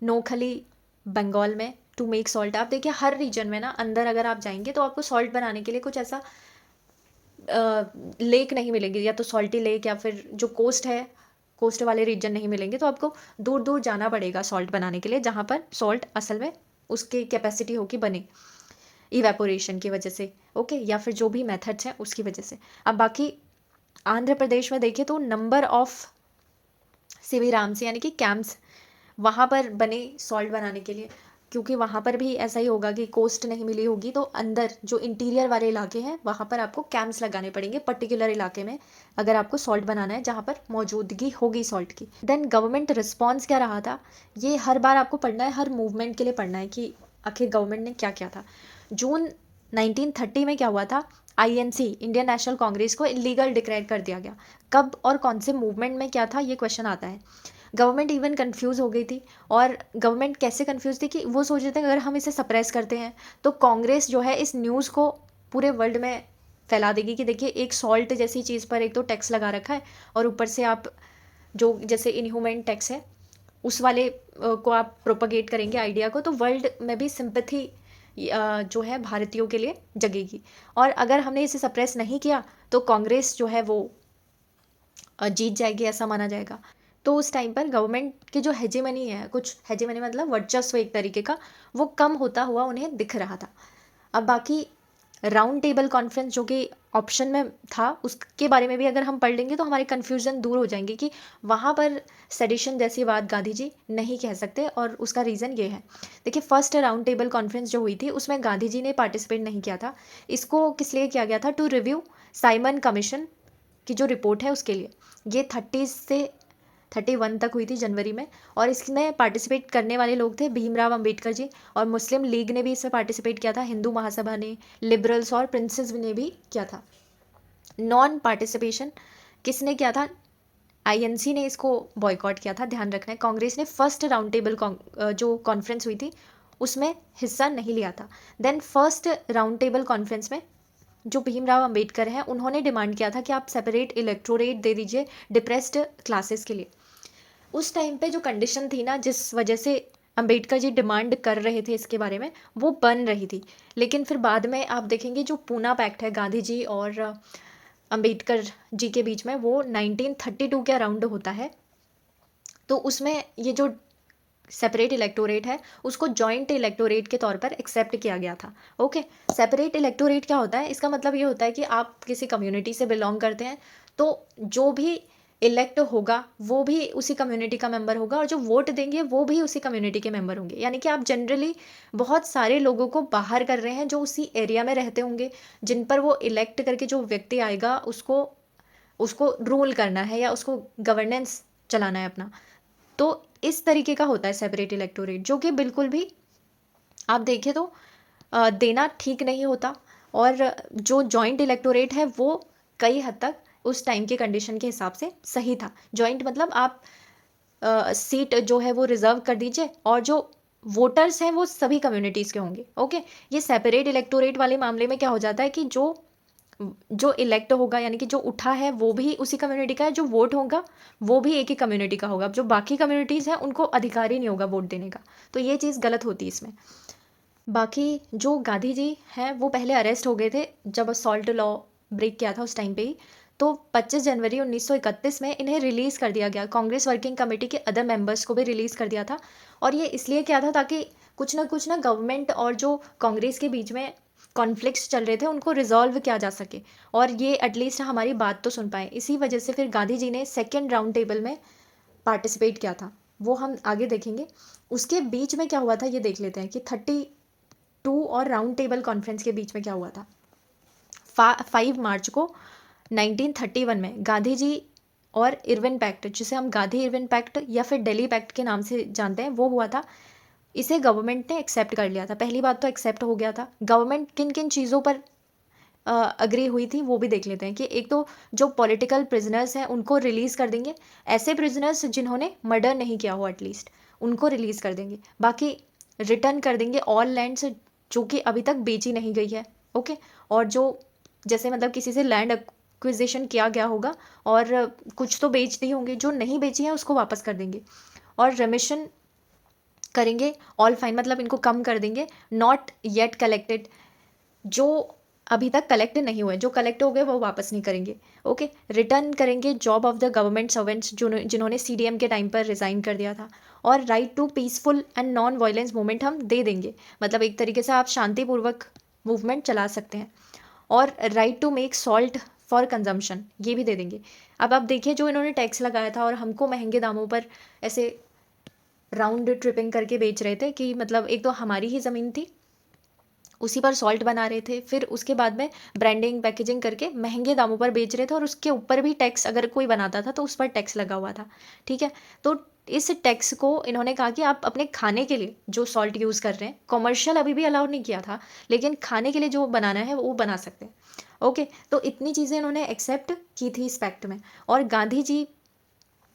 नोखली बंगाल में, टू मेक सॉल्ट। आप देखिए हर रीजन में ना अंदर अगर आप जाएंगे तो आपको सॉल्ट बनाने के लिए कुछ ऐसा लेक नहीं मिलेगी, या तो सॉल्टी लेक, या फिर जो कोस्ट है कोस्ट वाले रीजन नहीं मिलेंगे। तो आपको दूर दूर जाना पड़ेगा सॉल्ट बनाने के लिए, जहाँ पर सॉल्ट असल में उसकी कैपेसिटी हो कि बने इवेपोरेशन की वजह से, ओके, या फिर जो भी मेथड्स हैं उसकी वजह से। अब बाकी आंध्र प्रदेश में देखें तो नंबर ऑफ शिविराम्स यानी कि कैंप्स वहाँ पर बने सॉल्ट बनाने के लिए, क्योंकि वहाँ पर भी ऐसा ही होगा कि कोस्ट नहीं मिली होगी, तो अंदर जो इंटीरियर वाले इलाके हैं वहाँ पर आपको कैंप्स लगाने पड़ेंगे पर्टिकुलर इलाके में, अगर आपको सॉल्ट बनाना है जहाँ पर मौजूदगी होगी सॉल्ट की। देन गवर्नमेंट रिस्पॉन्स क्या रहा था, ये हर बार आपको पढ़ना है, हर मूवमेंट के लिए पढ़ना है कि आखिर गवर्नमेंट ने क्या किया था। जून 1930 में क्या हुआ था? आईएनसी इंडियन नेशनल कांग्रेस को इलीगल डिक्लेयर कर दिया गया। कब और कौन से मूवमेंट में क्या था, ये क्वेश्चन आता है। गवर्नमेंट इवन कंफ्यूज हो गई थी, और गवर्नमेंट कैसे कंफ्यूज थी कि वो सोच रहे थे अगर हम इसे सप्रेस करते हैं तो कांग्रेस जो है इस न्यूज़ को पूरे वर्ल्ड में फैला देगी कि देखिए एक सॉल्ट जैसी चीज़ पर एक तो टैक्स लगा रखा है, और ऊपर से आप जो जैसे इनह्यूमन टैक्स है उस वाले को आप प्रोपगेट करेंगे आइडिया को, तो वर्ल्ड में भी सिंपैथी जो है भारतीयों के लिए जगेगी। और अगर हमने इसे सप्रेस नहीं किया तो कांग्रेस जो है वो जीत जाएगी, ऐसा माना जाएगा। तो उस टाइम पर गवर्नमेंट की जो हेजेमनी है, कुछ हेजेमनी मतलब वर्चस्व एक तरीके का, वो कम होता हुआ उन्हें दिख रहा था। अब बाकी राउंड टेबल कॉन्फ्रेंस जो कि ऑप्शन में था, उसके बारे में भी अगर हम पढ़ लेंगे तो हमारी कन्फ्यूज़न दूर हो जाएंगे कि वहाँ पर सेडिशन जैसी बात गांधी जी नहीं कह सकते, और उसका रीज़न ये है। देखिए, फर्स्ट राउंड टेबल कॉन्फ्रेंस जो हुई थी उसमें गांधी जी ने पार्टिसिपेट नहीं किया था। इसको किस लिए किया गया था? टू रिव्यू साइमन कमीशन की जो रिपोर्ट है उसके लिए। ये 30 से 31 तक हुई थी जनवरी में, और इसमें पार्टिसिपेट करने वाले लोग थे भीमराव अंबेडकर जी, और मुस्लिम लीग ने भी इसमें पार्टिसिपेट किया था, हिंदू महासभा ने, लिबरल्स और प्रिंसेस ने भी किया था। नॉन पार्टिसिपेशन किसने किया था? आईएनसी ने इसको बॉयकॉट किया था, ध्यान रखना है। कांग्रेस ने फर्स्ट राउंड टेबल जो कॉन्फ्रेंस हुई थी उसमें हिस्सा नहीं लिया था। Then first round table conference में जो भीमराव अंबेडकर हैं उन्होंने डिमांड किया था कि आप सेपरेट इलेक्टोरेट दे दीजिए डिप्रेस्ड क्लासेस के लिए। उस टाइम पे जो कंडीशन थी ना, जिस वजह से अंबेडकर जी डिमांड कर रहे थे इसके बारे में, वो बन रही थी। लेकिन फिर बाद में आप देखेंगे जो पूना पैक्ट है गांधी जी और अंबेडकर जी के बीच में, वो 1932 के अराउंड होता है। तो उसमें ये जो सेपरेट इलेक्टोरेट है उसको जॉइंट इलेक्टोरेट के तौर पर एक्सेप्ट किया गया था। ओके, सेपरेट इलेक्टोरेट क्या होता है? इसका मतलब ये होता है कि आप किसी कम्युनिटी से बिलोंग करते हैं तो जो भी इलेक्ट होगा वो भी उसी कम्युनिटी का मेंबर होगा, और जो वोट देंगे वो भी उसी कम्युनिटी के मेंबर होंगे। यानी कि आप जनरली बहुत सारे लोगों को बाहर कर रहे हैं जो उसी एरिया में रहते होंगे, जिन पर वो इलेक्ट करके जो व्यक्ति आएगा उसको उसको रूल करना है या उसको गवर्नेंस चलाना है अपना। तो इस तरीके का होता है सेपरेट इलेक्टोरेट, जो कि बिल्कुल भी आप देखें तो देना ठीक नहीं होता। और जो जॉइंट इलेक्टोरेट है वो कई हद तक उस टाइम के कंडीशन के हिसाब से सही था। जॉइंट मतलब आप सीट जो है वो रिजर्व कर दीजिए, और जो वोटर्स हैं वो सभी कम्युनिटीज़ के होंगे। ओके, ये सेपरेट इलेक्टोरेट वाले मामले में क्या हो जाता है कि जो जो इलेक्ट होगा यानी कि जो उठा है वो भी उसी कम्युनिटी का है, जो वोट होगा वो भी एक ही कम्युनिटी का होगा। अब जो बाकी कम्युनिटीज़ हैं उनको अधिकार ही नहीं होगा वोट देने का, तो ये चीज़ गलत होती है इसमें। बाकी जो गांधी जी हैं वो पहले अरेस्ट हो गए थे जब असॉल्ट लॉ ब्रेक किया था उस टाइम पे ही। तो 25 जनवरी 1931 में इन्हें रिलीज़ कर दिया गया। कांग्रेस वर्किंग कमेटी के अदर मेंबर्स को भी रिलीज़ कर दिया था, और ये इसलिए किया था ताकि कुछ ना गवर्नमेंट और जो कांग्रेस के बीच में कॉन्फ्लिक्ट्स चल रहे थे उनको रिजॉल्व किया जा सके, और ये एटलीस्ट हमारी बात तो सुन पाए। इसी वजह से फिर गांधी जी ने सेकेंड राउंड टेबल में पार्टिसिपेट किया था, वो हम आगे देखेंगे। उसके बीच में क्या हुआ था ये देख लेते हैं कि 32 और राउंड टेबल कॉन्फ्रेंस के बीच में क्या हुआ था। 5 मार्च को 1931 में गांधी जी और इरविन पैक्ट, जिसे हम गांधी इरविन पैक्ट या फिर दिल्ली पैक्ट के नाम से जानते हैं, वो हुआ था। इसे गवर्नमेंट ने एक्सेप्ट कर लिया था। पहली बात तो एक्सेप्ट हो गया था। गवर्नमेंट किन किन चीज़ों पर अग्री हुई थी वो भी देख लेते हैं कि एक तो जो पॉलिटिकल प्रिजनर्स हैं उनको रिलीज़ कर देंगे। ऐसे प्रिजनर्स जिन्होंने मर्डर नहीं किया हो एटलीस्ट, उनको रिलीज़ कर देंगे। बाकी रिटर्न कर देंगे ऑल लैंड्स जो कि अभी तक बेची नहीं गई है। ओके, और जो जैसे मतलब किसी से लैंड एक्विजिशन किया गया होगा और कुछ तो बेच दी होंगी, जो नहीं बेची है उसको वापस कर देंगे। और रेमिशन करेंगे ऑल फाइन, मतलब इनको कम कर देंगे। नॉट येट कलेक्टेड, जो अभी तक कलेक्ट नहीं हुए, जो कलेक्ट हो गए वो वापस नहीं करेंगे। ओके, रिटर्न करेंगे job of the government servants जिन्होंने सीडीएम के टाइम पर रिज़ाइन कर दिया था। और right to peaceful and non violence movement हम दे देंगे, मतलब एक तरीके से आप शांतिपूर्वक मूवमेंट चला सकते हैं। और right to make salt for consumption ये भी दे देंगे। अब आप देखिए, जो इन्होंने टैक्स लगाया था और हमको महंगे दामों पर ऐसे राउंड ट्रिपिंग करके बेच रहे थे कि मतलब एक तो हमारी ही ज़मीन थी, उसी पर सॉल्ट बना रहे थे, फिर उसके बाद में ब्रांडिंग पैकेजिंग करके महंगे दामों पर बेच रहे थे, और उसके ऊपर भी टैक्स अगर कोई बनाता था तो उस पर टैक्स लगा हुआ था। ठीक है, तो इस टैक्स को इन्होंने कहा कि आप अपने खाने के लिए जो सॉल्ट यूज़ कर रहे हैं, कॉमर्शियल अभी भी अलाउ नहीं किया था, लेकिन खाने के लिए जो बनाना है वो बना सकते हैं। ओके, तो इतनी चीज़ें इन्होंने एक्सेप्ट की थी इस पैक्ट में। और गांधी जी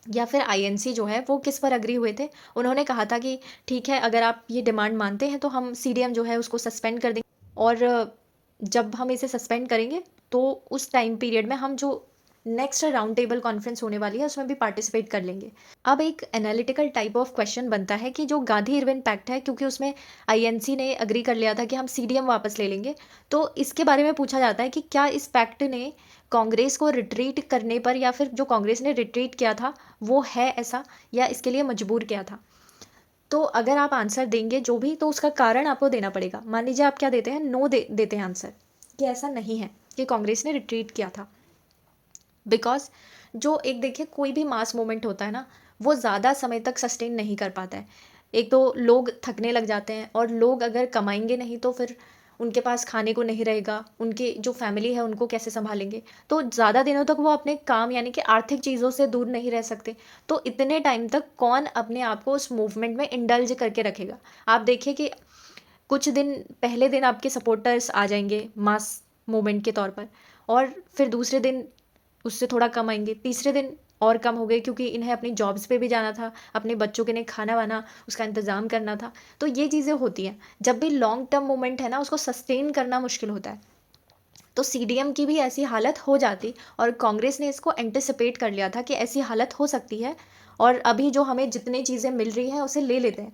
या फिर आईएनसी जो है वो किस पर अग्री हुए थे? उन्होंने कहा था कि ठीक है, अगर आप ये डिमांड मानते हैं तो हम सीडीएम जो है उसको सस्पेंड कर देंगे, और जब हम इसे सस्पेंड करेंगे तो उस टाइम पीरियड में हम जो नेक्स्ट राउंड टेबल कॉन्फ्रेंस होने वाली है उसमें भी पार्टिसिपेट कर लेंगे। अब एक एनालिटिकल टाइप ऑफ क्वेश्चन बनता है कि जो गांधी इरविन पैक्ट है, क्योंकि उसमें आईएनसी ने अग्री कर लिया था कि हम सीडीएम वापस ले लेंगे, तो इसके बारे में पूछा जाता है कि क्या इस पैक्ट ने कांग्रेस को रिट्रीट करने पर, या फिर जो कांग्रेस ने रिट्रीट किया था वो है ऐसा, या इसके लिए मजबूर किया था। तो अगर आप आंसर देंगे जो भी, तो उसका कारण आपको देना पड़ेगा। मान लीजिए आप क्या देते हैं, नो देते हैं आंसर कि ऐसा नहीं है कि कांग्रेस ने रिट्रीट किया था। बिकॉज़ जो एक देखिए कोई भी मास मूवमेंट होता है ना, वो ज़्यादा समय तक सस्टेन नहीं कर पाता है। एक तो लोग थकने लग जाते हैं और लोग अगर कमाएँगे नहीं तो फिर उनके पास खाने को नहीं रहेगा, उनकी जो फैमिली है उनको कैसे सँभालेंगे? तो ज़्यादा दिनों तक वो अपने काम यानी कि आर्थिक चीज़ों से दूर नहीं रह सकते। तो इतने टाइम तक कौन अपने आप को उस मूवमेंट में इंडल्ज करके रखेगा? आप देखिए कि कुछ दिन पहले दिन आपके सपोर्टर्स आ जाएँगे मास मूवमेंट के तौर पर और फिर दूसरे दिन उससे थोड़ा कम आएँगे, तीसरे दिन और कम हो गए क्योंकि इन्हें अपनी जॉब्स पे भी जाना था, अपने बच्चों के लिए खाना-वाना उसका इंतज़ाम करना था। तो ये चीज़ें होती हैं। जब भी लॉन्ग टर्म मूवमेंट है ना, उसको सस्टेन करना मुश्किल होता है। तो सीडीएम की भी ऐसी हालत हो जाती और कांग्रेस ने इसको एंटिसिपेट कर लिया था कि ऐसी हालत हो सकती है और अभी जो हमें जितनी चीज़ें मिल रही हैं, उसे ले लेते हैं।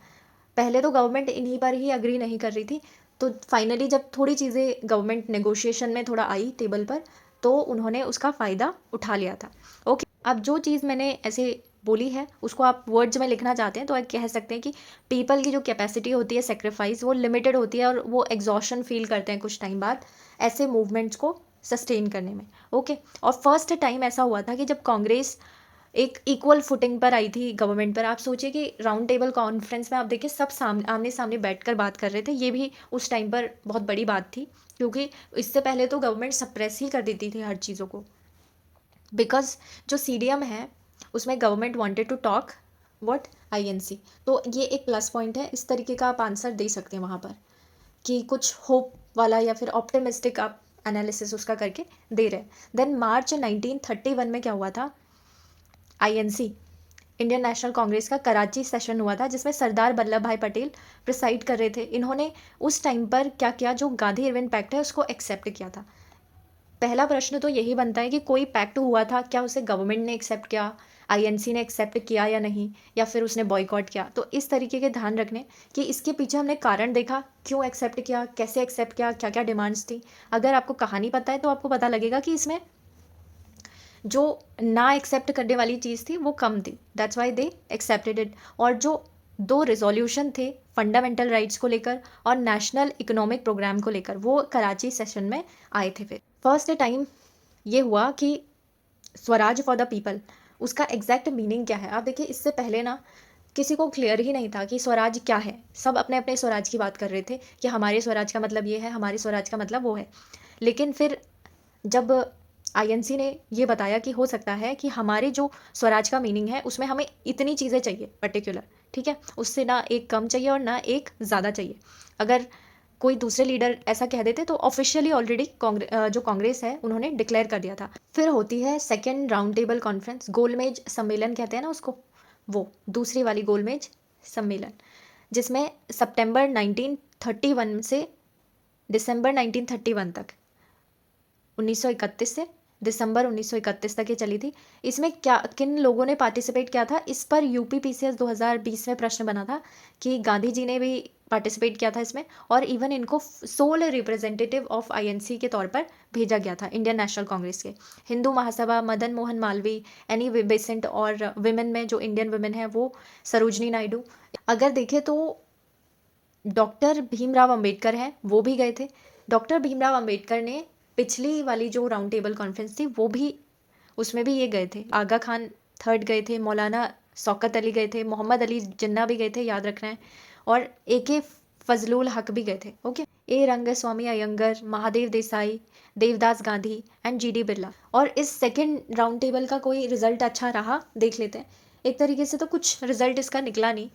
पहले तो गवर्नमेंट इन्हीं पर ही एग्री नहीं कर रही थी, तो फाइनली जब थोड़ी चीज़ें गवर्नमेंट नेगोशिएशन में थोड़ा आई टेबल पर, तो उन्होंने उसका फ़ायदा उठा लिया था। ओके, अब जो चीज़ मैंने ऐसे बोली है, उसको आप वर्ड्स में लिखना चाहते हैं, तो आप कह सकते हैं कि पीपल की जो कैपेसिटी होती है सैक्रिफाइस, वो लिमिटेड होती है और वो एग्ज़ॉशन फ़ील करते हैं कुछ टाइम बाद, ऐसे मूवमेंट्स को सस्टेन करने में। ओके, और फर्स्ट टाइम ऐसा हुआ था कि जब कांग्रेस एक इक्वल फुटिंग पर आई थी गवर्नमेंट पर। आप सोचिए कि राउंड टेबल कॉन्फ्रेंस में आप देखिए सब आमने-सामने बैठकर बात कर रहे थे। ये भी उस टाइम पर बहुत बड़ी बात थी क्योंकि इससे पहले तो गवर्नमेंट सप्रेस ही कर देती थी हर चीज़ों को। बिकॉज़ जो सीडीएम है, उसमें government wanted to talk what INC. तो ये एक प्लस पॉइंट है। इस तरीके का आप आंसर दे सकते हैं वहाँ पर कि कुछ होप वाला या फिर ऑप्टिमिस्टिक आप एनालिसिस उसका करके दे रहे हैं। देन मार्च 1931 में क्या हुआ था, आईएनसी इंडियन नेशनल कांग्रेस का कराची सेशन हुआ था जिसमें सरदार वल्लभ भाई पटेल प्रिसाइड कर रहे थे। इन्होंने उस टाइम पर क्या किया, जो गांधी इरविन पैक्ट है उसको एक्सेप्ट किया था। पहला प्रश्न तो यही बनता है कि कोई पैक्ट हुआ था, क्या उसे गवर्नमेंट ने एक्सेप्ट किया, आईएनसी ने एक्सेप्ट किया या नहीं, या फिर उसने बॉयकॉट किया। तो इस तरीके के ध्यान रखने कि इसके पीछे हमने कारण देखा, क्यों एक्सेप्ट किया, कैसे एक्सेप्ट किया, क्या क्या डिमांड्स थी। अगर आपको कहानी पता है तो आपको पता लगेगा कि इसमें जो ना एक्सेप्ट करने वाली चीज़ थी वो कम थी, that's why they accepted it. और जो दो रिजोल्यूशन थे फंडामेंटल राइट्स को लेकर और नेशनल इकोनॉमिक प्रोग्राम को लेकर, वो कराची सेशन में आए थे। फिर फर्स्ट टाइम ये हुआ कि स्वराज फॉर द पीपल, उसका एग्जैक्ट मीनिंग क्या है। आप देखिए इससे पहले ना किसी को क्लियर ही नहीं था कि स्वराज क्या है। सब अपने अपने स्वराज की बात कर रहे थे कि हमारे स्वराज का मतलब ये है, हमारे स्वराज का मतलब वो है। लेकिन फिर जब आईएनसी ने ये बताया कि हो सकता है कि हमारे जो स्वराज का मीनिंग है उसमें हमें इतनी चीज़ें चाहिए पर्टिकुलर, ठीक है, उससे ना एक कम चाहिए और ना एक ज़्यादा चाहिए। अगर कोई दूसरे लीडर ऐसा कह देते तो ऑफिशियली ऑलरेडी जो कांग्रेस है उन्होंने डिक्लेयर कर दिया था। फिर होती है सेकेंड राउंड टेबल कॉन्फ्रेंस, गोलमेज सम्मेलन कहते हैं ना उसको, वो दूसरी वाली गोलमेज सम्मेलन, जिसमें सितंबर 1931 से दिसंबर 1931 तक, 1931 से दिसंबर 1931 तक ये चली थी। इसमें क्या किन लोगों ने पार्टिसिपेट किया था, इस पर यूपी पीसीएस 2020 में प्रश्न बना था कि गांधी जी ने भी पार्टिसिपेट किया था इसमें, और इवन इनको सोल रिप्रेजेंटेटिव ऑफ आईएनसी के तौर पर भेजा गया था इंडियन नेशनल कांग्रेस के। हिंदू महासभा मदन मोहन मालवीय, एनी बेसेंट, और विमेन में जो इंडियन वुमेन है वो सरोजनी नायडू। अगर देखें तो डॉक्टर भीमराव अंबेडकर हैं, वो भी गए थे। डॉक्टर भीमराव अंबेडकर ने पिछली वाली जो राउंड टेबल कॉन्फ्रेंस थी वो भी, उसमें भी ये गए थे। आगा खान थर्ड गए थे, मौलाना शौकत अली गए थे, मोहम्मद अली जिन्ना भी गए थे, याद रखना है, और ए फजलुल हक भी गए थे। Okay, A Rangaswami Iyengar, Mahadev Desai, Devdas Gandhi and GD Birla. और इस सेकेंड राउंड टेबल का कोई रिजल्ट अच्छा रहा, देख लेते हैं। एक तरीके से तो कुछ रिजल्ट इसका निकला नहीं,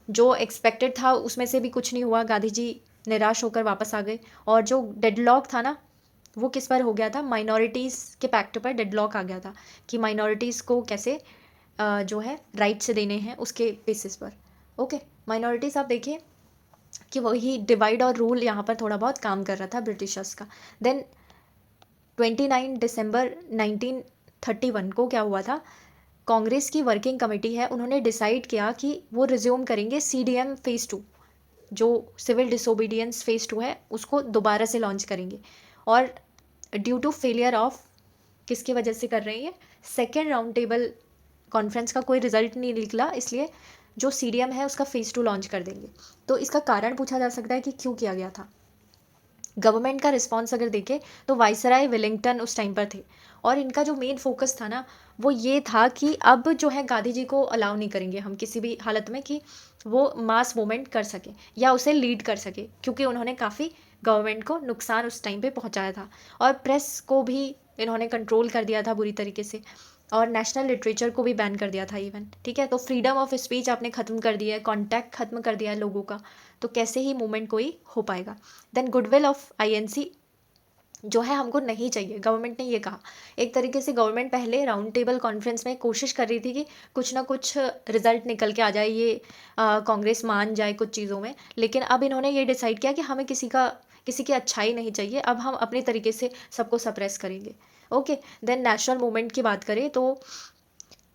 जो एक्सपेक्टेड था उसमें से भी कुछ नहीं हुआ। गांधी जी निराश होकर वापस आ गए, और जो डेडलॉक था ना वो किस पर हो गया था, माइनॉरिटीज़ के पैक्ट पर डेडलॉक आ गया था कि माइनॉरिटीज़ को कैसे जो है राइट्स देने हैं उसके बेसिस पर। ओके, माइनॉरिटीज़ आप देखिए कि वही डिवाइड और रूल यहाँ पर थोड़ा बहुत काम कर रहा था ब्रिटिशर्स का। देन 29 दिसंबर 1931 को क्या हुआ था, कांग्रेस की वर्किंग कमेटी है, उन्होंने डिसाइड किया कि वो रिज्यूम करेंगे सीडीएम फेज़ 2, जो सिविल डिसोबीडियंस फेज़ 2 है उसको दोबारा से लॉन्च करेंगे। और ड्यू टू फेलियर ऑफ, किसकी वजह से कर रही है, सेकेंड राउंड टेबल कॉन्फ्रेंस का कोई रिजल्ट नहीं निकला, इसलिए जो सीडीएम है उसका फेज़ 2 लॉन्च कर देंगे। तो इसका कारण पूछा जा सकता है कि क्यों किया गया था। गवर्नमेंट का रिस्पॉन्स अगर देखें तो वाइसराय वेलिंगटन उस टाइम पर थे, और इनका जो मेन फोकस था ना वो ये था कि अब जो है गांधी जी को अलाउ नहीं करेंगे हम किसी भी हालत में कि वो मास मूवमेंट कर सके या उसे लीड कर सके, क्योंकि उन्होंने काफ़ी गवर्नमेंट को नुकसान उस टाइम पे पहुंचाया था, और प्रेस को भी इन्होंने कंट्रोल कर दिया था बुरी तरीके से, और नेशनल लिटरेचर को भी बैन कर दिया था इवन। ठीक है, तो फ्रीडम ऑफ स्पीच आपने ख़त्म कर दिया है, कॉन्टैक्ट ख़त्म कर दिया है लोगों का, तो कैसे ही मूवमेंट कोई हो पाएगा। देन गुडविल ऑफ आईएनसी जो है हमको नहीं चाहिए, गवर्नमेंट ने ये कहा। एक तरीके से गवर्नमेंट पहले राउंड टेबल कॉन्फ्रेंस में कोशिश कर रही थी कि कुछ ना कुछ रिजल्ट निकल के आ जाए, ये कांग्रेस मान जाए कुछ चीज़ों में, लेकिन अब इन्होंने ये डिसाइड किया कि हमें किसी की अच्छाई नहीं चाहिए, अब हम अपने तरीके से सबको सप्रेस करेंगे। ओके, देन नेशनल मूवमेंट की बात करें तो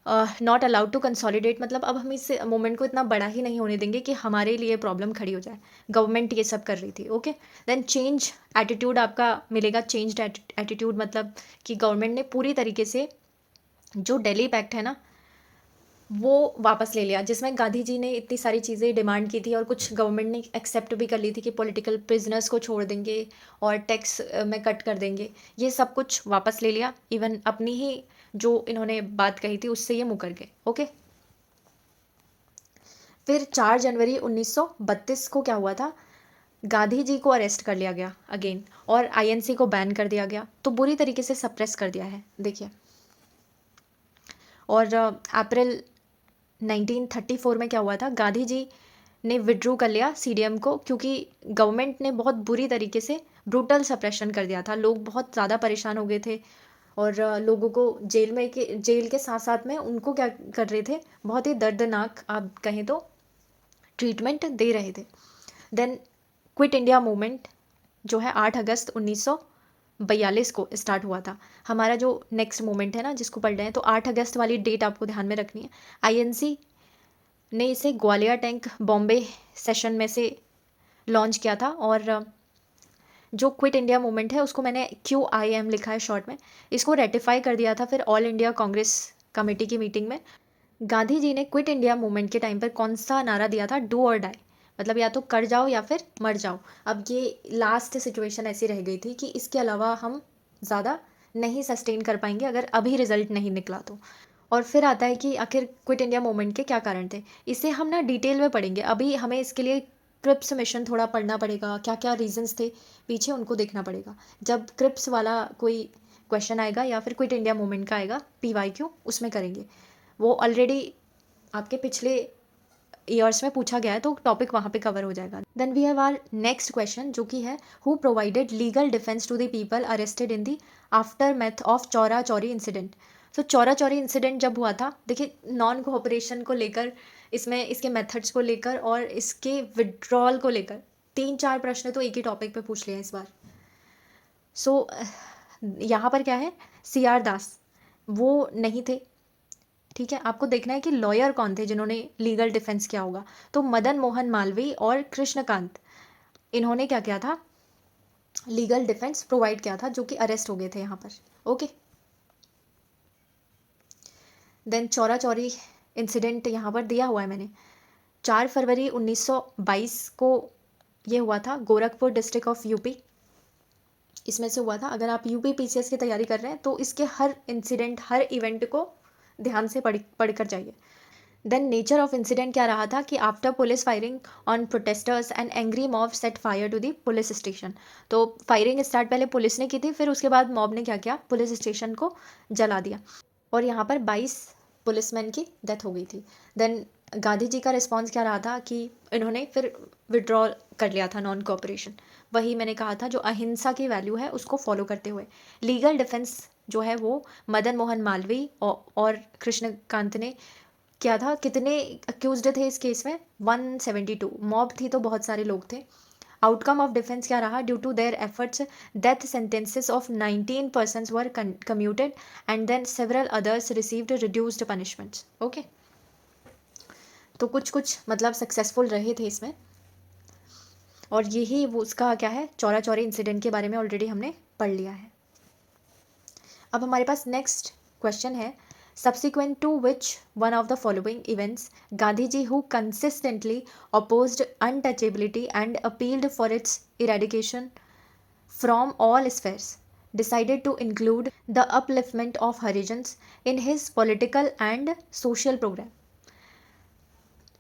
नॉट अलाउड टू कंसोलिडेट, मतलब अब हम इस मूवमेंट को इतना बड़ा ही नहीं होने देंगे कि हमारे लिए प्रॉब्लम खड़ी हो जाए। गवर्नमेंट ये सब कर रही थी। ओके, देन चेंज एटीट्यूड आपका मिलेगा। चेंज एटीट्यूड मतलब कि गवर्नमेंट ने पूरी तरीके से जो दिल्ली पैक्ट है ना वो वापस ले लिया, जिसमें गांधी जी ने इतनी सारी चीज़ें डिमांड की थी और कुछ गवर्नमेंट ने एक्सेप्ट भी कर ली थी कि पॉलिटिकल प्रिजनर्स को छोड़ देंगे और टैक्स में कट कर देंगे, ये सब कुछ वापस ले लिया। इवन अपनी ही जो इन्होंने बात कही थी उससे ये मुकर गए। ओके, फिर 4 जनवरी 1932 को क्या हुआ था, गांधी जी को अरेस्ट कर लिया गया अगेन, और आईएनसी को बैन कर दिया गया, तो बुरी तरीके से सप्रेस कर दिया है देखिए। और अप्रैल 1934 में क्या हुआ था, गांधी जी ने विड्रू कर लिया सीडीएम को, क्योंकि गवर्नमेंट ने बहुत बुरी तरीके से ब्रूटल सप्रेशन कर दिया था, लोग बहुत ज़्यादा परेशान हो गए थे, और लोगों को जेल के साथ साथ में उनको क्या कर रहे थे, बहुत ही दर्दनाक आप कहें तो ट्रीटमेंट दे रहे थे। देन क्विट इंडिया मूवमेंट जो है 8 अगस्त 1942 को स्टार्ट हुआ था। हमारा जो नेक्स्ट मूवमेंट है ना जिसको पढ़ रहे हैं, तो 8 अगस्त वाली डेट आपको ध्यान में रखनी है। आईएनसी ने इसे ग्वालियर टैंक बॉम्बे सेशन में से लॉन्च किया था, और जो क्विट इंडिया मूवमेंट है उसको मैंने QIM लिखा है शॉर्ट में, इसको रेटिफाई कर दिया था फिर ऑल इंडिया कांग्रेस कमेटी की मीटिंग में। गांधी जी ने क्विट इंडिया मूवमेंट के टाइम पर कौन सा नारा दिया था, डू और डाई, मतलब या तो कर जाओ या फिर मर जाओ। अब ये लास्ट सिचुएशन ऐसी रह गई थी कि इसके अलावा हम ज़्यादा नहीं सस्टेन कर पाएंगे अगर अभी रिजल्ट नहीं निकला तो। और फिर आता है कि आखिर क्विट इंडिया मूवमेंट के क्या कारण थे, इसे हम ना डिटेल में पढ़ेंगे, अभी हमें इसके लिए क्रिप्स मिशन थोड़ा पढ़ना पड़ेगा, क्या क्या रीजंस थे पीछे उनको देखना पड़ेगा। जब क्रिप्स वाला कोई क्वेश्चन आएगा या फिर क्विट इंडिया मूवमेंट का आएगा PYQ, उसमें करेंगे। वो ऑलरेडी आपके पिछले ईयर्स में पूछा गया है, तो टॉपिक वहाँ पे कवर हो जाएगा। Then we have our next question जो कि है, who provided legal defence to the people arrested in the aftermath of Chaura Chauri incident. तो चौरा चौरी इंसिडेंट जब हुआ था, देखिए नॉन कोऑपरेशन को लेकर, इसमें इसके मेथड्स को लेकर और इसके विड्रॉल को लेकर 3-4 प्रश्न तो एक ही टॉपिक पे पूछ लिए इस बार। सो यहाँ पर क्या है, CR दास वो नहीं थे। ठीक है, आपको देखना है कि लॉयर कौन थे जिन्होंने लीगल डिफेंस किया होगा, तो मदन मोहन मालवीय और कृष्णकांत, इन्होंने क्या किया था, लीगल डिफेंस प्रोवाइड किया था, जो कि अरेस्ट हो गए थे यहाँ पर। Okay, then Chaura Chauri incident यहाँ पर दिया हुआ है मैंने, 4 फरवरी 1922 को ये हुआ था, गोरखपुर डिस्ट्रिक्ट ऑफ यूपी इसमें से हुआ था। अगर आप यूपी PCS की तैयारी कर रहे हैं तो इसके हर इंसिडेंट, हर इवेंट को ध्यान से पढ़कर जाइए। देन नेचर ऑफ इंसिडेंट क्या रहा था कि after police firing on protesters and angry mob set fire to the police station, तो फायरिंग स्टार्ट पहले पुलिस ने की थी, फिर उसके बाद मॉब ने क्या किया, पुलिस स्टेशन को जला दिया, और यहाँ पर 22 पुलिसमैन की डेथ हो गई थी। देन गांधी जी का रिस्पॉन्स क्या रहा था कि इन्होंने फिर विड्रॉ कर लिया था, नॉन कोऑपरेशन, वही मैंने कहा था जो अहिंसा की वैल्यू है उसको फॉलो करते हुए। लीगल डिफेंस जो है वो मदन मोहन मालवीय और कृष्णकांत ने क्या था, कितने अक्यूज्ड थे इस केस में, 172, मॉब थी तो बहुत सारे लोग थे। आउटकम ऑफ डिफेंस क्या रहा, due to their efforts death sentences of 19 persons were commuted and then several others received reduced punishments. Okay, तो कुछ कुछ मतलब सक्सेसफुल रहे थे इसमें, और यही वो उसका क्या है, चौरा चौरी इंसिडेंट के बारे में ऑलरेडी हमने पढ़ लिया है। अब हमारे पास नेक्स्ट क्वेश्चन है, subsequent to which one of the following events Gandhiji, who consistently opposed untouchability and appealed for its eradication, from all spheres, decided to include the upliftment of Harijans in his political and social program.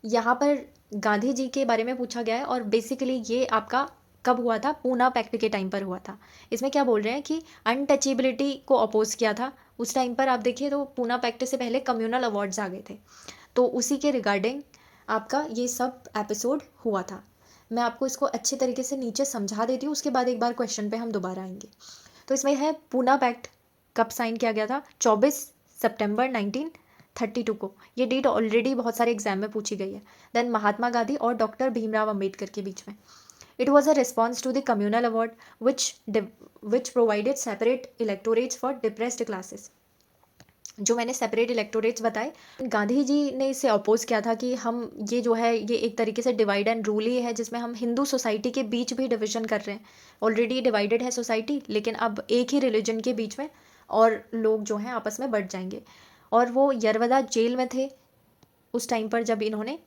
यहाँ पर गांधी जी के बारे में पूछा गया है और basically ये आपका कब हुआ था? पूना पैक्ट के टाइम पर हुआ था। इसमें क्या बोल रहे हैं कि अनटचेबिलिटी को अपोज किया था उस टाइम पर। आप देखिए तो पूना पैक्ट से पहले कम्युनल अवार्ड्स आ गए थे, तो उसी के रिगार्डिंग आपका ये सब एपिसोड हुआ था। मैं आपको इसको अच्छे तरीके से नीचे समझा देती हूँ, उसके बाद एक बार क्वेश्चन पे हम दोबारा आएंगे। तो इसमें है पूना पैक्ट कब साइन किया गया था? 24 सितंबर 1932 को। ये डेट ऑलरेडी बहुत सारे एग्जाम में पूछी गई है। देन महात्मा गांधी और डॉक्टर भीमराव अंबेडकर के बीच में। It was a response to the communal award which provided separate electorates for depressed classes. जो मैंने सेपरेट इलेक्टोरेट्स बताए, गांधी जी ने इसे अपोज किया था कि हम ये जो है ये एक तरीके से डिवाइड एंड रूल ही है, जिसमें हम हिंदू सोसाइटी के बीच भी डिवीजन कर रहे हैं। ऑलरेडी डिवाइडेड है सोसाइटी, लेकिन अब एक ही रिलीजन के बीच में और लोग जो हैं आपस में बढ़ जाएंगे। और वो यरवदा जेल में थे उस टाइम पर जब इन्होंने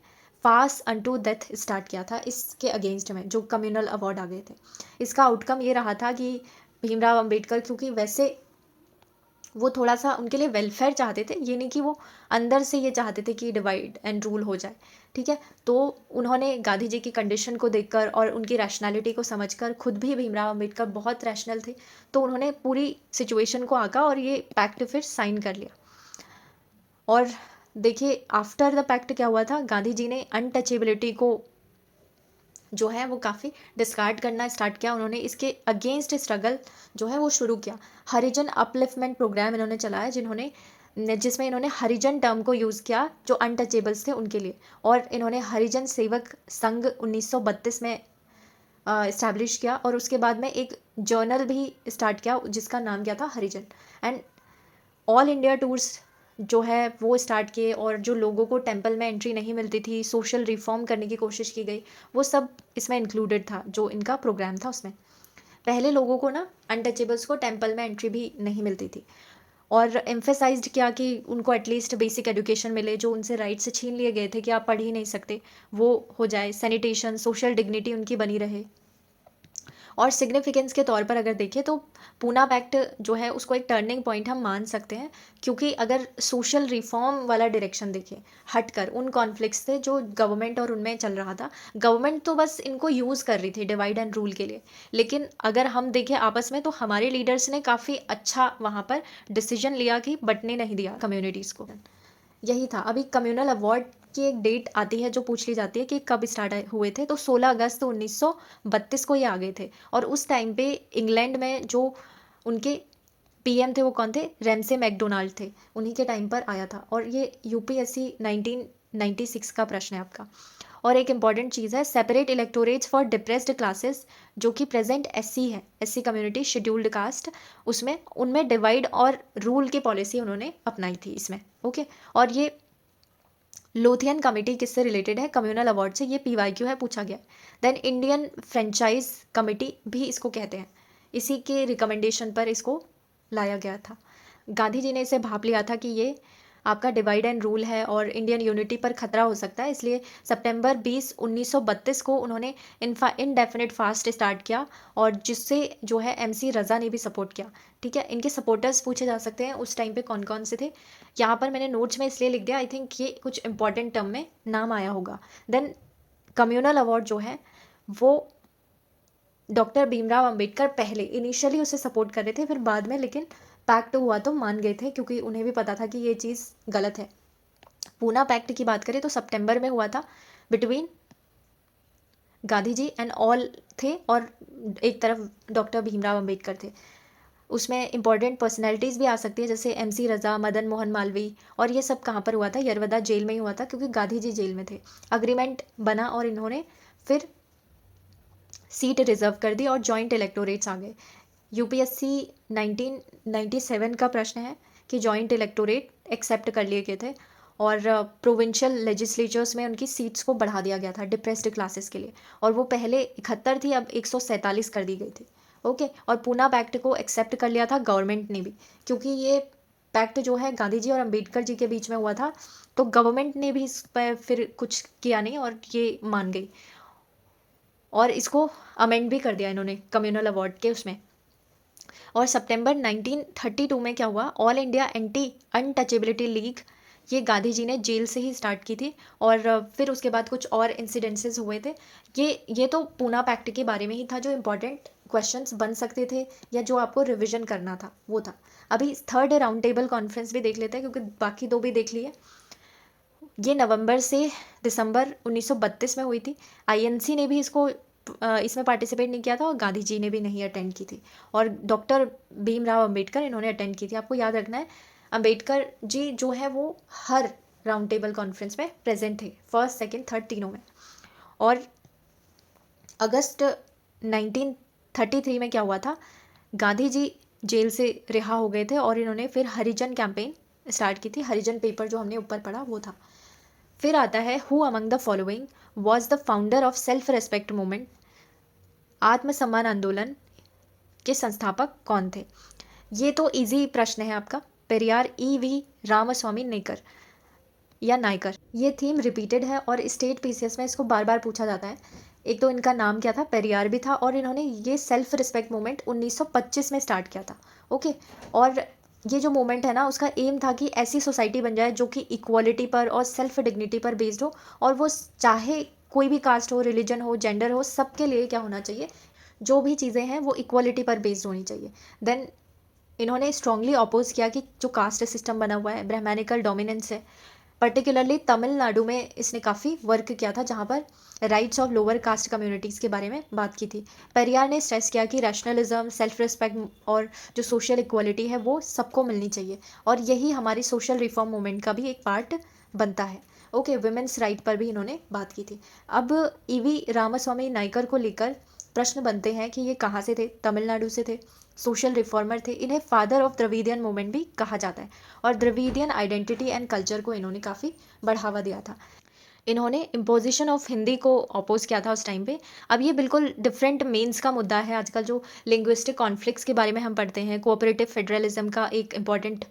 फास्ट अनटू डेथ स्टार्ट किया था इसके अगेंस्ट में, जो कम्युनल अवार्ड आ गए थे। इसका आउटकम ये रहा था कि भीमराव अंबेडकर, क्योंकि वैसे वो थोड़ा सा उनके लिए वेलफेयर चाहते थे, ये नहीं कि वो अंदर से ये चाहते थे कि डिवाइड एंड रूल हो जाए, ठीक है। तो उन्होंने गांधी जी की कंडीशन को देखकर और उनकी रैशनैलिटी को समझकर, खुद भी भीमराव अंबेडकर बहुत रैशनल थे, तो उन्होंने पूरी सिचुएशन को आंका और ये पैक्ट फिर साइन कर लिया। और देखिए आफ्टर द पैक्ट क्या हुआ था, गांधी जी ने अनटचेबिलिटी को जो है वो काफ़ी डिस्कार्ड करना स्टार्ट किया। उन्होंने इसके अगेंस्ट स्ट्रगल जो है वो शुरू किया। हरिजन अपलिफ्टमेंट प्रोग्राम इन्होंने चलाया, जिसमें इन्होंने हरिजन टर्म को यूज़ किया जो अनटचेबल्स थे उनके लिए। और इन्होंने हरिजन सेवक संघ 1932 में इस्टेब्लिश किया, और उसके बाद में एक जर्नल भी स्टार्ट किया जिसका नाम क्या था? हरिजन। एंड ऑल इंडिया टूर्स जो है वो स्टार्ट किए, और जो लोगों को टेंपल में एंट्री नहीं मिलती थी, सोशल रिफॉर्म करने की कोशिश की गई, वो सब इसमें इंक्लूडेड था जो इनका प्रोग्राम था उसमें। पहले लोगों को ना अनटचेबल्स को टेंपल में एंट्री भी नहीं मिलती थी, और एम्फेसाइज्ड किया कि उनको एटलीस्ट बेसिक एजुकेशन मिले, जो उनसे राइट्स छीन लिए गए थे कि आप पढ़ ही नहीं सकते वो हो जाए, सैनिटेशन, सोशल डिग्निटी उनकी बनी रहे। और सिग्निफिकेंस के तौर पर अगर देखें तो पूना पैक्ट जो है उसको एक टर्निंग पॉइंट हम मान सकते हैं, क्योंकि अगर सोशल रिफॉर्म वाला डायरेक्शन देखें हटकर उन कॉन्फ्लिक्ट्स से जो गवर्नमेंट और उनमें चल रहा था, गवर्नमेंट तो बस इनको यूज़ कर रही थी डिवाइड एंड रूल के लिए, लेकिन अगर हम देखें आपस में तो हमारे लीडर्स ने काफ़ी अच्छा वहाँ पर डिसीजन लिया कि बंटने नहीं दिया कम्युनिटीज़ को। यही था। अभी कम्युनल अवार्ड की एक डेट आती है जो पूछ ली जाती है कि कब स्टार्ट हुए थे, तो 16 अगस्त 1932 को ये आ गए थे। और उस टाइम पे इंग्लैंड में जो उनके पीएम थे वो कौन थे? रैमसे मैकडोनाल्ड थे, उन्हीं के टाइम पर आया था। और ये यूपीएससी 1996 का प्रश्न है आपका। और एक इंपॉर्टेंट चीज़ है separate electorates for depressed classes, जो कि प्रेजेंट एससी है, एससी कम्युनिटी शेड्यूल्ड कास्ट, उसमें उनमें डिवाइड और रूल की पॉलिसी उन्होंने अपनाई थी इसमें, ओके। और ये लोथियन कमेटी किससे रिलेटेड है? कम्युनल अवार्ड से। ये पीवाईक्यू है, पूछा गया। देन इंडियन फ्रेंचाइज कमेटी भी इसको कहते हैं, इसी के रिकमेंडेशन पर इसको लाया गया था। गांधी जी ने इसे भाप लिया था कि ये आपका डिवाइड एंड रूल है और इंडियन यूनिटी पर खतरा हो सकता है, इसलिए सितंबर 20 1932 को उन्होंने इनडेफिनेट फास्ट स्टार्ट किया, और जिससे जो है एमसी रज़ा ने भी सपोर्ट किया, ठीक है। इनके सपोर्टर्स पूछे जा सकते हैं उस टाइम पे कौन कौन से थे, यहाँ पर मैंने नोट्स में इसलिए लिख दिया, आई थिंक ये कुछ इंपॉर्टेंट टर्म में नाम आया होगा। देन कम्युनल अवार्ड जो है वो डॉक्टर भीमराव अंबेडकर पहले इनिशियली उसे सपोर्ट कर रहे थे, फिर बाद में लेकिन पैक्ट हुआ तो मान गए थे, क्योंकि उन्हें भी पता था कि ये चीज़ गलत है। पूना पैक्ट की बात करें तो सितंबर में हुआ था between Gandhi ji and all थे, और एक तरफ डॉक्टर भीमराव अंबेडकर थे। उसमें इंपॉर्टेंट पर्सनैलिटीज़ भी आ सकती है, जैसे एमसी रज़ा, मदन मोहन मालवीय। और ये सब कहाँ पर हुआ था? यरवदा जेल में ही हुआ था, क्योंकि गांधी जी जेल में थे। अग्रीमेंट बना और इन्होंने फिर सीट रिजर्व कर दी और जॉइंट इलेक्टोरेट्स आ गए। यूपीएससी 1997 का प्रश्न है कि जॉइंट इलेक्टोरेट एक्सेप्ट कर लिए गए थे, और प्रोविंशियल लेजिस्लेचर्स में उनकी सीट्स को बढ़ा दिया गया था डिप्रेस्ड क्लासेस के लिए, और वो पहले 71 थी, अब 147 कर दी गई थी, ओके। और पूना पैक्ट को एक्सेप्ट कर लिया था गवर्नमेंट ने भी, क्योंकि ये पैक्ट जो है गांधी जी और अंबेडकर जी के बीच में हुआ था, तो गवर्नमेंट ने भी इस पर फिर कुछ किया नहीं और ये मान गई। और इसको अमेंड भी कर दिया इन्होंने कम्युनल अवार्ड के उसमें। और सितंबर 1932 में क्या हुआ, all India anti untouchability league, ये गांधी जी ने जेल से ही स्टार्ट की थी। और फिर उसके बाद कुछ और इंसिडेंसेस हुए थे। ये तो पूना पैक्ट के बारे में ही था, जो इम्पोर्टेंट क्वेश्चंस बन सकते थे या जो आपको रिवीजन करना था वो था। अभी थर्ड राउंड टेबल कॉन्फ्रेंस भी देख लेते हैं, क्योंकि बाकी दो भी देख लिए। ये नवंबर से दिसंबर 1932 में हुई थी। आईएनसी ने भी इसमें पार्टिसिपेट नहीं किया था, और गांधी जी ने भी नहीं अटेंड की थी। और डॉक्टर भीमराव अंबेडकर इन्होंने अटेंड की थी। आपको याद रखना है, अंबेडकर जी जो है वो हर राउंड टेबल कॉन्फ्रेंस में प्रेजेंट थे, फर्स्ट सेकंड थर्ड तीनों में। और अगस्त 1933 में क्या हुआ था, गांधी जी जेल से रिहा हो गए थे, और इन्होंने फिर हरिजन कैंपेन स्टार्ट की थी। हरिजन पेपर जो हमने ऊपर पढ़ा वो था। फिर आता है, who among the following was the founder of self respect movement, आत्मसम्मान आंदोलन के संस्थापक कौन थे। ये तो इजी प्रश्न है आपका, पेरियार ई.वी. रामास्वामी नेकर या नायकर। ये थीम रिपीटेड है और स्टेट पीसीएस में इसको बार बार पूछा जाता है। एक तो इनका नाम क्या था, पेरियार भी था, और इन्होंने ये सेल्फ रिस्पेक्ट मूवमेंट 1925 में स्टार्ट किया था। ओके। और ये जो मूवमेंट है ना, उसका एम था कि ऐसी सोसाइटी बन जाए जो कि इक्वालिटी पर और सेल्फ डिग्निटी पर बेस्ड हो, और वो चाहे कोई भी कास्ट हो, रिलीजन हो, जेंडर हो, सबके लिए क्या होना चाहिए, जो भी चीज़ें हैं वो इक्वालिटी पर बेस्ड होनी चाहिए। देन इन्होंने स्ट्रांगली अपोज किया कि जो कास्ट सिस्टम बना हुआ है, ब्राह्मणिकल डोमिनेंस है। पर्टिकुलरली तमिलनाडु में इसने काफ़ी वर्क किया था, जहाँ पर rights of lower caste communities के बारे में बात की थी। पेरियार ने स्ट्रेस किया कि रैशनलिज्म, सेल्फ रिस्पेक्ट और जो सोशल इक्वालिटी है वो सबको मिलनी चाहिए, और यही हमारी सोशल रिफॉर्म मूवमेंट का भी एक पार्ट बनता है। ओके, वुमेन्स राइट पर भी इन्होंने बात की थी। अब ई.वी. रामास्वामी नायकर को लेकर प्रश्न बनते हैं कि ये कहाँ से थे, तमिलनाडु से थे, सोशल रिफॉर्मर थे, इन्हें फादर ऑफ द्रविडियन मूवमेंट भी कहा जाता है, और द्रविडियन आइडेंटिटी एंड कल्चर को इन्होंने काफ़ी बढ़ावा दिया था। इन्होंने इम्पोजिशन ऑफ हिंदी को अपोज किया था उस टाइम पे। अब ये बिल्कुल डिफरेंट मेंस का मुद्दा है। आजकल जो लिंग्विस्टिक कॉन्फ्लिक्ट्स के बारे में हम पढ़ते हैं, कोऑपरेटिव फेडरलिज्म का एक इम्पॉर्टेंट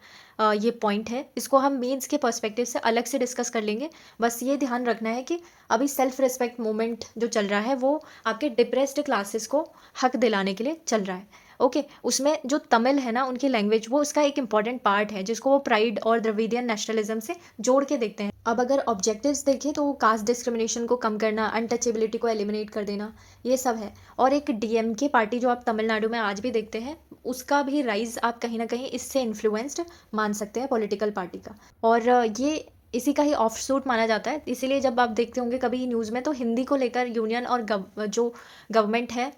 ये पॉइंट है, इसको हम मेंस के पर्सपेक्टिव से अलग से डिस्कस कर लेंगे। बस ये ध्यान रखना है कि अभी सेल्फ रिस्पेक्ट मूवमेंट जो चल रहा है वो आपके डिप्रेस्ड क्लासेस को हक दिलाने के लिए चल रहा है। ओके, उसमें जो तमिल है ना, उनकी लैंग्वेज, वो उसका एक इंपॉर्टेंट पार्ट है, जिसको वो प्राइड और द्रविडियन नेशनलिज्म से जोड़ के देखते हैं। अब अगर ऑब्जेक्टिव्स देखें तो कास्ट डिस्क्रिमिनेशन को कम करना, अनटचेबिलिटी को एलिमिनेट कर देना, ये सब है। और एक डीएमके पार्टी जो आप तमिलनाडु में आज भी देखते हैं, उसका भी राइज आप कहीं ना कहीं इससे इन्फ्लुएंस्ड मान सकते हैं, पॉलिटिकल पार्टी का। और ये इसी का ही ऑफ सूट माना जाता है। इसीलिए जब आप देखते होंगे कभी न्यूज़ में, तो हिंदी को लेकर यूनियन और जो गवर्नमेंट है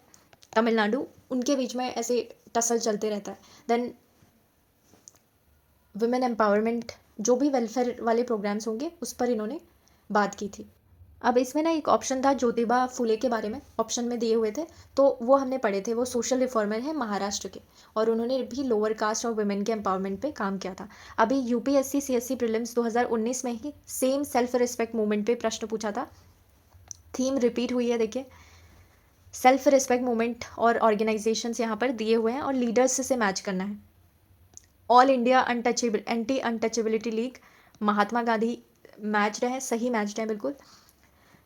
तमिलनाडु, उनके बीच में ऐसे टसल चलते रहता है। देन वुमेन एम्पावरमेंट, जो भी वेलफेयर वाले प्रोग्राम्स होंगे उस पर इन्होंने बात की थी। अब इसमें ना एक ऑप्शन था ज्योतिबा फूले के बारे में, ऑप्शन में दिए हुए थे, तो वो हमने पढ़े थे। वो सोशल रिफॉर्मर हैं महाराष्ट्र के, और उन्होंने भी लोअर कास्ट और वुमेन के एम्पावरमेंट पे काम किया था। अभी यूपीएससी सीएससी प्रीलिम्स 2019 में ही सेम सेल्फ रिस्पेक्ट मूवमेंट पे प्रश्न पूछा था। थीम रिपीट हुई है, देखिए, सेल्फ रिस्पेक्ट मूवमेंट और ऑर्गेनाइजेशंस यहाँ पर दिए हुए हैं, और लीडर्स से मैच करना है। All India anti untouchability league, Mahatma Gandhi matched हैं, सही मैच्ड हैं बिल्कुल।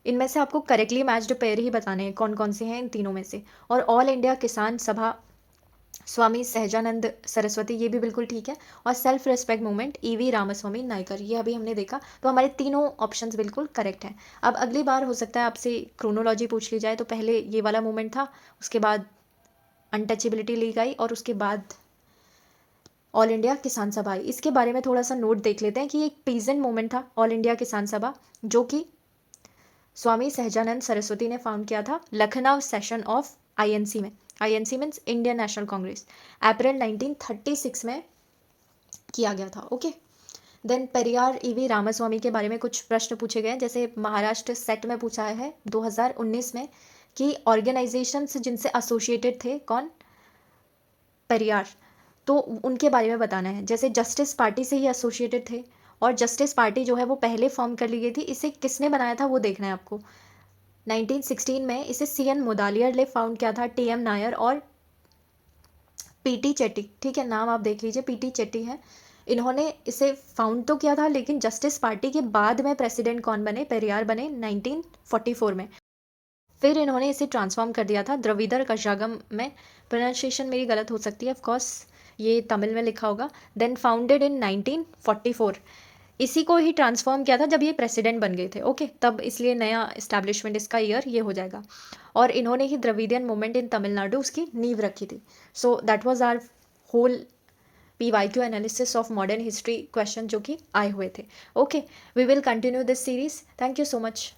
इनमें से आपको करेक्टली मैच्ड पेयर ही बताने हैं कौन कौन से हैं इन तीनों में से। और ऑल इंडिया किसान सभा, स्वामी सहजानंद सरस्वती, ये भी बिल्कुल ठीक है। और self respect movement, E V. Ramaswamy Naicker, ये अभी हमने देखा। तो हमारे तीनों ऑप्शंस बिल्कुल करेक्ट हैं। अब अगली बार हो सकता है आपसे क्रोनोलॉजी पूछ ली जाए, तो पहले ये वाला मूवमेंट था, उसके बाद अनटचेबिलिटी लीग आई, और उसके बाद ऑल इंडिया किसान सभा आई। इसके बारे में थोड़ा सा नोट देख लेते हैं कि एक पीजेंट मूवमेंट था ऑल इंडिया किसान सभा, जो कि स्वामी सहजानंद सरस्वती ने फाउंड किया था लखनऊ सेशन ऑफ आईएनसी में। INC means Indian National Congress, April 1936 में किया गया था। Okay. Then Periyar E V. Ramaswamy के बारे में कुछ प्रश्न पूछे गए, जैसे महाराष्ट्र सेट में पूछा है 2019 में कि ऑर्गेनाइजेशंस जिनसे एसोसिएटेड थे कौन, पेरियार, तो उनके बारे में बताना है। जैसे जस्टिस पार्टी से ही एसोसिएटेड थे, और जस्टिस पार्टी जो है वो पहले फॉर्म कर ली गई थी। इसे किसने बनाया था वो देखना है आपको। 1916 में इसे सी.एन. मुदालियर ने फाउंड किया था, टी.एम. नायर और पी.टी. चेट्टी, ठीक है, नाम आप देख लीजिए, पी.टी. चेट्टी हैं। इन्होंने इसे फाउंड तो किया था, लेकिन जस्टिस पार्टी के बाद में प्रेसिडेंट कौन बने, पेरियार बने 1944 में। फिर इन्होंने इसे ट्रांसफॉर्म कर दिया था द्रविदर कशागम में। प्रोनाउंसिएशन मेरी गलत हो सकती है ऑफ कोर्स, ये तमिल में लिखा होगा। देन फाउंडेड इन 1944, इसी को ही ट्रांसफॉर्म किया था जब ये प्रेसिडेंट बन गए थे, ओके, तब इसलिए नया इस्टेब्लिशमेंट इसका ईयर ये हो जाएगा। और इन्होंने ही द्रविडियन मूवमेंट इन तमिलनाडु उसकी नींव रखी थी। So that was our whole PYQ analysis of modern history question जो कि आए हुए थे। Okay, we will continue this series. Thank you so much.